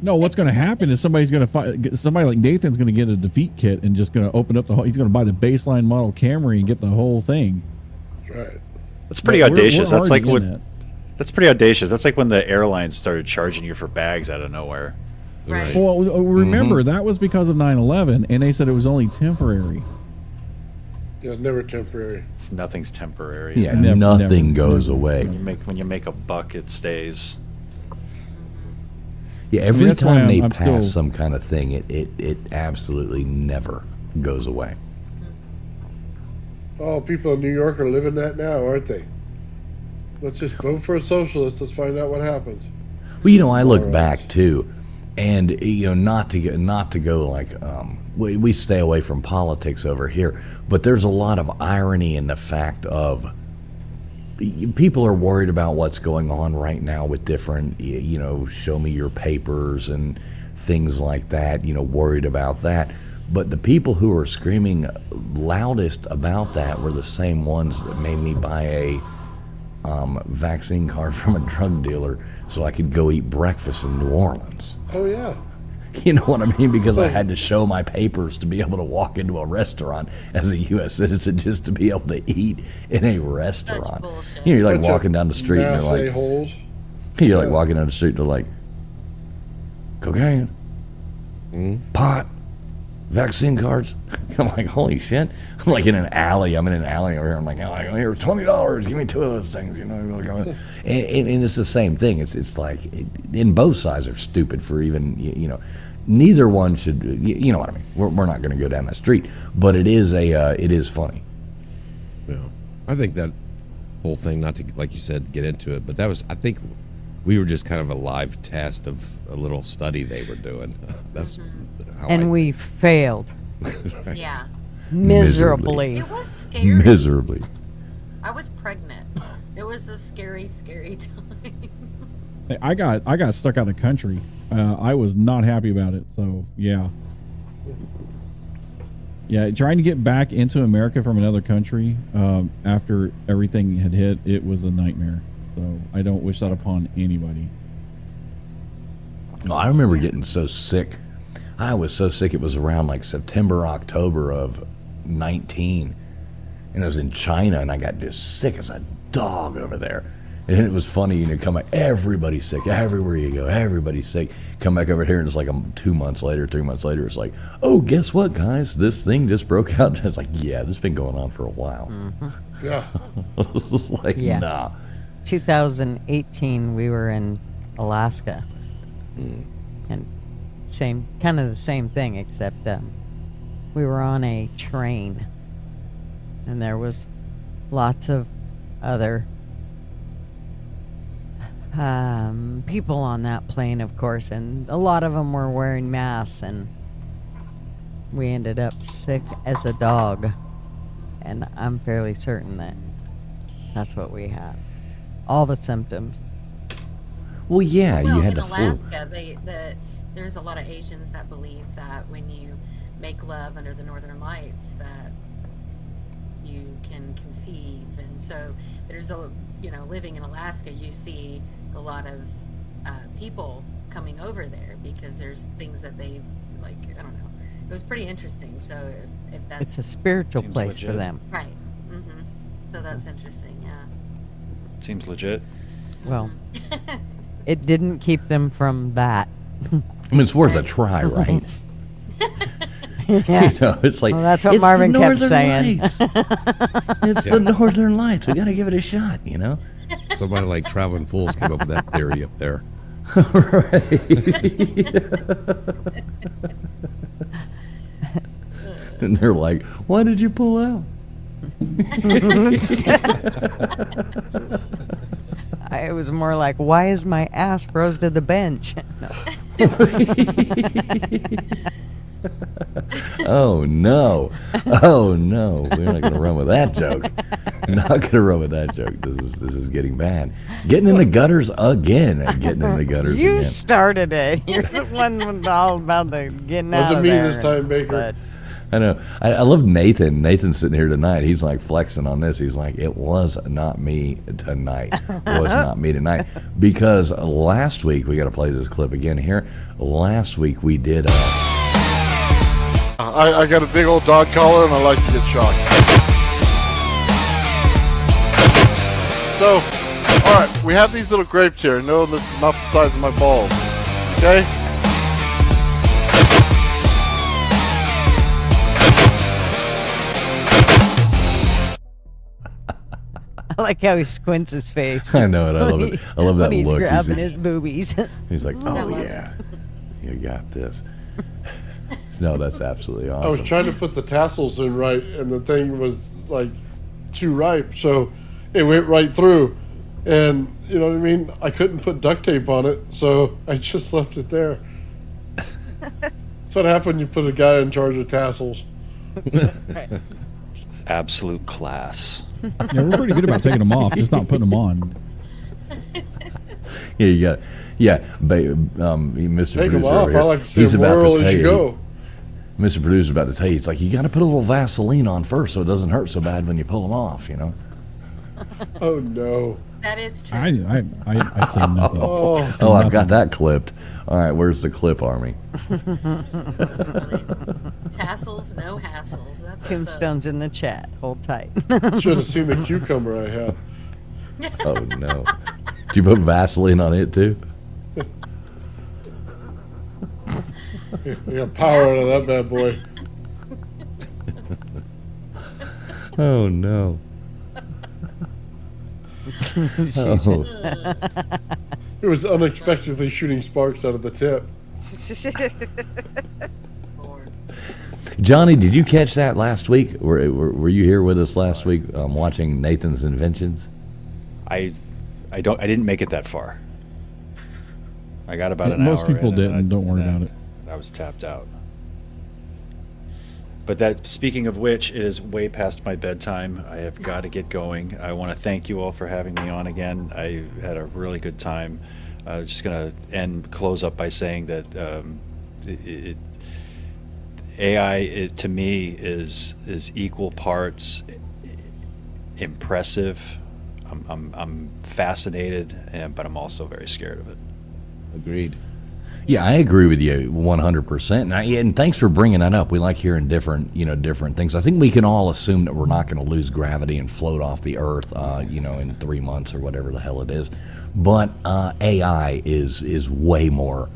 No, what's going to happen is somebody's going to somebody like Nathan's going to get a defeat kit and just going to open up the whole. He's going to buy the baseline model Camry and get the whole thing. Right. That's pretty But we're audacious. That's already like in when that. that's pretty audacious. That's like when the airlines started charging you for bags out of nowhere. Right. Well, remember that was because of 9/11, and they said it was only temporary. Yeah, never temporary. Nothing's temporary. Yeah, Never, nothing never, goes never. away. When you make a buck, it stays. Yeah, every that's why time they I'm pass still- some kind of thing, it absolutely never goes away. Oh, people in New York are living that now, aren't they? Let's just vote for a socialist. Let's find out what happens. Well, I look Alright. back too, and not to go we stay away from politics over here, but there's a lot of irony in the fact of people are worried about what's going on right now with different, show me your papers and things like that, worried about that. But the people who are screaming loudest about that were the same ones that made me buy a vaccine card from a drug dealer so I could go eat breakfast in New Orleans. Oh, yeah. You know what I mean? Because I had to show my papers to be able to walk into a restaurant as a U.S. citizen, just to be able to eat in a restaurant. You're like walking down the street and they're like, you're like walking down the street and they're like, cocaine, pot, vaccine cards. I'm like, holy shit. I'm like in an alley. I'm in an alley over here. I'm like, here's $20. Give me 2 of those things. And it's the same thing. It's like, and both sides are stupid for even, neither one should, you know what I mean? We're not going to go down that street, but it is funny. Yeah. I think that whole thing, not to, like you said, get into it, but that was, I think we were just kind of a live test of a little study they were doing. That's how we failed. Right. Yeah. Miserably. It was scary. Miserably. I was pregnant. It was a scary, scary time. I got stuck out of the country. I was not happy about it. So yeah, trying to get back into America from another country after everything had hit, it was a nightmare. So I don't wish that upon anybody. No, I remember getting so sick. I was so sick. It was around like September, October of 19, and I was in China, and I got just sick as a dog over there. And it was funny, come back, everybody's sick. Everywhere you go, everybody's sick. Come back over here, and it's like 2 months later, 3 months later, it's like, oh, guess what, guys? This thing just broke out. And it's like, yeah, this has been going on for a while. Mm-hmm. Yeah. Like, nah. 2018, we were in Alaska, and kind of the same thing, except we were on a train, and there was lots of other people on that plane, of course, and a lot of them were wearing masks, and we ended up sick as a dog, and I'm fairly certain that that's what we had. All the symptoms. Well, yeah, you had in the Alaska, flu. there's a lot of Asians that believe that when you make love under the northern lights that you can conceive, and so there's living in Alaska, you see a lot of people coming over there because there's things that they like. I don't know. It was pretty interesting. So if that's, it's a spiritual place legit. for them, right? So that's interesting. Yeah. Seems legit. well, it didn't keep them from that. I mean, it's worth a try, right? Yeah. It's like, well, that's what it's Marvin the kept Northern saying. Lights. It's the Northern Lights. We got to give it a shot, Somebody like Traveling Fools came up with that theory up there. And they're like, why did you pull out? It was more like, why is my ass froze to the bench? Oh no, we're not gonna run with that joke. Not gonna run with that joke. This is getting bad. Getting in the gutters again. Getting in the gutters You again. started it. You're the one with all about the getting out Wasn't of me there. this time, Baker. But I know. I love Nathan. Nathan's sitting here tonight. He's like flexing on this. He's like, it was not me tonight. It was not me tonight. Because last week, we got to play this clip again here. Last week we did. I got a big old dog collar and I like to get shocked. So, alright, we have these little grapes here. No, this is not the size of my balls. Okay? I like how he squints his face. I know it. I love it. I love that when he's look. grabbing his boobies. He's like, oh yeah, you got this. No, that's absolutely awesome. I was trying to put the tassels in right, and the thing was like too ripe, so it went right through. And you know what I mean? I couldn't put duct tape on it, so I just left it there. That's what happened. You put a guy in charge of tassels. absolute class. Yeah, we're pretty good about taking them off, just not putting them on. Yeah, you got. Yeah, Mr. Take them Producer off. over here, I like to say he's about whirl to as tell you you. go. Mr. Producer's about to tell you. It's like you got to put a little Vaseline on first, so it doesn't hurt so bad when you pull them off. You know. Oh no. That is true. I say nothing. Oh, I've got that clipped. All right, where's the clip army? Tassels, no hassles. That's what's up. Tombstone's in the chat. Hold tight. should have seen the cucumber I have. Oh no! Did you put Vaseline on it too? We got power out of that bad boy. Oh no! Oh. It was unexpectedly shooting sparks out of the tip. Lord. Johnny, did you catch that last week? Were you here with us last week watching Nathan's Inventions? I didn't make it that far. I got about an hour. Most people in, didn't. Don't worry about it. I was tapped out. But that, speaking of which, it is way past my bedtime. I have got to get going. I want to thank you all for having me on again. I had a really good time. I'm just going to close up by saying that AI, to me, is equal parts impressive. I'm fascinated, but I'm also very scared of it. Agreed. Yeah, I agree with you 100%. And thanks for bringing that up. We like hearing different things. I think we can all assume that we're not going to lose gravity and float off the Earth, in 3 months or whatever the hell it is. But AI is way more,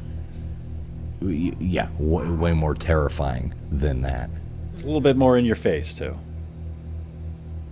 way more terrifying than that. It's a little bit more in your face, too.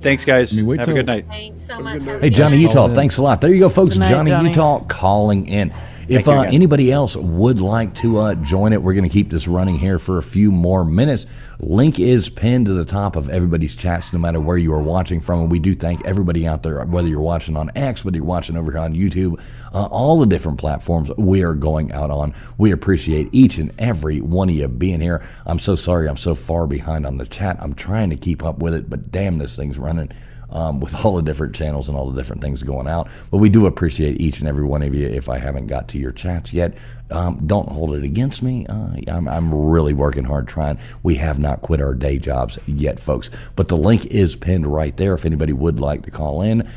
Thanks, guys. I mean, Have a good night. Thanks so much. Hey, Johnny Utah, thanks a lot. There you go, folks. Good night, Johnny Johnny. Utah calling in. If Thank you again. anybody else would like to join it, we're going to keep this running here for a few more minutes. Link is pinned to the top of everybody's chats, no matter where you are watching from. And we do thank everybody out there, whether you're watching on X, whether you're watching over here on YouTube, all the different platforms we are going out on. We appreciate each and every one of you being here. I'm so sorry I'm so far behind on the chat. I'm trying to keep up with it, but damn, this thing's running. With all the different channels and all the different things going out. But we do appreciate each and every one of you. If I haven't got to your chats yet, don't hold it against me. I'm really working hard trying. We have not quit our day jobs yet, folks. But the link is pinned right there. If anybody would like to call in,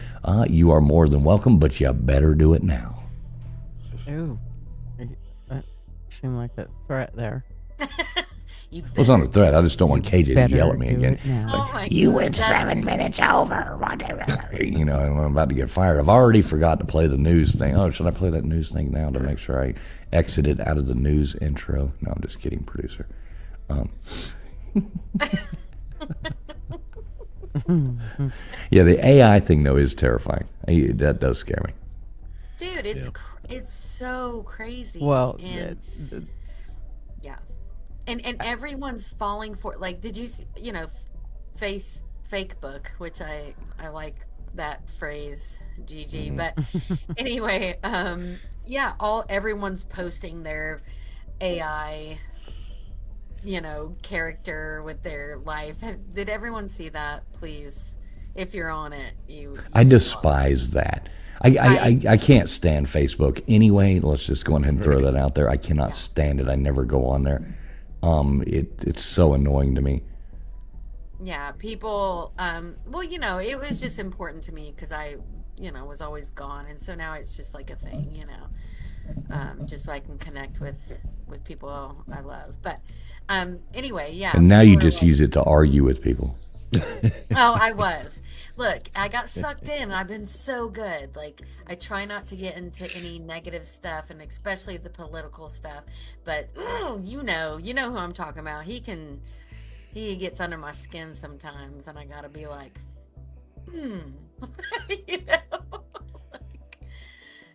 you are more than welcome, but you better do it now. Ooh. That seemed like a threat there. It was on a threat. I just don't want KJ to Better yell at me do again. it now. Oh my You gosh, went that- 7 minutes over. I'm about to get fired. I've already forgot to play the news thing. Oh, should I play that news thing now to make sure I exited out of the news intro? No, I'm just kidding, producer. Yeah, the AI thing, though, is terrifying. That does scare me. Dude, it's so crazy. Well, and yeah, and everyone's falling for, like, did you see, fake book, which I like that phrase, GG. But anyway, yeah, everyone's posting their AI, character with their life. Did everyone see that? Please, if you're on it, you I saw it. despise that. I can't stand Facebook anyway. Let's just go ahead and throw that out there. I cannot stand it. I never go on there. It's so annoying to me. Yeah, people, well, it was just important to me because I, was always gone. And so now it's just like a thing, just so I can connect with people I love. But anyway, yeah. And now you people are just use it to argue with people. Oh, I was. Look, I got sucked in and I've been so good. Like, I try not to get into any negative stuff, and especially the political stuff. But you know who I'm talking about. He gets under my skin sometimes, and I gotta be like,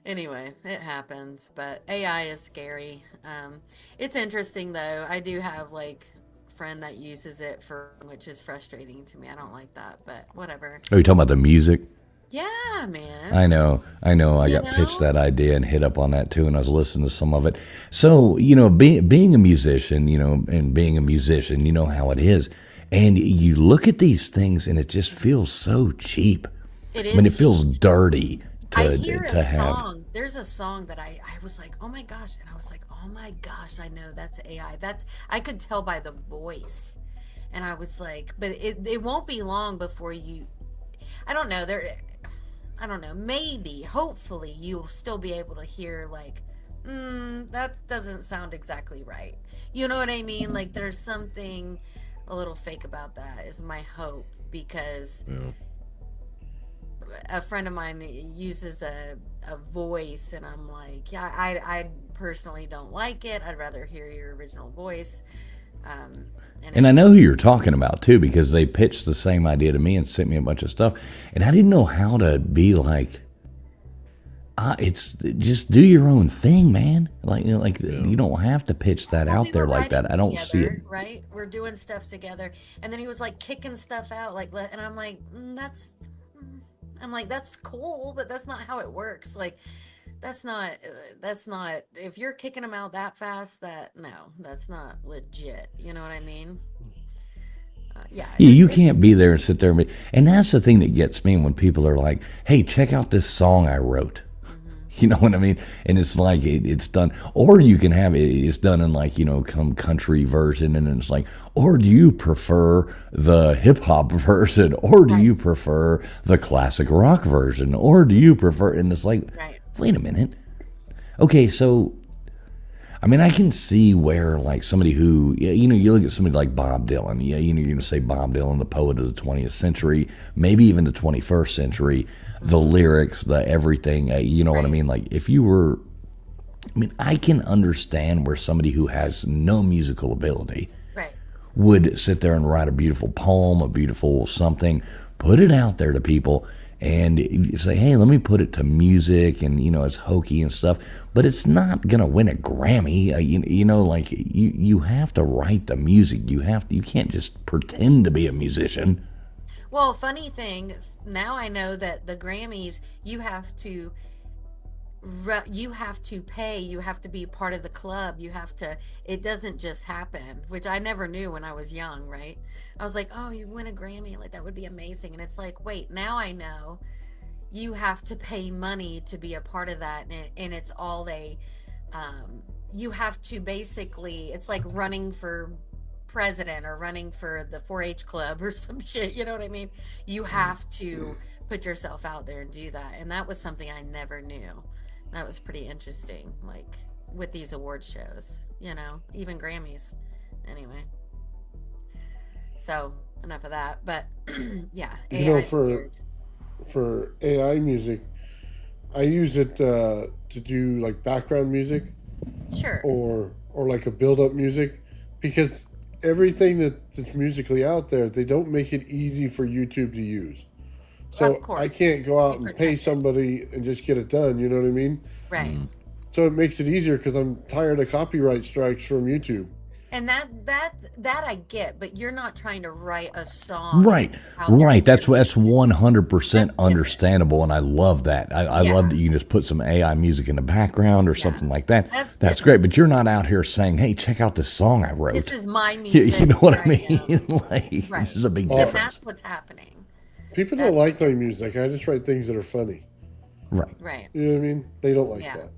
Anyway, it happens. But AI is scary. It's interesting though. I do have friend that uses it which is frustrating to me. I don't like that, but whatever. Are you talking about the music? Yeah, man. I know. I got pitched that idea and hit up on that too, and I was listening to some of it. So, being a musician, and being a musician, you know how it is. And you look at these things and it just feels so cheap. It I mean, it is feels dirty I hear to a have. song. There's a song that I was like, oh my gosh, and I was like, oh my gosh, I know that's AI. That's I could tell by the voice, and I was like, but it won't be long before you. I don't know. I don't know. Maybe, hopefully, you'll still be able to hear like, that doesn't sound exactly right. You know what I mean? Like there's something a little fake about that. Is my hope because. Yeah. A friend of mine uses a voice and I'm like, yeah, I personally don't like it. I'd rather hear your original voice. And I know who you're talking about too, because they pitched the same idea to me and sent me a bunch of stuff, and I didn't know how to be like, it's just do your own thing, man. Like, you don't have to pitch that out there like that. I don't see it. Right? We're doing stuff together, and then he was like kicking stuff out, like, and I'm like, I'm like, that's cool, but that's not how it works. Like, that's not, if you're kicking them out that fast, that's not legit. You know what I mean? Yeah, you can't be there and sit there and that's the thing that gets me when people are like, hey, check out this song I wrote. You know what I mean? And it's like it's done, or you can have it's done in like, some country version, and it's like, or do you prefer the hip hop version, or do you prefer the classic rock version, or do you prefer? And it's like, wait a minute, okay, so I mean, I can see where like somebody who you look at somebody like Bob Dylan, you're going to say Bob Dylan, the poet of the 20th century, maybe even the 21st century. The lyrics, the everything, you know what I mean? Like if you were, I can understand where somebody who has no musical ability would sit there and write a beautiful poem, a beautiful something, put it out there to people and say, hey, let me put it to music and, it's hokey and stuff, but it's not going to win a Grammy. Like you have to write the music. You can't just pretend to be a musician. Well, funny thing, now I know that the Grammys, you have to pay, you have to be part of the club, it doesn't just happen, which I never knew when I was young, right? I was like, oh, you win a Grammy, like that would be amazing. And it's like, wait, now I know you have to pay money to be a part of that. And it's all you have to basically, it's like running for president or running for the 4-H club or some shit, you know what I mean? You have to put yourself out there and do that, and that was something I never knew. That was pretty interesting, like with these award shows, even Grammys. Anyway, so enough of that, but yeah, AI for AI music, I use it to do like background music, sure, or like a build-up music, because everything that's musically out there, they don't make it easy for YouTube to use. So I can't go out and pay somebody and just get it done. You know what I mean? Right. So it makes it easier because I'm tired of copyright strikes from YouTube. And that I get, but you're not trying to write a song. Right. That's 100% understandable, and I love that. I love that you can just put some AI music in the background or something like that. That's great, but you're not out here saying, hey, check out this song I wrote. This is my music. You know what I mean? This is a big difference. And that's what's happening. People don't like my music. I just write things that are funny. Right. You know what I mean? They don't like that.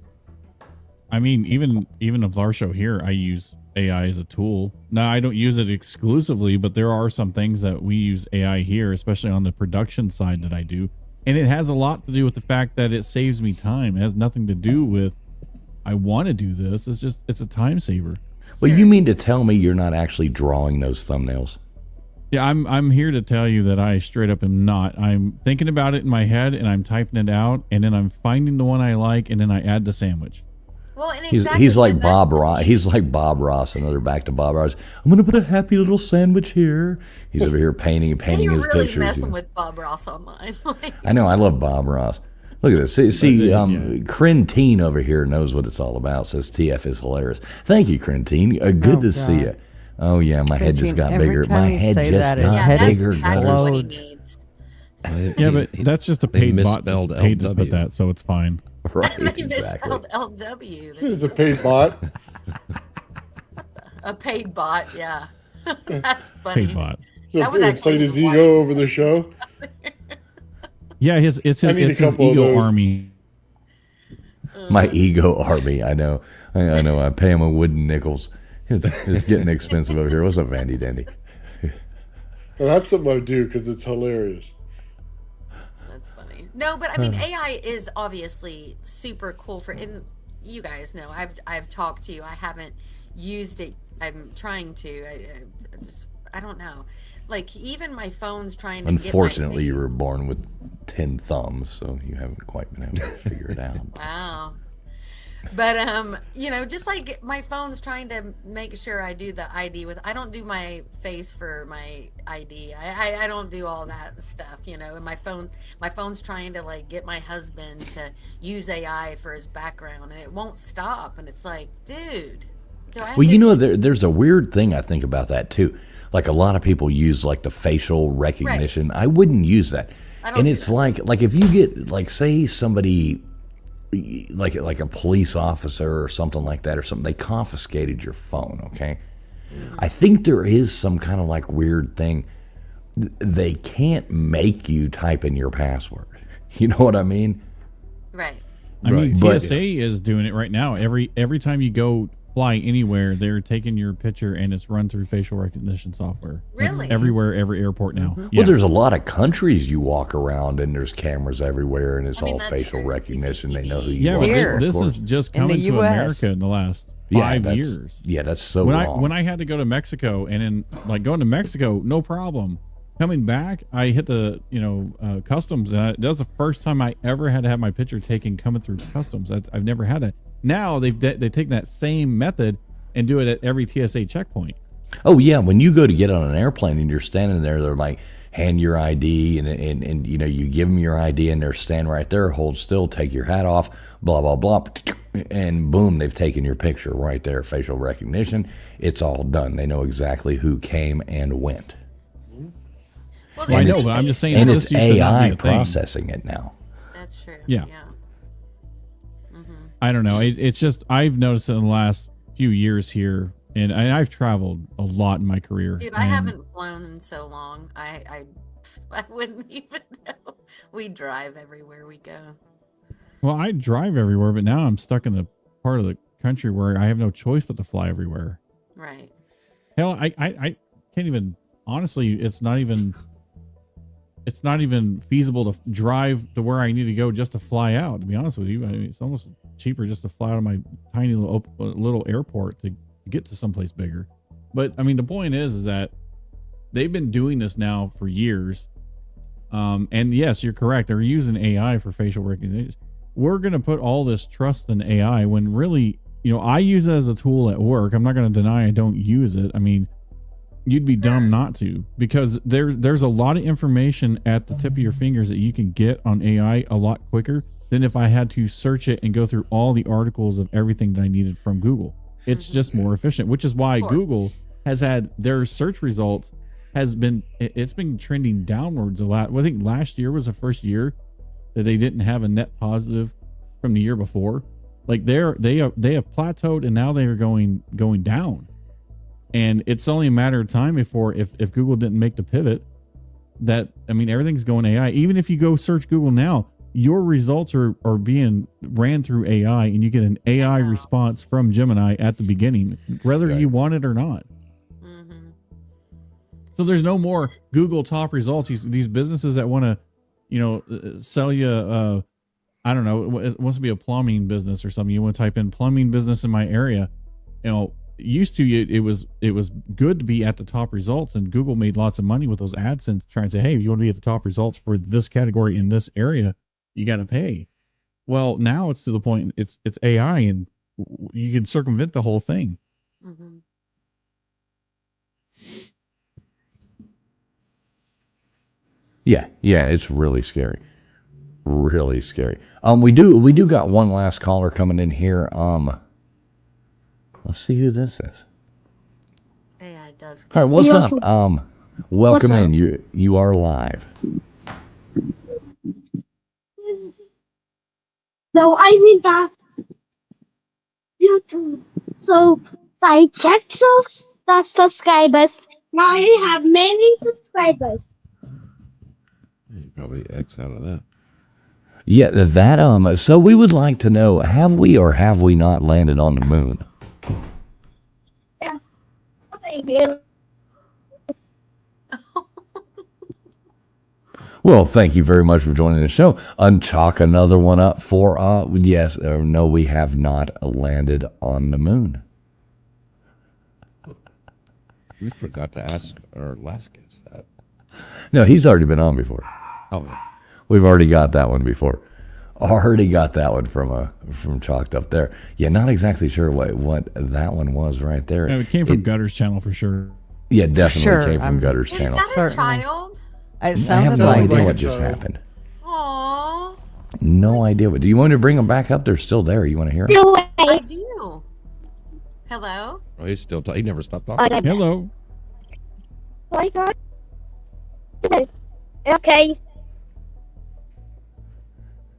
I mean, even of our show here, I use AI as a tool. Now, I don't use it exclusively, but there are some things that we use AI here, especially on the production side that I do. And it has a lot to do with the fact that it saves me time. It has nothing to do with I want to do this. It's a time saver. Well, you mean to tell me you're not actually drawing those thumbnails? Yeah, I'm here to tell you that I straight up am not. I'm thinking about it in my head and I'm typing it out, and then I'm finding the one I like, and then I add the sandwich. Well, and he's like Bob Ross. He's like Bob Ross. Another back to Bob Ross. I'm gonna put a happy little sandwich here. He's over here painting his really pictures. You're messing with Bob Ross online. I know. I love Bob Ross. Look at this. See, Crentine over here knows what it's all about. Says TF is hilarious. Thank you, Crentine. Good to see you. Oh yeah, my head just got bigger. My head just got bigger. That's what he needs. Yeah, but that's just a paid bot. Paid to put that, so it's fine. Right, exactly. Misspelled LW. This is a paid bot. A paid bot, yeah. That's funny. Paid bot. So That was actually played his his ego over the show. Yeah, it's I need his a couple of ego those. army. My ego army. I know. I know. I pay him a wooden nickels. It's getting expensive over here. What's up, Vandy Dandy? Well, that's something I do because it's hilarious. That's funny. No, but I mean, AI is obviously super cool for. And you guys know, I've talked to you. I haven't used it. I'm trying to. I don't know. Like even my phone's trying to. Unfortunately, you get my were face. born with 10 thumbs, so you haven't quite been able to figure it out. Wow. But you know, just like my phone's trying to make sure I do the ID with. I don't do my face for my ID. I don't do all that stuff, you know. And my phone's trying to like get my husband to use AI for his background, and it won't stop. And it's like, dude, do I have Well, to? you know, there's a weird thing I think about that too. Like a lot of people use like the facial recognition. I wouldn't use that. I don't And do it's that. like if you get like say somebody like a police officer or something like that or something, they confiscated your phone, okay? I think there is some kind of like weird thing. They can't make you type in your password. You know what I mean? Right. I mean, But- TSA is doing it right now. Every time you go fly anywhere, they're taking your picture and it's run through facial recognition software. That's Really? everywhere, every airport now. Yeah. Well, there's a lot of countries you walk around and there's cameras everywhere and it's I mean, all that's facial true. recognition. They know who you yeah, are. but Here. of this course. is just In the coming to US. America in the last Yeah, 5 that's- years. Yeah, that's so when wrong. I had to go to Mexico and in like going to Mexico, no problem. Coming back, I hit the customs, and that was the first time I ever had to have my picture taken coming through customs. I've never had that. Now they've taken that same method and do it at every TSA checkpoint. Oh yeah, when you go to get on an airplane and you're standing there, they're like, hand your ID, and you know, you give them your ID and they're standing right there, hold still, take your hat off, blah blah blah, and boom, they've taken your picture right there. Facial recognition, it's all done. They know exactly who came and went, Well, Well, I there's know, but I'm just saying and that it's this used to not be AI a thing. processing it now. That's true. Yeah. Yeah. I don't know. It's just I've noticed in the last few years here, and I've traveled a lot in my career. Dude, I and- haven't flown in so long. I wouldn't even know. We drive everywhere we go. Well, I drive everywhere, but now I'm stuck in the part of the country where I have no choice but to fly everywhere. Right. Hell, I can't even. Honestly, it's not even feasible to drive to where I need to go just to fly out. To be honest with you, I mean, it's almost cheaper just to fly out of my tiny little airport to get to someplace bigger. But I mean, the point is that they've been doing this now for years. And yes, you're correct. They're using AI for facial recognition. We're going to put all this trust in AI when really, I use it as a tool at work. I'm not going to deny I don't use it. I mean, you'd be dumb not to, because there's a lot of information at the tip of your fingers that you can get on AI a lot quicker than if I had to search it and go through all the articles of everything that I needed from Google. It's just more efficient, which is why Google has had their search results it's been trending downwards a lot. Well, I think last year was the first year that they didn't have a net positive from the year before. Like they have plateaued and now they are going down. And it's only a matter of time before if Google didn't make the pivot that, I mean, everything's going AI. Even if you go search Google now, your results are being ran through AI and you get an AI response from Gemini at the beginning, whether you want it or not. So there's no more Google top results. These businesses that want to, sell you, I don't know, it wants to be a plumbing business or something. You want to type in plumbing business in my area. Used to it was good to be at the top results, and Google made lots of money with those AdSense trying to say, hey, if you want to be at the top results for this category in this area, you got to pay. Well, now it's to the point it's AI, and you can circumvent the whole thing. Mm-hmm. Yeah, it's really scary. Really scary. We do got one last caller coming in here. Let's see who this is. AI does. All right, what's You up? also- Welcome What's in. up? You are live. So I mean that YouTube. So I checked so that subscribers I have many subscribers. You probably X out of that. Yeah, that so we would like to know, have we or have we not landed on the moon? Yeah. Thank you. Well, thank you very much for joining the show. Unchalk another one up for yes or no, we have not landed on the moon. We forgot to ask our last guest that. No, he's already been on before. Oh, yeah. We've already got that one before. Already got that one from Chalked up there. Yeah, not exactly sure what that one was right there. Yeah, it came from Gutter's channel for sure. Yeah, definitely Sure, came from Gutter's Is channel. that a Certainly. child? It I have sounded no like idea like what a just child. happened. Aww. No idea. Do you want me to bring them back up? They're still there. You want to hear them? No I way. do. Hello? Oh, he's still he never stopped talking. Hello. Oh my God. Okay.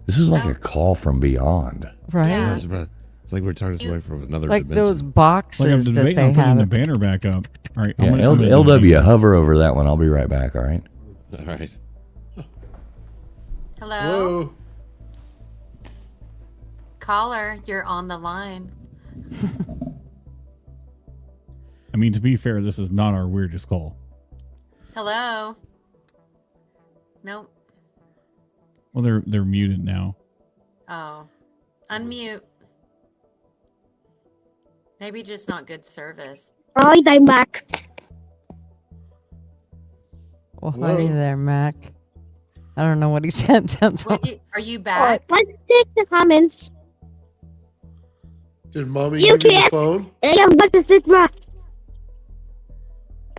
This is like a call from beyond. right. Yeah. It's like we're turning this away from another Like dimension. those boxes Like I'm that debating they on putting the have. banner back up. All right. Yeah, I'm gonna do LW, it. hover over that one. I'll be right back, all right? All right. Hello? Hello. Caller, you're on the line. I mean, to be fair, this is not our weirdest call. Hello? Nope. Well, they're muted now. Oh. Unmute. Maybe just not good service. Alright, I'm back. Well, Hello? hi there, Mac. I don't know what he said. Sounds Are you Alright, back? let's take the comments. Did mommy You give you the can't. phone? I am about to sit back.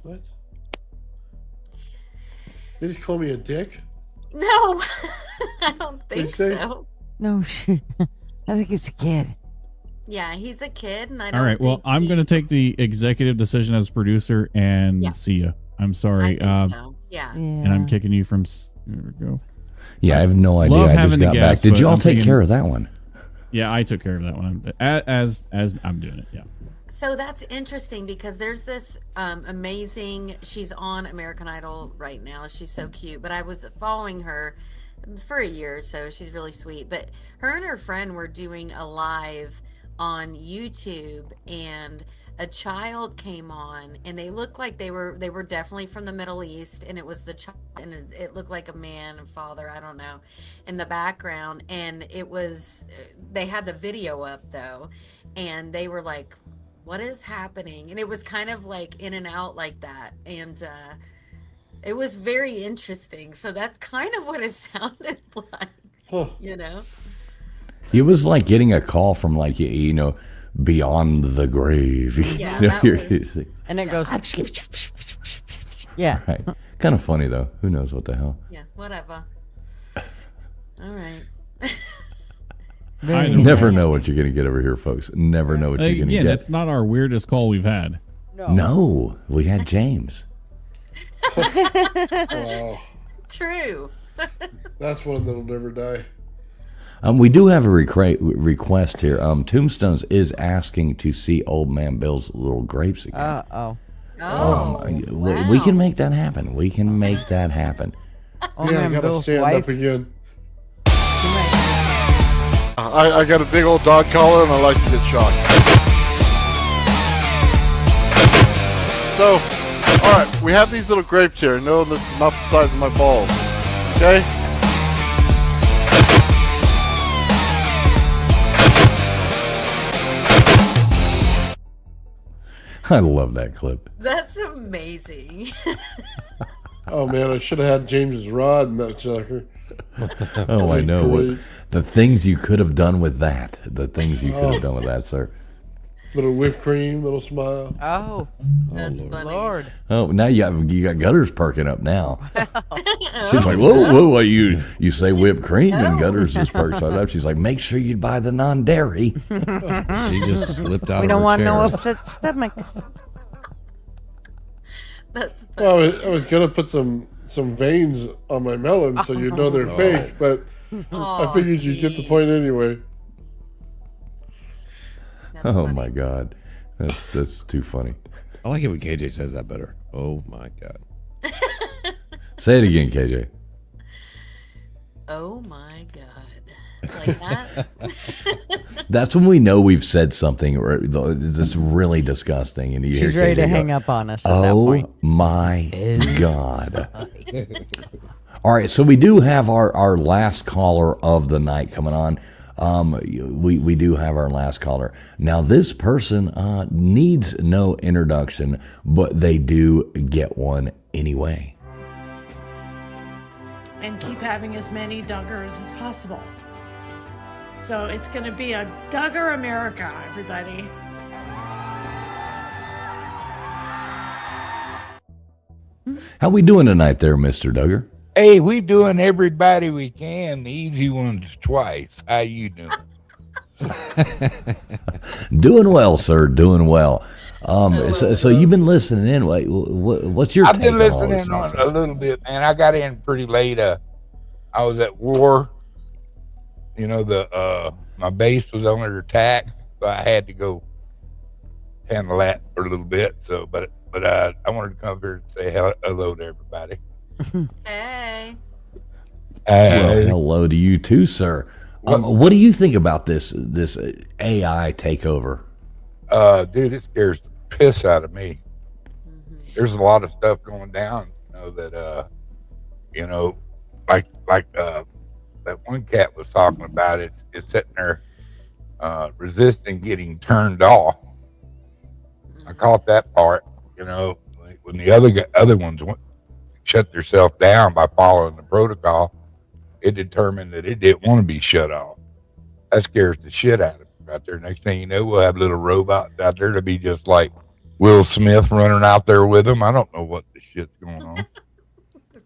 What? They just call me a dick? No. I don't think you say? so. no shit. I think it's a kid. Yeah, he's a kid, and I don't All right. Well, think I'm he- going to take the executive decision as producer and Yeah. see ya. I'm I sorry. think so. Yeah. Yeah. And I'm kicking you from. There we go. Yeah, I have no idea. Love I just having the got back. guests, Did but you all I'm take thinking- care of that one? Yeah, I took care of that one. As I'm doing it. Yeah. So that's interesting because there's this amazing. She's on American Idol right now. She's so cute. But I was following her for a year, so she's really sweet. But her and her friend were doing a live on YouTube, and a child came on, and they looked like they were definitely from the Middle East, and it was the child, and it looked like a man and father, I don't know, in the background, and it was they had the video up though, and they were like, what is happening? And it was kind of like in and out like that, and it was very interesting. So that's kind of what it sounded like, Huh. you know. It was like getting a call from like you know beyond the grave. Yeah, You know, that you're- was- And it goes. Yeah. right. Kind of funny though. Who knows what the hell? Yeah, whatever. All right. Very Either You never nice. know what you're gonna get over here, folks. Never know what you're gonna Again, get. that's not our weirdest call we've had. No, we had James. Wow. True. That's one that'll never die. We do have a request here. Tombstones is asking to see Old Man Bill's little grapes again. Oh. Oh, We can make that happen. We can make that happen. Oh, Yeah, I man, gotta Bill's stand wife. up again. I got a big old dog collar and I like to get shocked. So, alright, we have these little grapes here. No, this is not the size of my balls. Okay? I love that clip. that's amazing. Oh man, I should have had James's rod in that sucker. Oh, I know. Great. The things you could have done with that. The things you could have done with that, sir. Little whipped cream, little smile. Oh, That's Lord. funny. Lord. Oh, now you got Gutters perking up now. She's like, whoa, what, you say whipped cream and Gutters is perked right up. She's like, make sure you buy the non-dairy. She just slipped out We of don't her want chair. no upset stomachs. That's funny. Well, I was gonna put some veins on my melon so you'd know they're fake, but I figured you'd get the point anyway. That's Oh funny. my God, that's too funny. I like it when KJ says that better. Oh my god. Say it again, KJ. Oh my god. Like that? That's when we know we've said something that's really disgusting, and you She's hear ready KJ to go, hang up on us at that point. Oh my god! All right, so we do have our last caller of the night coming on. We do have our last caller. Now, this person needs no introduction, but they do get one anyway. And keep having as many Duggars as possible. So it's going to be a Duggar America, everybody. How we doing tonight there, Mr. Duggar? Hey, we doing everybody we can. The easy ones twice. How you doing? Doing well, sir. Doing well. So you've been listening in. What's your I've take been on all this listening on a nonsense? little bit, man. I got in pretty late. I was at war. You know, my base was under attack, so I had to go handle that for a little bit. So, but I wanted to come here and say hello to everybody. Hey. Well, hello to you too, sir. What do you think about this AI takeover? Dude, it scares the piss out of me. There's a lot of stuff going down, you know, that like that one cat was talking about. It's sitting there resisting getting turned off. I caught that part, you know, when the other ones shut themselves down by following the protocol. It determined that it didn't want to be shut off. That scares the shit out of me right there. Next thing you know, we'll have little robots out there to be just like Will Smith running out there with them. I don't know what the shit's going on.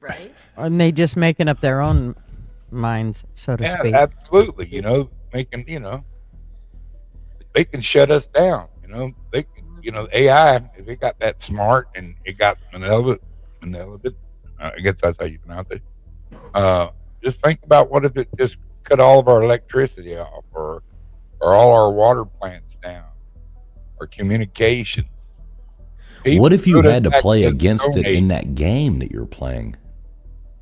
Right. And they just making up their own minds, so to speak. Absolutely. You know, they can shut us down. You know, they can, you know, AI, if it got that smart and it got malevolent, I guess that's how you pronounce it. Just think about what if it just cut all of our electricity off, or all our water plants down, or communication. What if you had to play against it in that game that you're playing?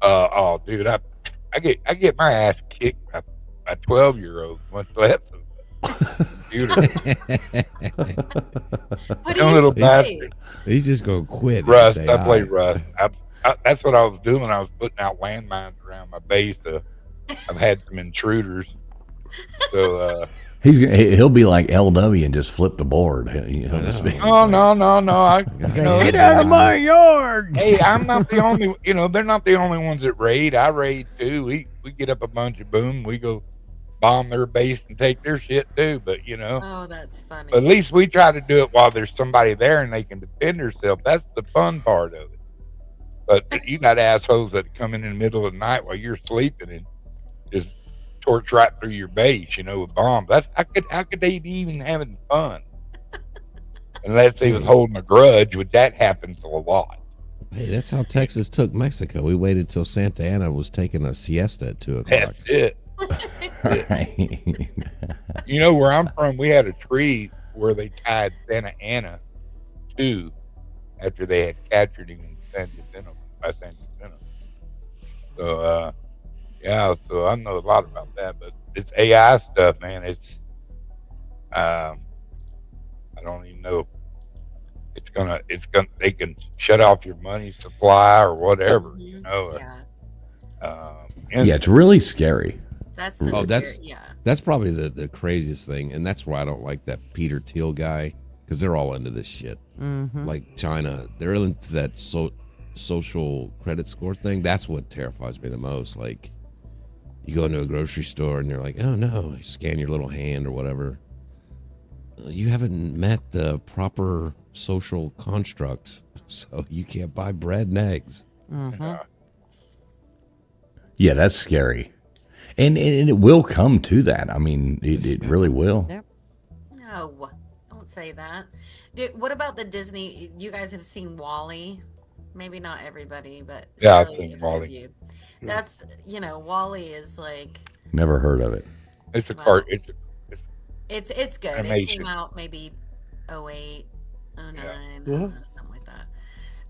Oh, dude, I get my ass kicked by 12-year-olds, much less a computer. What do you play? He's just gonna quit. Rust. I play Rust. That's what I was doing. I was putting out landmines around my base. I've had some intruders. So he'll be like LW and just flip the board. You know, no. Get out of my yard. Hey, I'm not the only. You know, they're not the only ones that raid. I raid too. We get up a bunch of boom. We go bomb their base and take their shit too. But you know, Oh, that's funny. at least we try to do it while there's somebody there and they can defend themselves. That's the fun part of it. But you got assholes that come in the middle of the night while you're sleeping and just torch right through your base, you know, with bombs. How could they be even having fun? Unless they was holding a grudge, which that happens a lot. Hey, that's how Texas took Mexico. We waited till Santa Ana was taking a siesta at 2:00. That's it. Right. You know, where I'm from, we had a tree where they tied Santa Ana to after they had captured him in San Jacinto. So, yeah, so I know a lot about that, but it's AI stuff, man. It's, I don't even know. They can shut off your money supply or whatever, you know. Yeah, it's really scary. That's that's probably the craziest thing, and that's why I don't like that Peter Thiel guy, because they're all into this shit. Like China, they're into that social credit score thing. That's what terrifies me the most. Like, you go into a grocery store and you're like, oh no, you scan your little hand or whatever. You haven't met the proper social construct, so you can't buy bread and eggs. Yeah, that's scary. And it will come to that. I mean, it really will. No, don't say that. Dude, what about the Disney? You guys have seen Wall-E? Maybe not everybody, but yeah, I've surely seen a few of Wall-E. you. That's, you know, Wall-E is like, Never heard of it. It's a cart. it's good. It Animation. came out maybe 08, 09, I don't Uh-huh. know, something like that.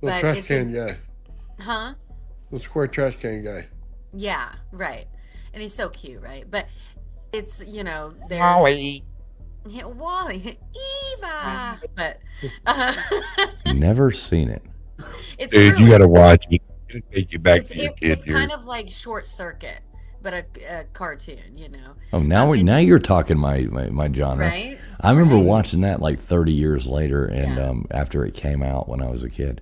The But trash it's can guy. Huh? The square trash can guy. Yeah, right. And he's so cute, right? But it's, they're Wally. Yeah, Wally, Eva. But Never seen it. it's Dude, really you gotta watch it. It'll take you back to your kids it's here. kind of like Short Circuit, but a cartoon. Oh, now now you're talking my genre. Right? I remember watching that like 30 years later, and after it came out when I was a kid.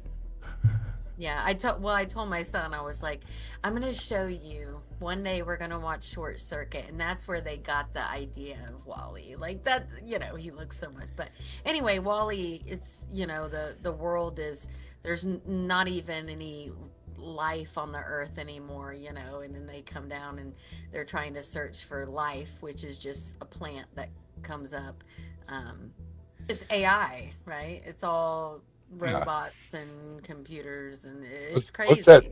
Yeah, I told my son, I was like, I'm gonna show you. One day we're gonna watch Short Circuit, and that's where they got the idea of Wally. Like that, he looks so much. But anyway, Wally, it's the world is there's not even any life on the earth anymore, and then they come down and they're trying to search for life, which is just a plant that comes up. It's AI, right? It's all robots and computers, and it's crazy. What's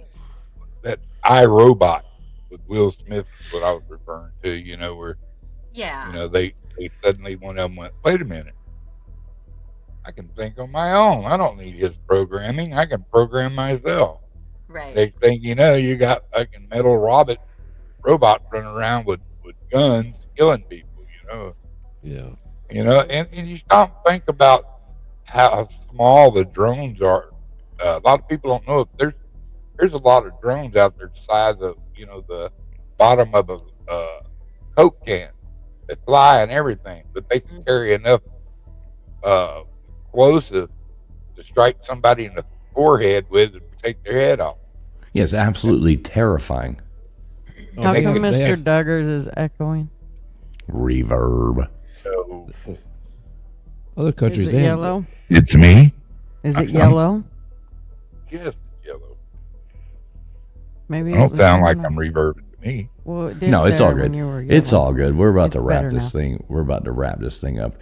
that iRobot with Will Smith is what I was referring to, where they suddenly one of them went, wait a minute, I can think on my own. I don't need his programming. I can program myself. Right. They think, you got fucking metal robots running around with guns killing people, Yeah. And you stop and think about how small the drones are. A lot of people don't know if there's a lot of drones out there the size of the bottom of a Coke can that fly and everything, but they can carry enough explosive to strike somebody in the forehead with and take their head off. Yes, absolutely terrifying. How come Mr. Duggars is echoing? Reverb. So, other countries, Is it yellow? It's me. Is it yellow? Yes, it's yellow. Maybe I don't sound like I'm reverbing to me. Well, it did No, it's all there when good. you were It's yellow. all good. We're about It's to wrap better this now. thing. We're about to wrap this thing up.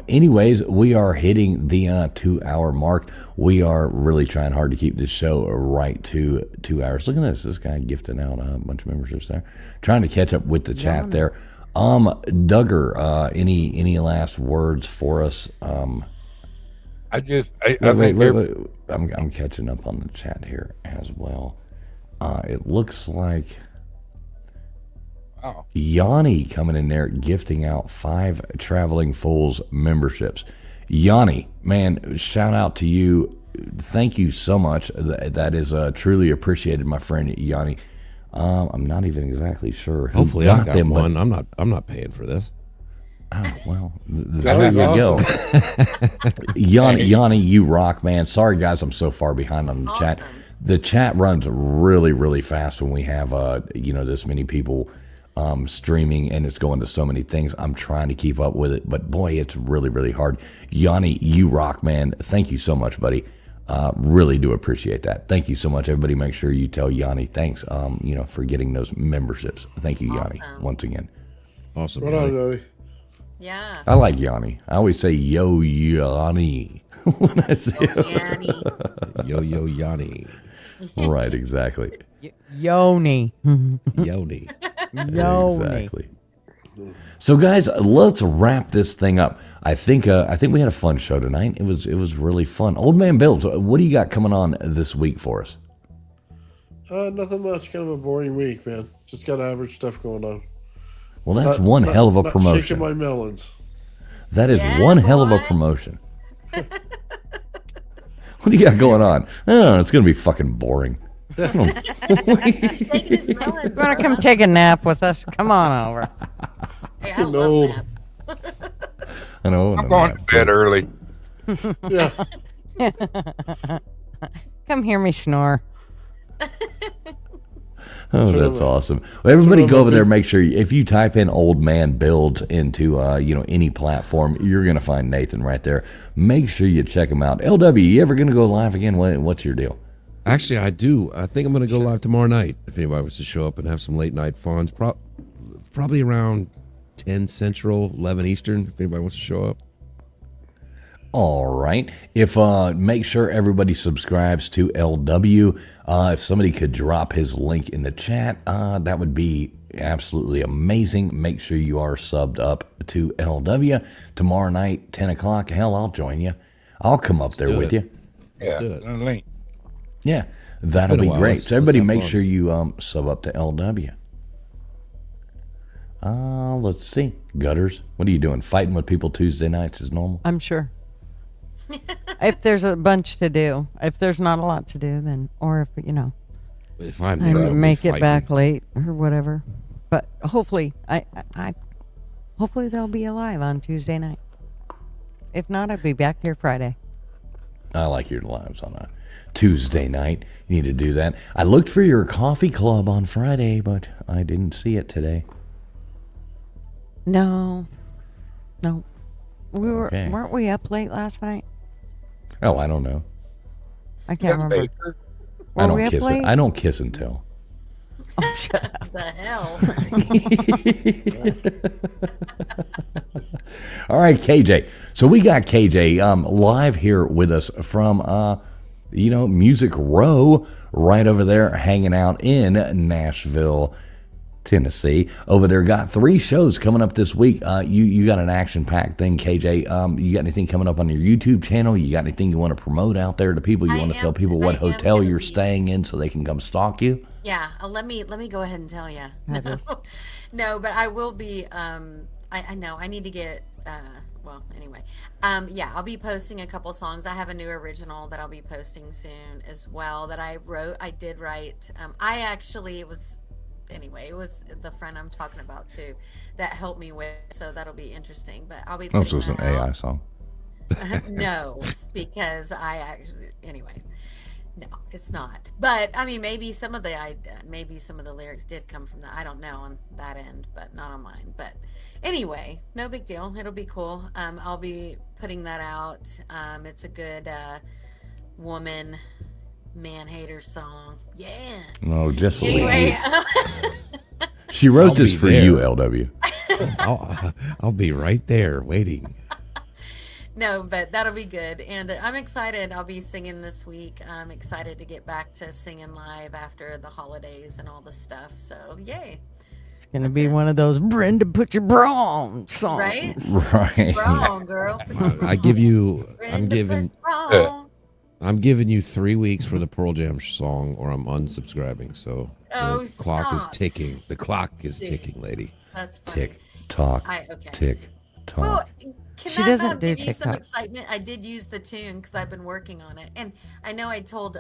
Anyways, we are hitting the 2-hour mark. We are really trying hard to keep this show right to 2 hours. Look at this guy gifting out a bunch of memberships there. Trying to catch up with the chat there. Duggar, any last words for us? I think wait. I'm catching up on the chat here as well. It looks like Yanni coming in there gifting out 5 Traveling Fools memberships. Yanni, man, shout out to you. Thank you so much. That is truly appreciated, my friend Yanni. I'm not even exactly sure who Hopefully I got them, one. I'm not paying for this. Oh, well, there you go. Yanni, you rock, man. Sorry, guys, I'm so far behind on the chat. The chat runs really, really fast when we have, this many people streaming, and it's going to so many things. I'm trying to keep up with it, but boy, it's really, really hard. Yanni, you rock, man. Thank you so much, buddy. Really do appreciate that. Thank you so much. Everybody make sure you tell Yanni thanks, for getting those memberships. Thank you, Yanni, once again. Awesome. What on, Yanni? Yeah. I like Yanni. I always say yo Yanni when I say Yo Yanni. Right, exactly. Yoni. Yoni. Exactly. So guys, let's wrap this thing up. I think we had a fun show tonight. It was really fun. Old Man Bills, what do you got coming on this week for us? Nothing much. Kind of a boring week, man. Just got average stuff going on. Well, that's one hell of a not promotion. Shaking my melons. That is one hell of a promotion. What do you got going on? Oh, it's going to be fucking boring. You want to come take a nap with us? Come on over. Hey, I love naps. I know. I'm going to bed early. Yeah. Come hear me snore. Oh, that's awesome. Well, everybody go over there. Make sure if you type in Old Man Builds into any platform, you're going to find Nathan right there. Make sure you check him out. LW, you ever going to go live again? What's your deal? Actually, I do. I think I'm going to go live tomorrow night. If anybody wants to show up and have some late night fun, probably around 10 Central, 11 Eastern. If anybody wants to show up. All right. If make sure everybody subscribes to LW. If somebody could drop his link in the chat, that would be absolutely amazing. Make sure you are subbed up to LW tomorrow night, 10 o'clock. Hell, I'll join you. I'll come up there do with it. you. Yeah, do it. send a link. Yeah, that'll been a be while. great. Let's So everybody have make fun. sure you sub up to LW. Let's see. Gutters, what are you doing? Fighting with people Tuesday nights is normal? I'm sure. If there's a bunch to do, if there's not a lot to do, then, or if, If I'm I there, I'll be make it fighting. back late or whatever. But hopefully, hopefully they'll be alive on Tuesday night. If not, I'll be back here Friday. I like your lives on a Tuesday night. You need to do that. I looked for your coffee club on Friday, but I didn't see it today. No. Okay. Weren't we up late last night? Oh, I don't know. I can't remember. I Were we don't up kiss it. late? I don't kiss and tell. Oh, shut up. The hell? All right, KJ. So we got KJ live here with us from Music Row right over there, hanging out in Nashville, Tennessee. Over there, got 3 shows coming up this week. You got an action-packed thing, KJ. You got anything coming up on your YouTube channel? You got anything you want to promote out there to people? You want to tell people what hotel you're staying in so they can come stalk you? Yeah, let me go ahead and tell you. No, but I will be. I know I need to get. Well, anyway, yeah, I'll be posting a couple songs. I have a new original that I'll be posting soon as well that I wrote. I did write. It was the friend I'm talking about too that helped me with. So that'll be interesting. But I'll be. Oh, so putting it's an that out. AI song. No, because anyway. No, it's not. But I mean, maybe some of the lyrics did come from that. I don't know on that end, but not on mine. But anyway, no big deal. It'll be cool. I'll be putting that out. It's a good woman man hater song. Yeah. No, just for Anyway, She wrote I'll this be for there. you, LW. I'll be right there waiting. no, but that'll be good. And I'm excited. I'll be singing this week. I'm excited to get back to singing live after the holidays and all the stuff. So, yay. It's going to be one of those Brenda put your bra on songs. Right? Right. Wrong, girl. I give you. Brenda Wrong. I'm giving you 3 weeks for the Pearl Jam song, or I'm unsubscribing. So Oh, the clock is stop. ticking. The clock is Dude. ticking, lady. That's funny. Tick, tock, Okay. tick, tock. Well, can She that doesn't not do give you some TikTok. excitement? I did use the tune because I've been working on it, and I know I told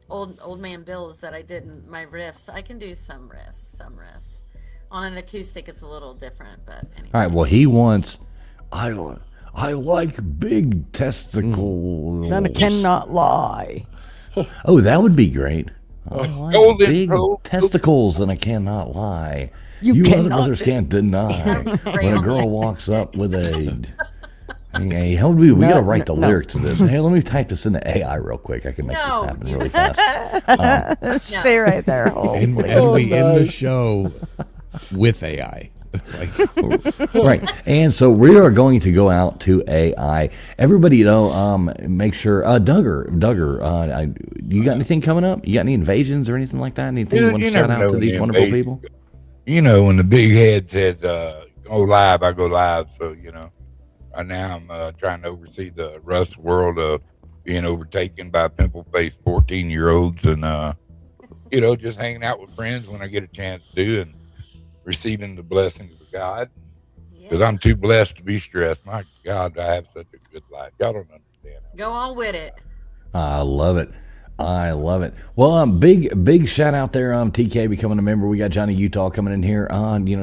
old man Bills that I didn't my riffs. I can do some riffs. On an acoustic, it's a little different, but anyway. All right, well, he wants, I like big testicles. Then I cannot lie. Oh, that would be great. I like Golden big toe. testicles, and I cannot lie. You other cannot brothers do- can't deny. That'll be great When a on girl that. walks up with a... Hey, how do we No, gotta write the no. lyrics to this. Hey, let me type this into AI real quick. I can make No, this happen you- really fast. Stay right there. Hold, And please. we end the show with AI. Right. And so we are going to go out to AI. Everybody, make sure, Duggar, you got anything coming up? You got any invasions or anything like that? Anything you want to shout out to these wonderful people? You know, when the big head says, go live, I go live. So, right now I'm trying to oversee the Rust world of being overtaken by pimple-faced 14-year-olds and, just hanging out with friends when I get a chance to and receiving the blessings of God. Because I'm too blessed to be stressed. My God, I have such a good life. Y'all don't understand. Go on with it. I love it. Well, big shout out there. TK becoming a member. We got Johnny Utah coming in here,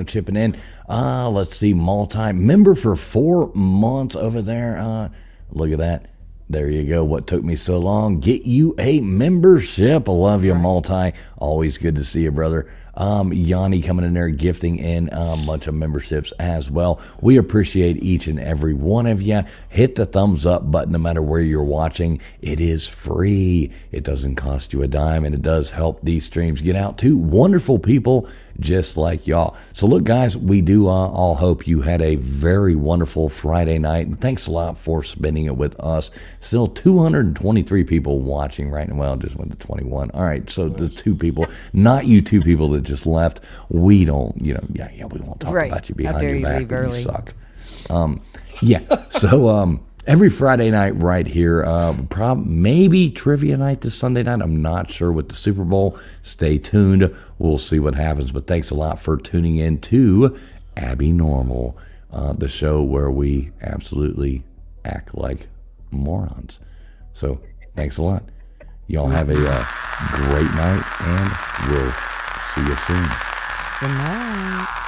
chipping in. Let's see, multi-member for 4 months over there. Look at that. There you go. What took me so long? Get you a membership. I love you, multi. Always good to see you, brother. Yanni coming in there, gifting in a bunch of memberships as well. We appreciate each and every one of you. Hit the thumbs up button no matter where you're watching. It is free. It doesn't cost you a dime, and it does help these streams get out to wonderful people just like y'all. So look, guys, we do all hope you had a very wonderful Friday night, and thanks a lot for spending it with us. Still 223 people watching right now. Well, just went to 21. All right, so the 2 people, not you 2 people that just left. We don't, we won't talk Right. about you How behind dare your you back. leave You early. suck. So every Friday night right here. Maybe trivia night this Sunday night. I'm not sure with the Super Bowl. Stay tuned. We'll see what happens. But thanks a lot for tuning in to Abbinormal, the show where we absolutely act like morons. So thanks a lot. Y'all have a great night, and we'll see you soon. Good night.